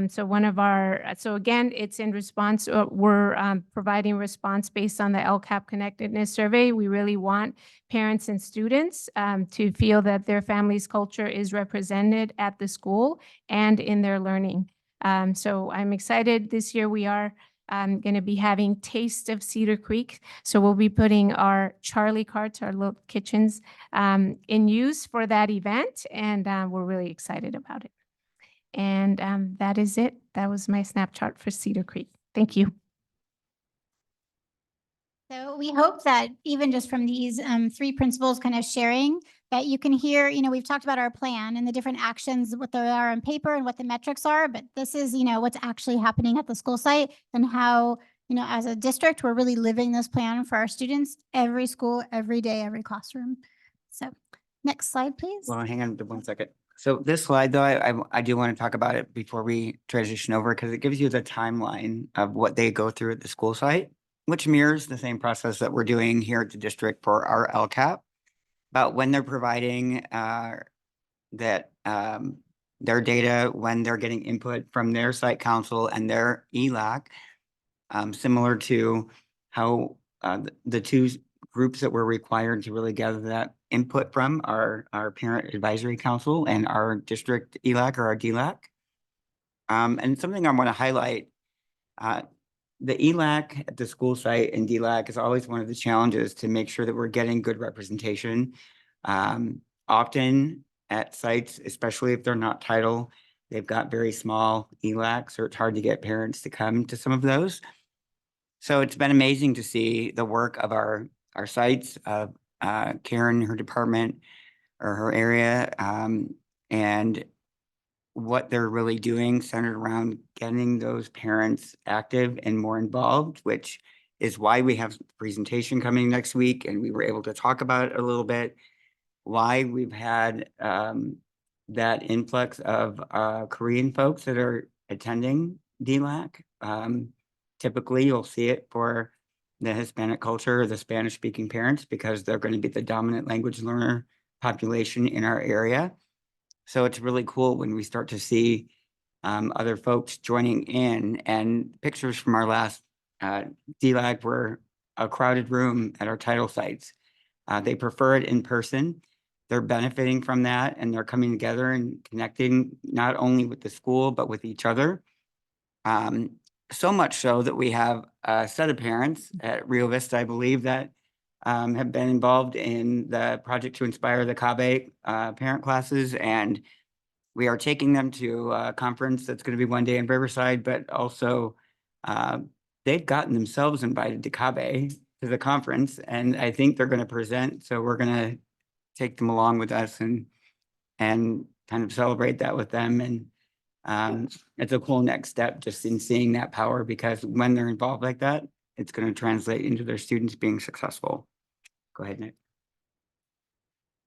So again, it's in response, we're providing response based on the LCAP connectedness survey. We really want parents and students to feel that their family's culture is represented at the school and in their learning. So I'm excited. This year we are going to be having Taste of Cedar Creek. So we'll be putting our Charlie carts, our little kitchens, in use for that event. And we're really excited about it. And that is it. That was my snapshot for Cedar Creek. Thank you. So we hope that even just from these 3 principals kind of sharing, that you can hear, we've talked about our plan and the different actions, what they are on paper and what the metrics are, but this is, what's actually happening at the school site, and how, as a district, we're really living this plan for our students every school, every day, every classroom. So next slide, please. Well, hang on 1 second. So this slide, though, I do want to talk about it before we transition over, because it gives you the timeline of what they go through at the school site, which mirrors the same process that we're doing here at the district for our LCAP, about when they're providing their data, when they're getting input from their site council and their ELAC, similar to how the 2 groups that we're required to really gather that input from our parent advisory council and our district ELAC or our DLAC. And something I want to highlight, the ELAC at the school site and DLAC is always one of the challenges to make sure that we're getting good representation. Often at sites, especially if they're not title, they've got very small ELACs, or it's hard to get parents to come to some of those. So it's been amazing to see the work of our sites, of Karen, her department, or her area, and what they're really doing centered around getting those parents active and more involved, which is why we have the presentation coming next week, and we were able to talk about it a little bit, why we've had that influx of Korean folks that are attending DLAC. Typically, you'll see it for the Hispanic culture or the Spanish-speaking parents, because they're going to be the dominant language learner population in our area. So it's really cool when we start to see other folks joining in. And pictures from our last DLAC were a crowded room at our title sites. They prefer it in person. They're benefiting from that, and they're coming together and connecting not only with the school, but with each other. So much so that we have a set of parents at Rio Vista, I believe, that have been involved in the project to inspire the CABE parent classes. And we are taking them to a conference that's going to be one day in Riverside, but also they've gotten themselves invited to CABE to the conference, and I think they're going to present. So we're going to take them along with us and kind of celebrate that with them. And it's a cool next step just in seeing that power, because when they're involved like that, it's going to translate into their students being successful. Go ahead, Nick.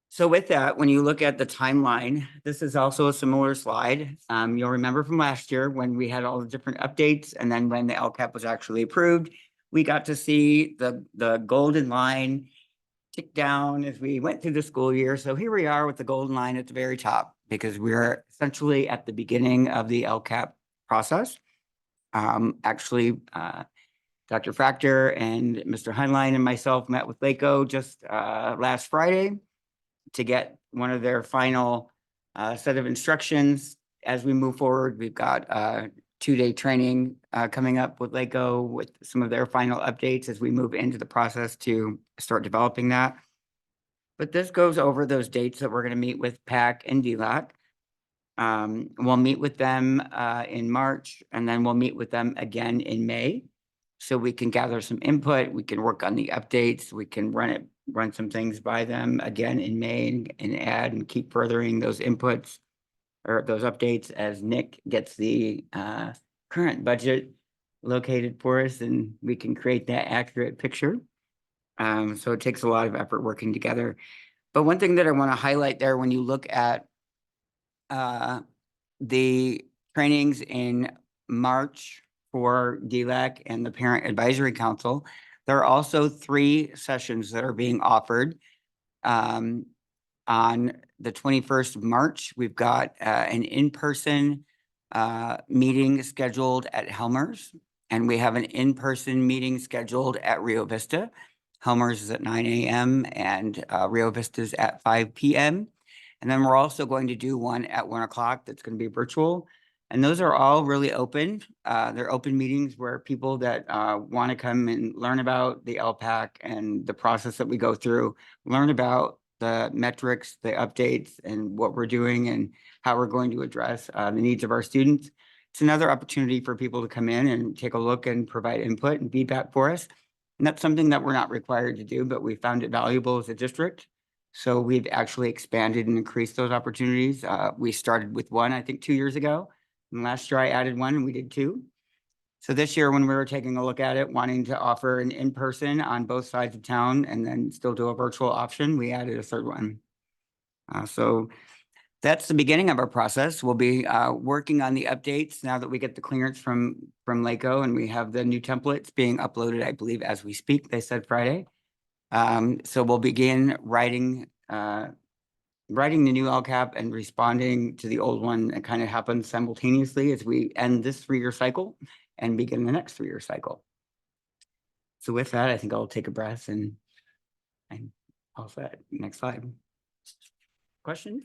So with that, when you look at the timeline, this is also a similar slide. You'll remember from last year when we had all the different updates, and then when the LCAP was actually approved, we got to see the golden line tick down as we went through the school year. So here we are with the golden line at the very top, because we're essentially at the beginning of the LCAP process. Actually, Dr. Fractor and Mr. Heinlein and myself met with LACO just last Friday to get one of their final set of instructions. As we move forward, we've got a 2-day training coming up with LACO with some of their final updates as we move into the process to start developing that. But this goes over those dates that we're going to meet with PAC and DLAC. We'll meet with them in March, and then we'll meet with them again in May. So we can gather some input, we can work on the updates, we can run some things by them again in May and add and keep furthering those inputs or those updates as Nick gets the current budget located for us, and we can create that accurate picture. So it takes a lot of effort working together. But one thing that I want to highlight there, when you look at the trainings in March for DLAC and the Parent Advisory Council, there are also 3 sessions that are being offered. On the 21st of March, we've got an in-person meeting scheduled at Helmers, and we have an in-person meeting scheduled at Rio Vista. Helmers is at 9 a.m. and Rio Vista is at 5 p.m. And then we're also going to do one at 1 o'clock that's going to be virtual. And those are all really open. They're open meetings where people that want to come and learn about the LPAC and the process that we go through, learn about the metrics, the updates, and what we're doing and how we're going to address the needs of our students. It's another opportunity for people to come in and take a look and provide input and feedback for us. And that's something that we're not required to do, but we found it valuable as a district. So we've actually expanded and increased those opportunities. We started with one, I think 2 years ago. And last year I added one and we did 2. So this year when we were taking a look at it, wanting to offer an in-person on both sides of town and then still do a virtual option, we added a 3rd one. So that's the beginning of our process. We'll be working on the updates now that we get the clearance from LACO, and we have the new templates being uploaded, I believe, as we speak. They said Friday. So we'll begin writing the new LCAP and responding to the old one. It kind of happens simultaneously as we end this 3-year cycle and begin the next 3-year cycle. So with that, I think I'll take a breath and all set. Next slide. Questions?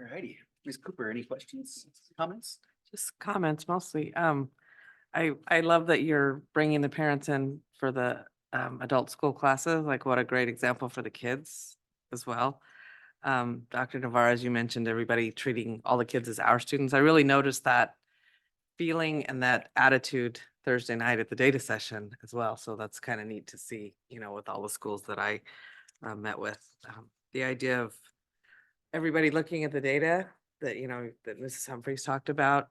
All righty. Ms. Cooper, any questions, comments? Just comments mostly. I love that you're bringing the parents in for the adult school classes. Like, what a great example for the kids as well. Dr. Navarro, as you mentioned, everybody treating all the kids as our students. I really noticed that feeling and that attitude Thursday night at the data session as well. So that's kind of neat to see, with all the schools that I met with. The idea of everybody looking at the data that, that Mrs. Humphreys talked about.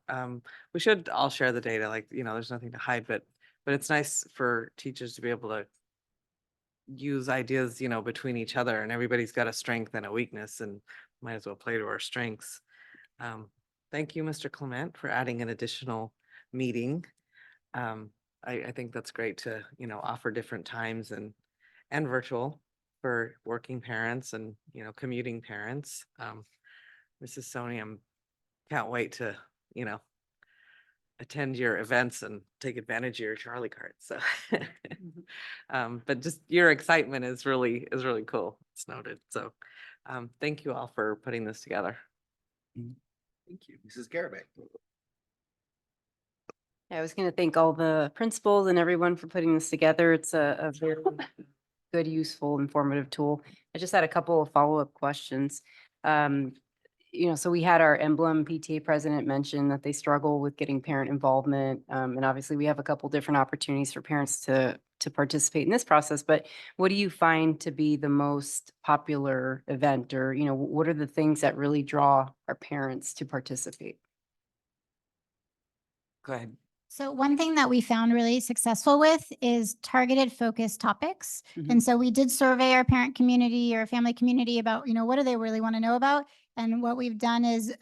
We should all share the data, like, there's nothing to hide, but it's nice for teachers to be able to use ideas, between each other, and everybody's got a strength and a weakness, and might as well play to our strengths. Thank you, Mr. Clement, for adding an additional meeting. I think that's great to, offer different times and virtual for working parents and, commuting parents. Mrs. Sony, can't wait to, attend your events and take advantage of your Charlie card. So, but just your excitement is really cool. It's noted. So, thank you all for putting this together. Thank you. Mrs. Garabay. I was going to thank all the principals and everyone for putting this together. It's a very good, useful, informative tool. I just had a couple of follow-up questions. so we had our Emblem PTA president mention that they struggle with getting parent involvement. And obviously we have a couple different opportunities for parents to participate in this process, but what do you find to be the most popular event, or, what are the things that really draw our parents to participate? Go ahead. So one thing that we found really successful with is targeted focus topics. And so we did survey our parent community or family community about, what do they really want to know about? And what we've done is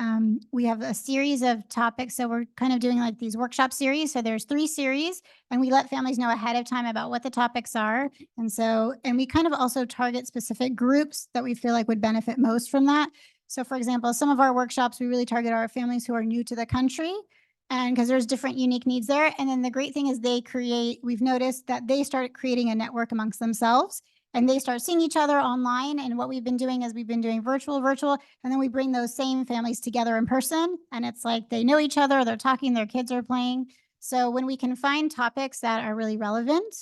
we have a series of topics. So we're kind of doing like these workshop series. So there's 3 series, and we let families know ahead of time about what the topics are. And we kind of also target specific groups that we feel like would benefit most from that. So for example, some of our workshops, we really target our families who are new to the country. And because there's different unique needs there. And then the great thing is we've noticed that they started creating a network amongst themselves, and they start seeing each other online. And what we've been doing is we've been doing virtual, and then we bring those same families together in person. And it's like they know each other, they're talking, their kids are playing. So when we can find topics that are really relevant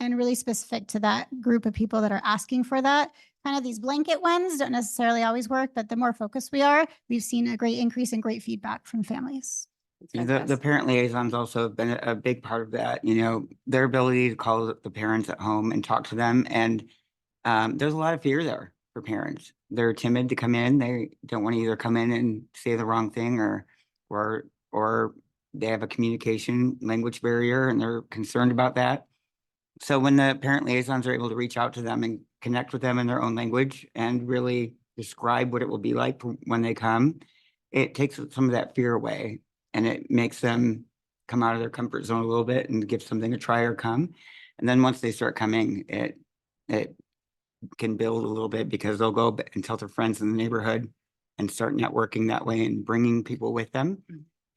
and really specific to that group of people that are asking for that, kind of these blanket ones don't necessarily always work, but the more focused we are, we've seen a great increase and great feedback from families. The parent liaisons also have been a big part of that, their ability to call the parents at home and talk to them. And there's a lot of fear there for parents. They're timid to come in. They don't want to either come in and say the wrong thing or they have a communication language barrier and they're concerned about that. So when the parent liaisons are able to reach out to them and connect with them in their own language and really describe what it will be like when they come, it takes some of that fear away. And it makes them come out of their comfort zone a little bit and give something a try or come. And then once they start coming, it can build a little bit because they'll go and tell their friends in the neighborhood and start networking that way and bringing people with them.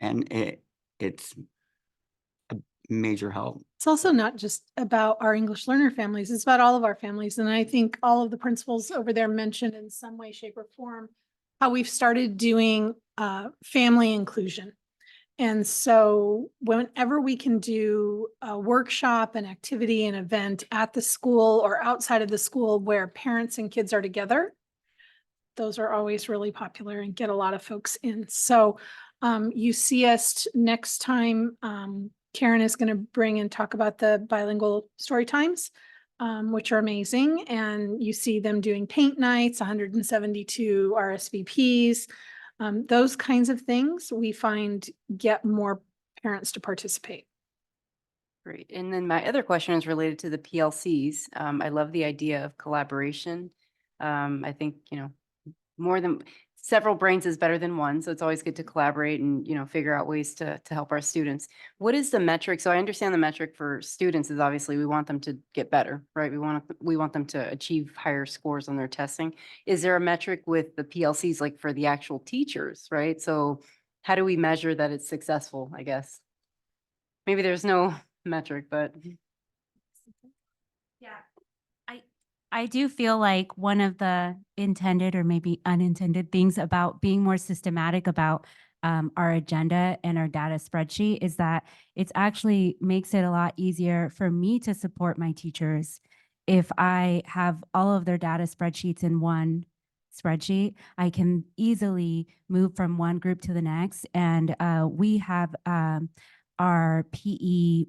And it's a major help. It's also not just about our English learner families, it's about all of our families. And I think all of the principals over there mentioned in some way, shape, or form how we've started doing family inclusion. And so whenever we can do a workshop, an activity, an event at the school or outside of the school where parents and kids are together, those are always really popular and get a lot of folks in. So you see us next time. Karen is going to bring and talk about the bilingual story times, which are amazing. And you see them doing paint nights, 172 RSVPs. Those kinds of things we find get more parents to participate. Great. And then my other question is related to the PLCs. I love the idea of collaboration. I think, more than several brains is better than one. So it's always good to collaborate and, figure out ways to help our students. What is the metric? So I understand the metric for students is obviously we want them to get better, right? We want them to achieve higher scores on their testing. Is there a metric with the PLCs, like for the actual teachers, right? So how do we measure that it's successful, I guess? Maybe there's no metric, but. I do feel like one of the intended or maybe unintended things about being more systematic about our agenda and our data spreadsheet is that it's actually makes it a lot easier for me to support my teachers. If I have all of their data spreadsheets in one spreadsheet, I can easily move from one group to the next. And we have our PE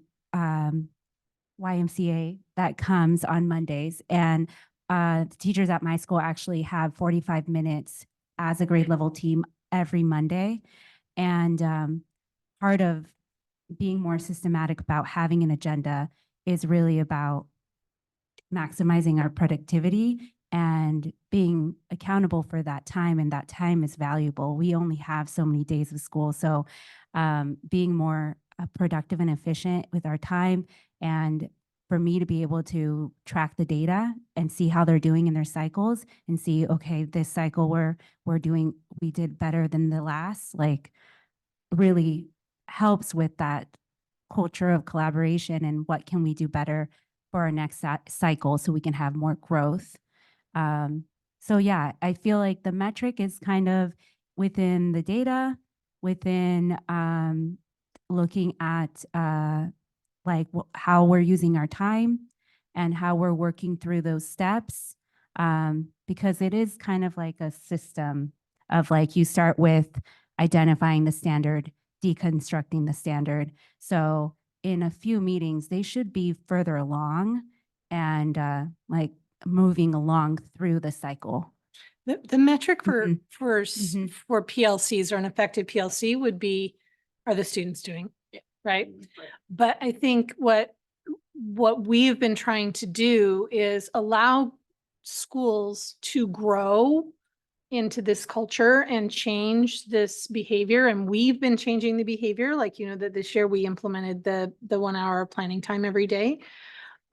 YMCA that comes on Mondays. And the teachers at my school actually have 45 minutes as a grade level team every Monday. And part of being more systematic about having an agenda is really about maximizing our productivity and being accountable for that time. And that time is valuable. We only have so many days of school. So being more productive and efficient with our time, and for me to be able to track the data and see how they're doing in their cycles and see, okay, this cycle we did better than the last, like really helps with that culture of collaboration and what can we do better for our next cycle so we can have more growth. So yeah, I feel like the metric is kind of within the data, within looking at how we're using our time and how we're working through those steps, because it is kind of like a system of like you start with identifying the standard, deconstructing the standard. So in a few meetings, they should be further along and like moving along through the cycle. The metric for, Mhm. for PLCs or an effective PLC would be, are the students doing, right? But I think what we've been trying to do is allow schools to grow into this culture and change this behavior. And we've been changing the behavior, like, you know, that this year we implemented the 1 hour planning time every day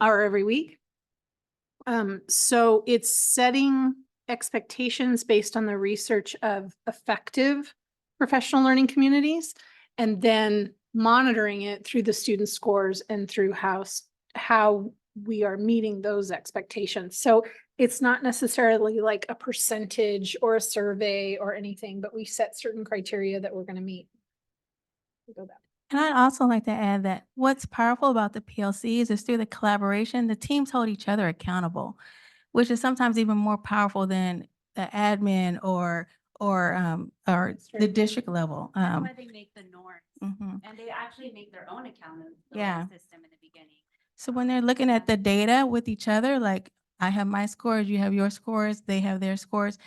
or every week. So it's setting expectations based on the research of effective professional learning communities and then monitoring it through the student scores and through how we are meeting those expectations. So it's not necessarily like a percentage or a survey or anything, but we set certain criteria that we're going to meet. Go back. And I'd also like to add that what's powerful about the PLCs is through the collaboration, the teams hold each other accountable, which is sometimes even more powerful than the admin or the district level. That's why they make the norms Mhm. and they actually make their own accountability Yeah. system in the beginning. So when they're looking at the data with each other, like I have my scores, you have your scores, they have their scores,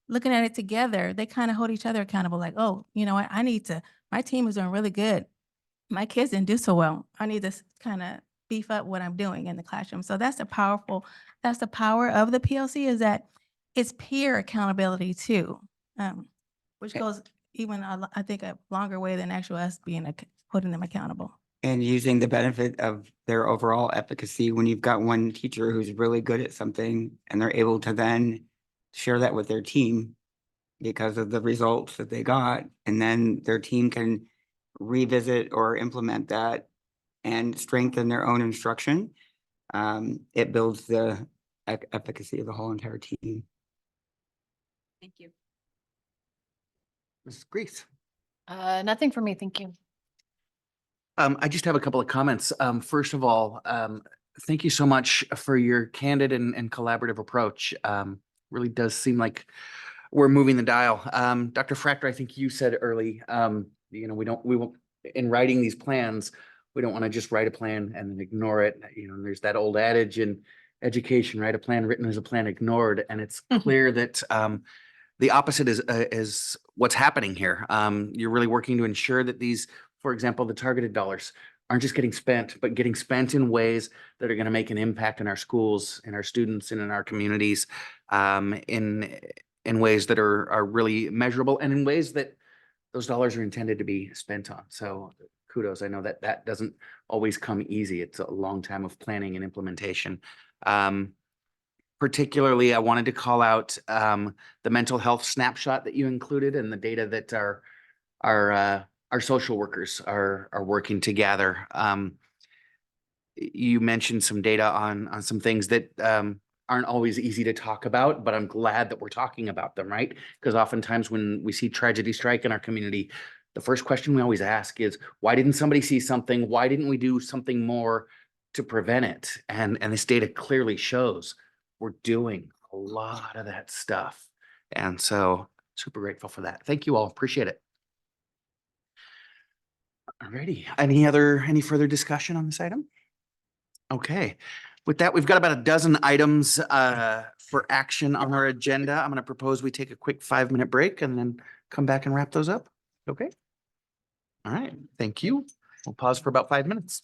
looking at it together, they kind of hold each other accountable. Like, oh, you know what? My team is doing really good. My kids didn't do so well. I need to kind of beef up what I'm doing in the classroom. So that's the power of the PLC is that it's peer accountability too, which goes even, I think, a longer way than actual us holding them accountable. And using the benefit of their overall efficacy when you've got one teacher who's really good at something and they're able to then share that with their team because of the results that they got, and then their team can revisit or implement that and strengthen their own instruction. It builds the efficacy of the whole entire team. Thank you. Mrs. Grease. Nothing for me. Thank you. I just have a couple of comments. First of all, thank you so much for your candid and collaborative approach. Really does seem like we're moving the dial. Dr. Fractor, I think you said early, you know, we won't, in writing these plans, we don't want to just write a plan and then ignore it. You know, there's that old adage in education, right? A plan written is a plan ignored. And it's clear that the opposite is what's happening here. You're really working to ensure that these, for example, the targeted dollars aren't just getting spent, but getting spent in ways that are going to make an impact in our schools, in our students, and in our communities, in ways that are really measurable and in ways that those dollars are intended to be spent on. So kudos. I know that doesn't always come easy. It's a long time of planning and implementation. Particularly, I wanted to call out the mental health snapshot that you included and the data that our social workers are working to gather. You mentioned some data on some things that aren't always easy to talk about, but I'm glad that we're talking about them, right? Because oftentimes when we see tragedy strike in our community, the first question we always ask is, why didn't somebody see something? Why didn't we do something more to prevent it? And this data clearly shows we're doing a lot of that stuff. And so super grateful for that. Thank you all. Appreciate it. Alrighty. Any further discussion on this item? Okay. With that, we've got about a dozen items for action on our agenda. I'm going to propose we take a quick 5-minute break and then come back and wrap those up. Okay. All right. Thank you. We'll pause for about 5 minutes.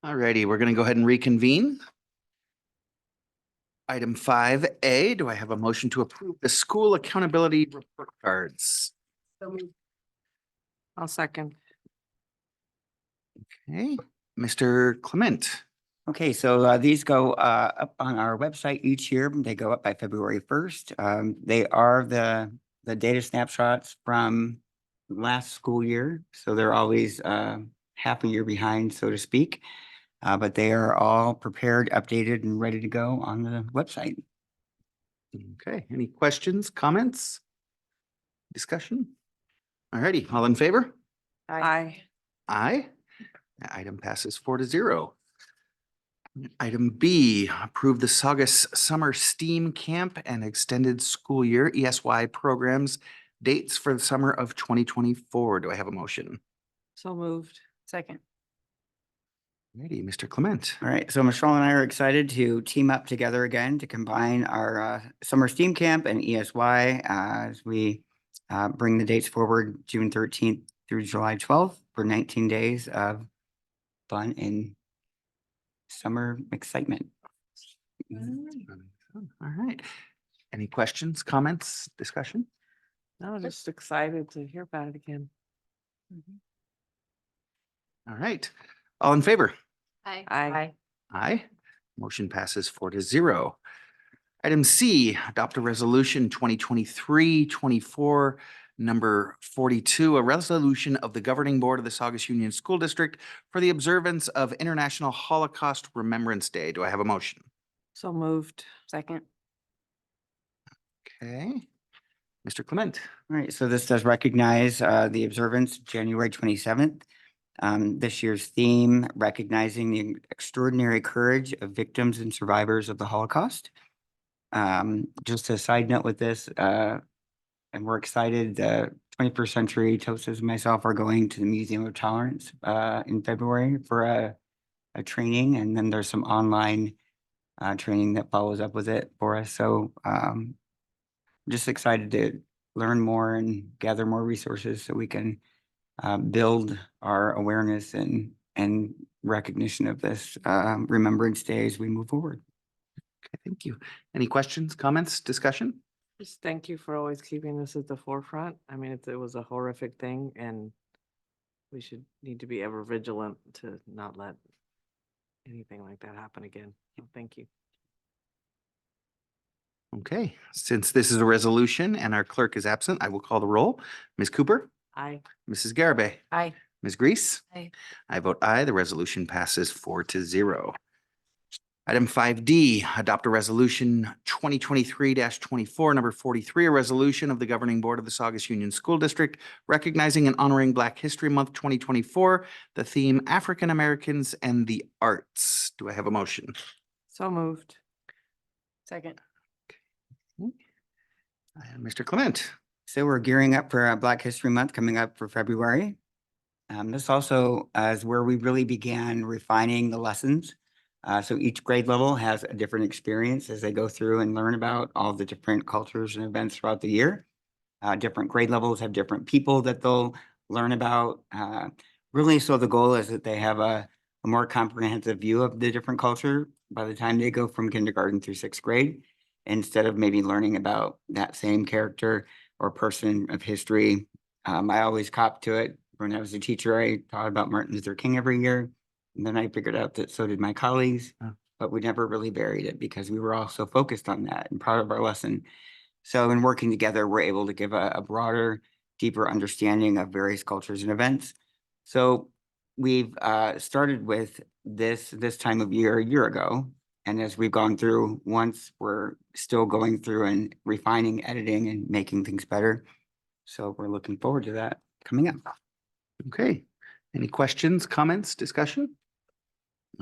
All righty, we're going to go ahead and reconvene. Item 5A, do I have a motion to approve the school accountability report cards? I'll second. Okay, Mr. Clement. Okay, so these go up on our website each year. They go up by February 1st. They are the data snapshots from last school year. So they're always half a year behind, so to speak. But they are all prepared, updated, and ready to go on the website. Okay, any questions, comments? Discussion? All righty, all in favor? Aye. Aye. That item passes 4-0. Item B, approve the Saugus Summer STEAM Camp and Extended School Year ESY programs dates for the summer of 2024. Do I have a motion? So moved. Second. Righty, Mr. Clement. All right, so Michelle and I are excited to team up together again to combine our summer STEAM camp and ESY as we bring the dates forward June 13th through July 12th for 19 days of fun and summer excitement. All right. Any questions, comments, discussion? No, just excited to hear about it again. All right. All in favor? Aye. Aye. Aye. Motion passes 4-0. Item C, adopt a resolution 2023-24, number 42, a resolution of the governing board of the Saugus Union School District for the observance of International Holocaust Remembrance Day. Do I have a motion? So moved. Second. Okay. Mr. Clement. All right, so this does recognize the observance January 27th. This year's theme, recognizing the extraordinary courage of victims and survivors of the Holocaust. Just a side note with this, and we're excited, 21st Century Toasters and myself are going to the Museum of Tolerance in February for a training, and then there's some online training that follows up with it for us. So just excited to learn more and gather more resources so we can build our awareness and recognition of this Remembrance Day as we move forward. Okay, thank you. Any questions, comments, discussion? Just thank you for always keeping this at the forefront. I mean, it was a horrific thing and we should need to be ever vigilant to not let anything like that happen again. So thank you. Okay, since this is a resolution and our clerk is absent, I will call the roll. Ms. Cooper? Aye. Mrs. Garabay? Aye. Ms. Grease? Aye. I vote aye. The resolution passes 4-0. Item 5D, adopt a resolution 2023-24, number 43, a resolution of the governing board of the Saugus Union School District recognizing and honoring Black History Month 2024, the theme African Americans and the Arts. Do I have a motion? So moved. Second. Mr. Clement. So we're gearing up for Black History Month coming up for February. This also is where we really began refining the lessons. So each grade level has a different experience as they go through and learn about all the different cultures and events throughout the year. Different grade levels have different people that they'll learn about. Really, so the goal is that they have a more comprehensive view of the different culture by the time they go from kindergarten through 6th grade, instead of maybe learning about that same character or person of history. I always copped to it. When I was a teacher, I taught about Martin Luther King every year. And then I figured out that so did my colleagues, but we never really buried it because we were all so focused on that and part of our lesson. So in working together, we're able to give a broader, deeper understanding of various cultures and events. So we've started with this time of year a year ago. And as we've gone through, once we're still going through and refining, editing, and making things better. So we're looking forward to that coming up. Okay. Any questions, comments, discussion?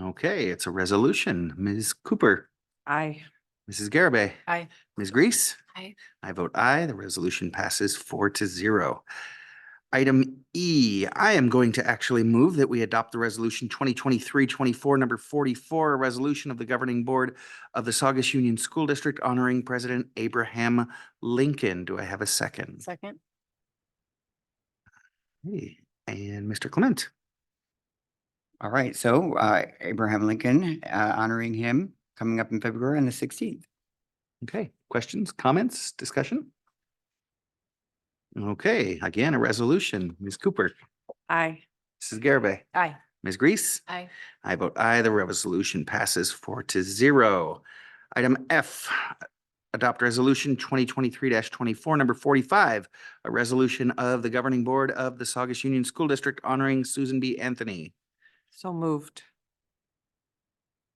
Okay, it's a resolution. Ms. Cooper? Aye. Mrs. Garabay? Aye. Ms. Grease? Aye. I vote aye. The resolution passes 4-0. Item E, I am going to actually move that we adopt the resolution 2023-24, number 44, a resolution of the governing board of the Saugus Union School District honoring President Abraham Lincoln. Do I have a second? Second. Okay, and Mr. Clement. All right, so Abraham Lincoln, honoring him coming up in February on the 16th. Okay, questions, comments, discussion? Okay, again, a resolution. Ms. Cooper, Aye. Mrs. Garabay, Aye. Ms. Grease. Aye. I vote aye. The resolution passes 4-0. Item F, adopt resolution 2023-24, number 45, a resolution of the governing board of the Saugus Union School District honoring Susan B. Anthony. So moved.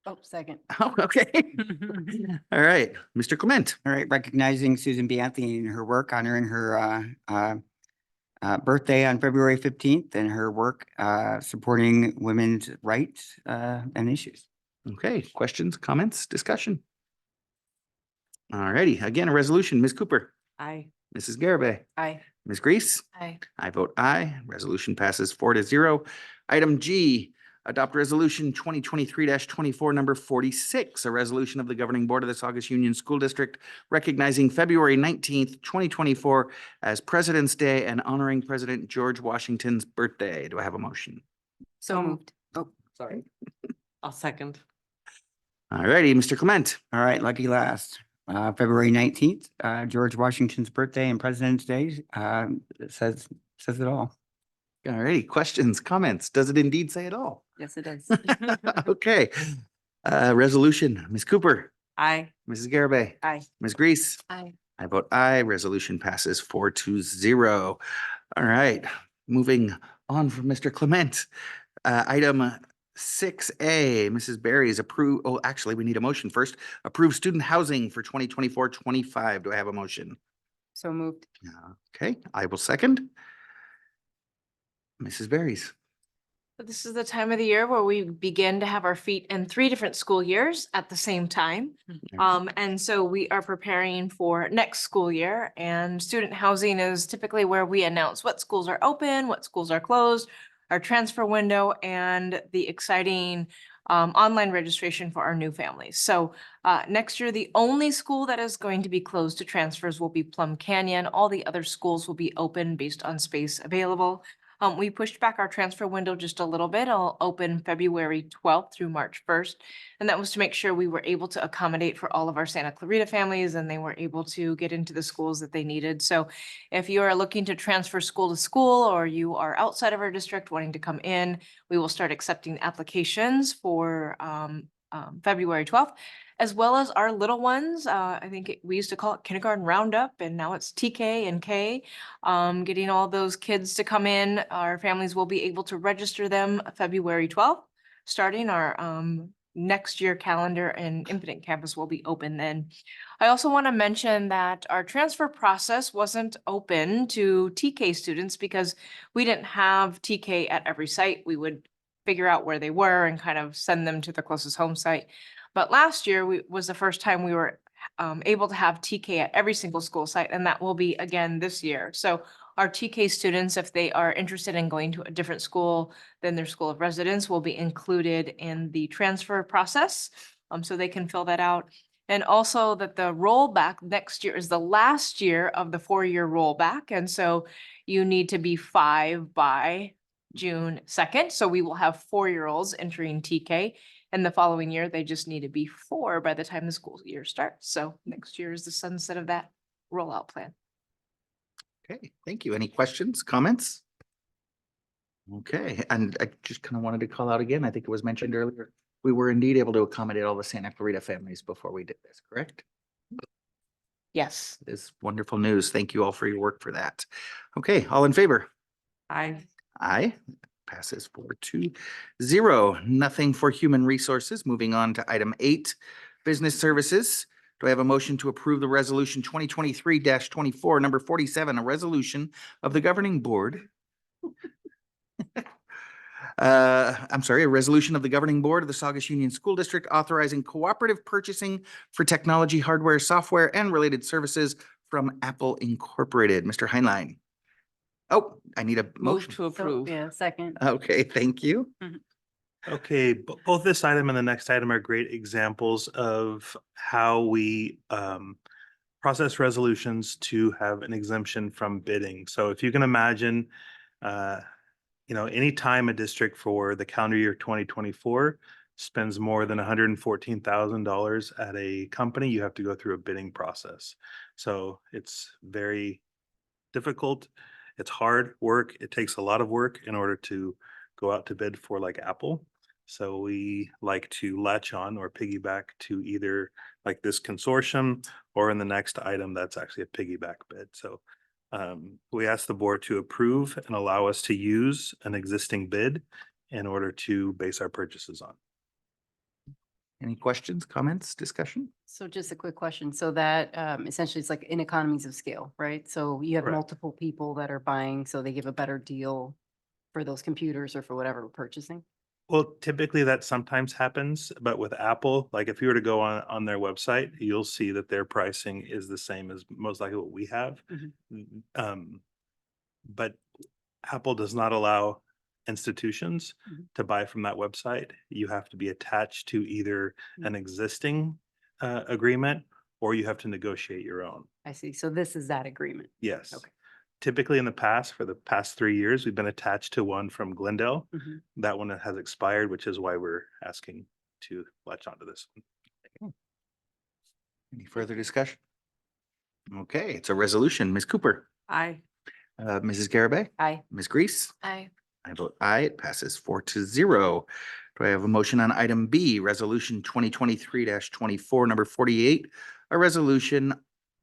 Oh, second. Oh, okay. All right, Mr. Clement. All right, recognizing Susan B. Anthony and her work, honoring her birthday on February 15th and her work supporting women's rights and issues. Okay, questions, comments, discussion? All righty, again, a resolution. Ms. Cooper, Aye. Mrs. Garabay, Aye. Ms. Grease. Aye. I vote aye. Resolution passes 4-0. Item G, adopt resolution 2023-24, number 46, a resolution of the governing board of the Saugus Union School District recognizing February 19th, 2024 as President's Day and honoring President George Washington's birthday. Do I have a motion? So moved. Oh, sorry. I'll second. All righty, Mr. Clement. All right, lucky last. February 19th, George Washington's birthday and President's Day says it all. All righty, questions, comments? Does it indeed say it all? Yes, it does. Okay. Resolution, Ms. Cooper, Aye. Mrs. Garabay, Aye. Ms. Grease. Aye. I vote aye. Resolution passes 4-0. All right, moving on from Mr. Clement. Item 6A, Mrs. Berry's approve. Oh, actually, we need a motion first. Approve student housing for 2024-25. Do I have a motion? So moved. Okay, I will second. Mrs. Berry's. So this is the time of the year where we begin to have our feet in 3 different school years at the same time. And so we are preparing for next school year, and student housing is typically where we announce what schools are open, what schools are closed, our transfer window, and the exciting online registration for our new families. So next year, the only school that is going to be closed to transfers will be Plum Canyon. All the other schools will be open based on space available. We pushed back our transfer window just a little bit. It'll open February 12th through March 1st. And that was to make sure we were able to accommodate for all of our Santa Clarita families and they were able to get into the schools that they needed. So if you are looking to transfer school to school or you are outside of our district wanting to come in, we will start accepting applications for February 12th, as well as our little ones. I think we used to call it kindergarten roundup, and now it's TK and K. Getting all those kids to come in. Our families will be able to register them February 12th, starting our next year calendar, and Infinite Campus will be open then. I also want to mention that our transfer process wasn't open to TK students because we didn't have TK at every site. We would figure out where they were and kind of send them to the closest home site. But last year was the first time we were able to have TK at every single school site, and that will be again this year. So our TK students, if they are interested in going to a different school than their school of residence, will be included in the transfer process. So they can fill that out. And also that the rollback next year is the last year of the 4-year rollback. And so you need to be 5 by June 2nd. So we will have 4-year-olds entering TK. And the following year, they just need to be 4 by the time the school year starts. So next year is the sunset of that rollout plan. Okay, thank you. Any questions, comments? Okay, and I just kind of wanted to call out again, I think it was mentioned earlier, we were indeed able to accommodate all the Santa Clarita families before we did this, correct? Yes. It is wonderful news. Thank you all for your work for that. Okay, all in favor? Aye. Aye. Passes 4-0. Nothing for human resources. Moving on to item 8, business services. Do I have a motion to approve the resolution 2023-24, number 47, a resolution of the governing board? I'm sorry, a resolution of the governing board of the Saugus Union School District authorizing cooperative purchasing for technology, hardware, software, and related services from Apple Incorporated. Mr. Heinlein. Oh, I need a Move motion. to approve. Yeah, second. Okay, thank you. Okay, both this item and the next item are great examples of how we process resolutions to have an exemption from bidding. So if you can imagine, You know, anytime a district for the calendar year 2024 spends more than $114,000 at a company, you have to go through a bidding process. So it's very difficult. It's hard work. It takes a lot of work in order to go out to bid for like Apple. So we like to latch on or piggyback to either like this consortium or in the next item that's actually a piggyback bid. So we ask the board to approve and allow us to use an existing bid in order to base our purchases on. Any questions, comments, discussion? So just a quick question. So that essentially it's like in economies of scale, right? So you have Correct. multiple people that are buying, so they give a better deal for those computers or for whatever we're purchasing. Well, typically that sometimes happens, but with Apple, like if you were to go on their website, you'll see that their pricing is the same as most likely what we have. But Apple does not allow institutions to buy from that website. You have to be attached to either an existing agreement or you have to negotiate your own. I see. So this is that agreement. Yes. Okay. Typically in the past, for the past 3 years, we've been attached to one from Glendale. Mhm. That one has expired, which is why we're asking to latch onto this one. Any further discussion? Okay, it's a resolution. Ms. Cooper, Aye. Mrs. Garabay, Aye. Ms. Grease. Aye. I vote aye. It passes 4-0. Do I have a motion on item B, resolution 2023-24, number 48, a resolution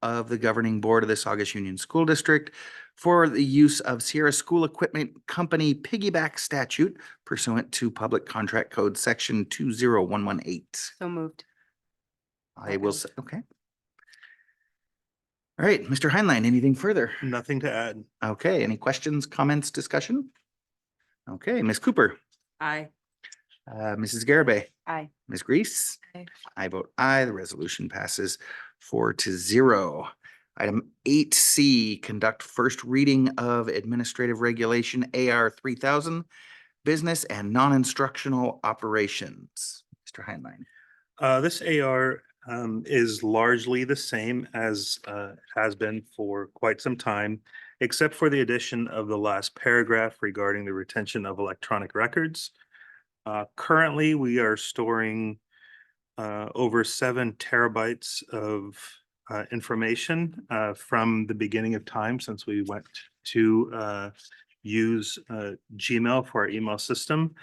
of the governing board of the Saugus Union School District for the use of Sierra School Equipment Company piggyback statute pursuant to Public Contract Code Section 20118. So moved. I will say, okay. All right, Mr. Heinlein, anything further? Nothing to add. Okay, any questions, comments, discussion? Okay, Ms. Cooper, Aye. Mrs. Garabay, Aye. Ms. Grease. Aye. I vote aye. The resolution passes 4-0. Item 8C, conduct first reading of Administrative Regulation AR 3000, Business and Non-Instructional Operations. Mr. Heinlein. This AR is largely the same as has been for quite some time, except for the addition of the last paragraph regarding the retention of electronic records. Currently, we are storing over 7 terabytes of information from the beginning of time since we went to use Gmail for our email system.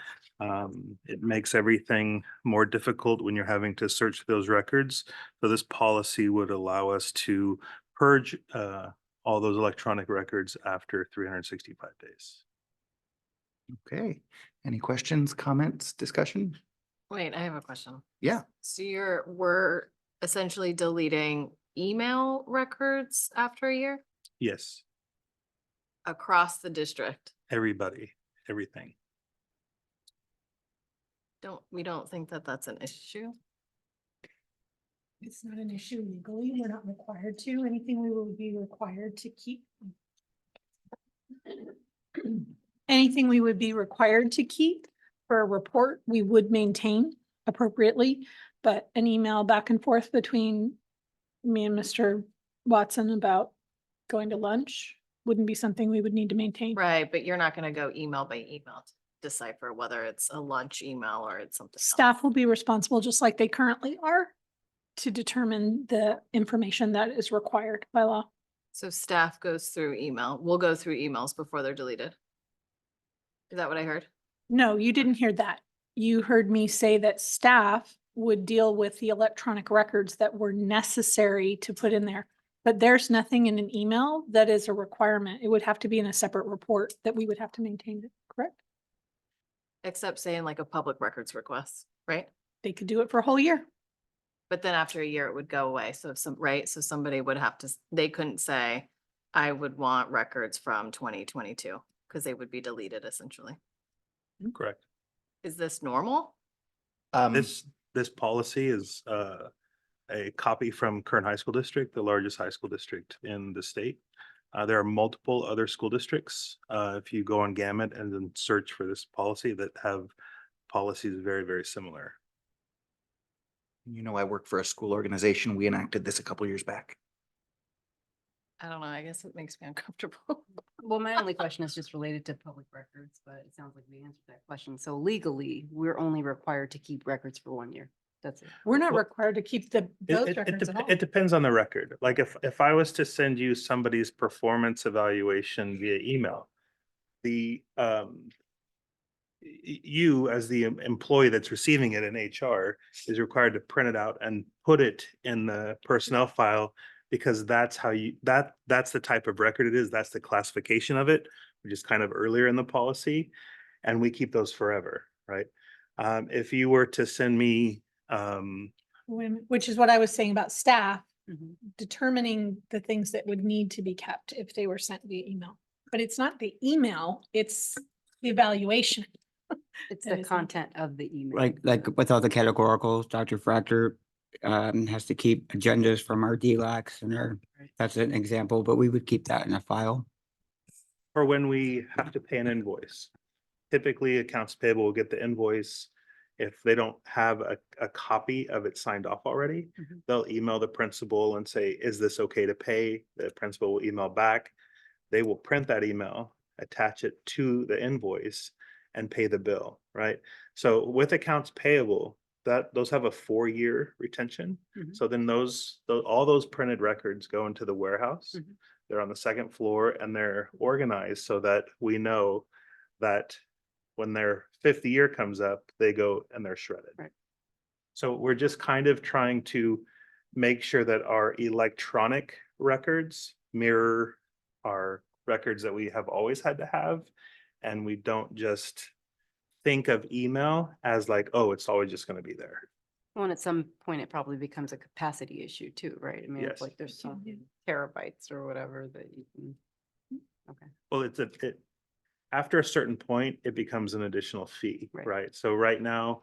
It makes everything more difficult when you're having to search those records. So this policy would allow us to purge all those electronic records after 365 days. Okay, any questions, comments, discussion? Wait, I have a question. Yeah. So we're essentially deleting email records after a year Yes, across the district. everybody, everything. We don't think that that's an issue? It's not an issue legally. We're not required to. Anything we would be required to keep. Anything we would be required to keep for a report, we would maintain appropriately. But an email back and forth between me and Mr. Watson about going to lunch wouldn't be something we would need to maintain. Right, but you're not gonna go email by email to decipher whether it's a lunch email or it's something else. Staff will be responsible, just like they currently are, to determine the information that is required by law. So staff goes through email, we'll go through emails before they're deleted. Is that what I heard? No, you didn't hear that. You heard me say that staff would deal with the electronic records that were necessary to put in there. But there's nothing in an email that is a requirement. It would have to be in a separate report that we would have to maintain it, correct? Except saying like a public records request, right? They could do it for a whole year. But then after a year, it would go away. So if right? So somebody would have to, they couldn't say, I would want records from 2022, because they would be deleted essentially. Correct. Is this normal? This policy is a copy from Kern High School District, the largest high school district in the state. There are multiple other school districts. If you go on Gamut and then search for this policy that have policies very, very similar. You know, I work for a school organization. We enacted this a couple years back. I don't know. I guess it makes me uncomfortable. Well, my only question is just related to public records, but it sounds like we answered that question. So legally, we're only required to keep records for 1 year. That's it. We're not Well, required to keep those records at all. It depends on the record. Like if I was to send you somebody's performance evaluation via email, the you as the employee that's receiving it in HR is required to print it out and put it in the personnel file, because that's how that's the type of record it is. That's the classification of it, which is kind of earlier in the policy, and we keep those forever, right? If you were to send me Which is what I was saying about staff, Mm-hmm. determining the things that would need to be kept if they were sent via email. But it's not the email, it's the evaluation. It's That the is content of the email. Like with all the categoricals, Dr. Fractor has to keep agendas from our DLACs and that's an example, but we would keep that in a file. or when we have to pay an invoice. Typically, accounts payable will get the invoice. If they don't have a copy of it signed off already, they'll email the principal and say, is this okay to pay? The principal will email back. They will print that email, attach it to the invoice, and pay the bill, right? So with accounts payable, those have a 4-year retention. So then all those printed records go into the warehouse. They're on the second floor and they're organized so that we know that when their 5th year comes up, they go and they're shredded. Right. So we're just kind of trying to make sure that our electronic records mirror our records that we have always had to have. And we don't just think of email as like, oh, it's always just going to be there. Well, and at some point, it probably becomes a capacity issue too, right? I mean, Yes. it's like there's some terabytes or whatever that you can. Okay. Well, after a certain point, it becomes an additional fee, right? So right now,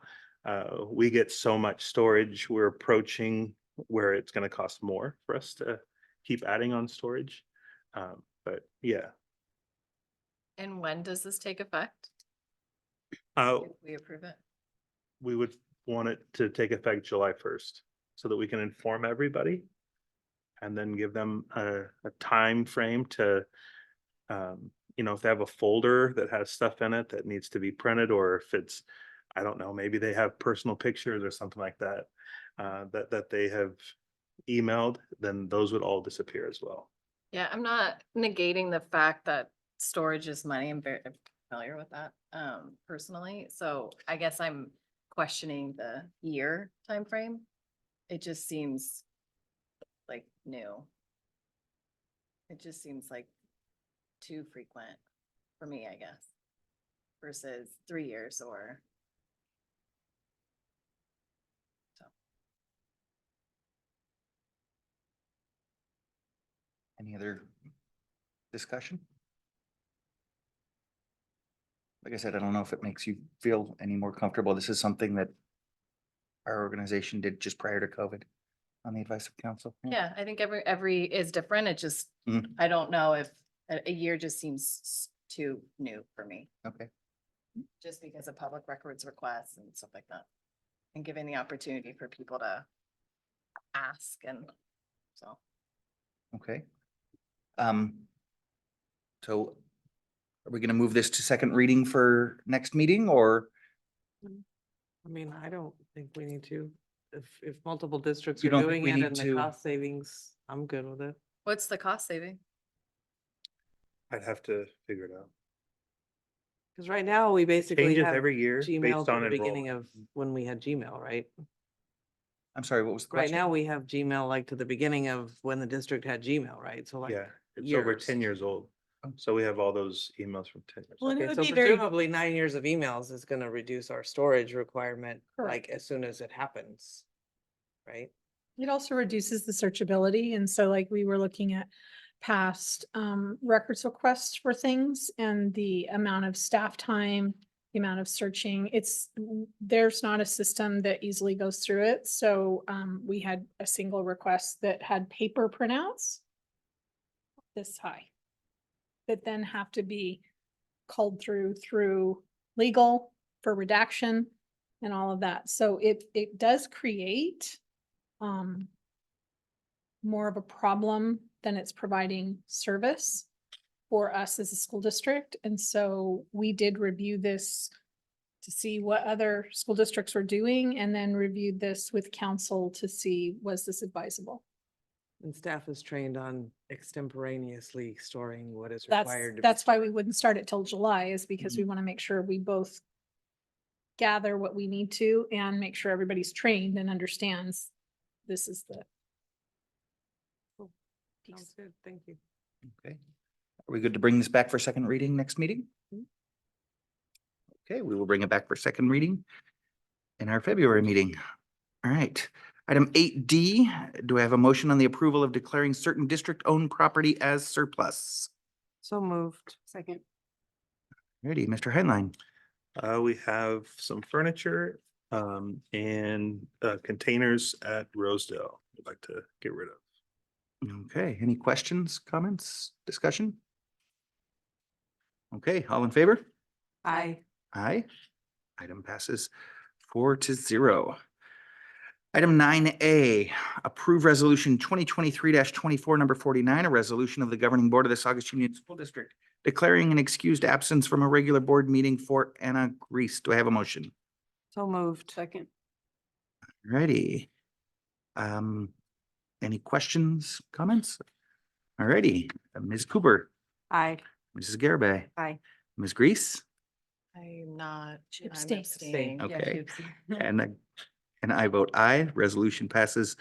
we get so much storage, we're approaching where it's going to cost more for us to keep adding on storage. But yeah, And when does this take effect? uh, If we approve it? we would want it to take effect July 1st so that we can inform everybody and then give them a time frame to, if they have a folder that has stuff in it that needs to be printed, or if it's, I don't know, maybe they have personal pictures or something like that, that they have emailed, then those would all disappear as well. Yeah, I'm not negating the fact that storage is money. I'm very familiar with that, personally. So I guess I'm questioning the year time frame. It just seems like new. It just seems like too frequent for me, I guess, versus 3 years or. Any other discussion? Like I said, I don't know if it makes you feel any more comfortable. This is something that our organization did just prior to COVID on the advice of council. Yeah, I think every is different. It just, I don't know if a year just seems too new for me. Okay. Just because of public records requests and stuff like that. And giving the opportunity for people to ask and so. Okay. So are we going to move this to second reading for next meeting, or? I mean, I don't think we need to. If multiple districts You are don't think doing we it need and the to- cost savings, I'm good with it. What's the cost saving? I'd have to figure it out. Because right now, we basically Changes have every year Gmail based to on the beginning enrollment. of when we had Gmail, right? I'm sorry, what was the Right question? now, we have Gmail like to the beginning of when the district had Gmail, right? So like Yeah, it's over years. 10 years old. So we have all those emails from 10 years. Well, and it Okay, would so be very- presumably 9 years of emails is gonna reduce our storage requirement, Correct. like as soon as it happens. Right? It also reduces the searchability. And so like we were looking at past records requests for things and the amount of staff time, the amount of searching. There's not a system that easily goes through it. So we had a single request that had paper printouts this high that then have to be culled through legal for redaction and all of that. So it does create more of a problem than it's providing service. for us as a school district. And so we did review this to see what other school districts were doing and then reviewed this with council to see, was this advisable? And staff is trained on extemporaneously storing what is That's, required. to be that's why we wouldn't start it till July, is because Mhm. we want to make sure we both gather what we need to and make sure everybody's trained and understands this is the Sounds good. Thank you. Okay. Are we good to bring this back for second reading next meeting? Okay, we will bring it back for second reading in our February meeting. All right. Item 8D, do I have a motion on the approval of declaring certain district-owned property as surplus? So moved. Second. Ready, Mr. Headline? We have some furniture and containers at Rosedale we'd like to get rid of. Okay, any questions, comments, discussion? Okay, all in favor? Aye. Aye. Item passes 4-0. Item 9A, approve resolution 2023-24, number 49, a resolution of the governing board of the Saugus Union School District declaring an excused absence from a regular board meeting for Anna Grease. Do I have a motion? So moved. Second. Ready. Any questions, comments? Alrighty, Ms. Cooper, Aye. Mrs. Garabay, Aye. Ms. Grease, I'm not. She abstained. Okay. and I vote aye. Resolution passes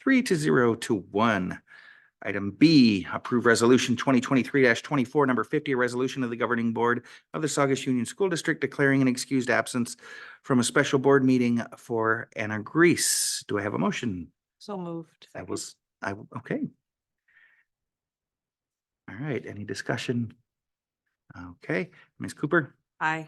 3-0-1. Item B, approve resolution 2023-24, number 50, a resolution of the governing board of the Saugus Union School District declaring an excused absence from a special board meeting for Anna Grease. Do I have a motion? So moved. That was, okay. All right, any discussion? Okay, Ms. Cooper, Aye.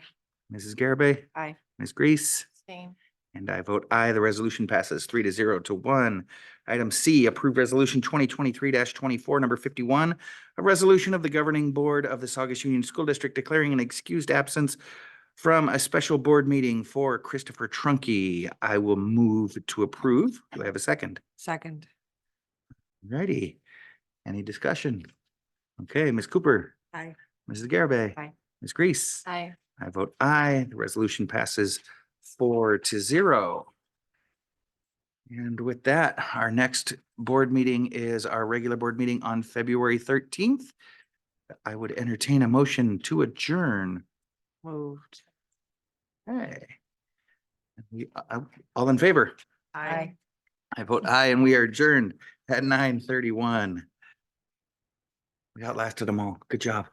Mrs. Garabay, Aye. Ms. Grease, Same. and I vote aye. The resolution passes 3-0-1. Item C, approve resolution 2023-24, number 51, a resolution of the governing board of the Saugus Union School District declaring an excused absence from a special board meeting for Christopher Trunke. I will move to approve. Do I have a second? Second. Righty. Any discussion? Okay, Ms. Cooper, Aye. Mrs. Garabay, Aye. Ms. Grease. Aye. I vote aye. The resolution passes 4-0. And with that, our next board meeting is our regular board meeting on February 13th. I would entertain a motion to adjourn. Moved. Hey. All in favor? Aye. I vote aye, and we are adjourned at 9:31. We outlasted them all. Good job.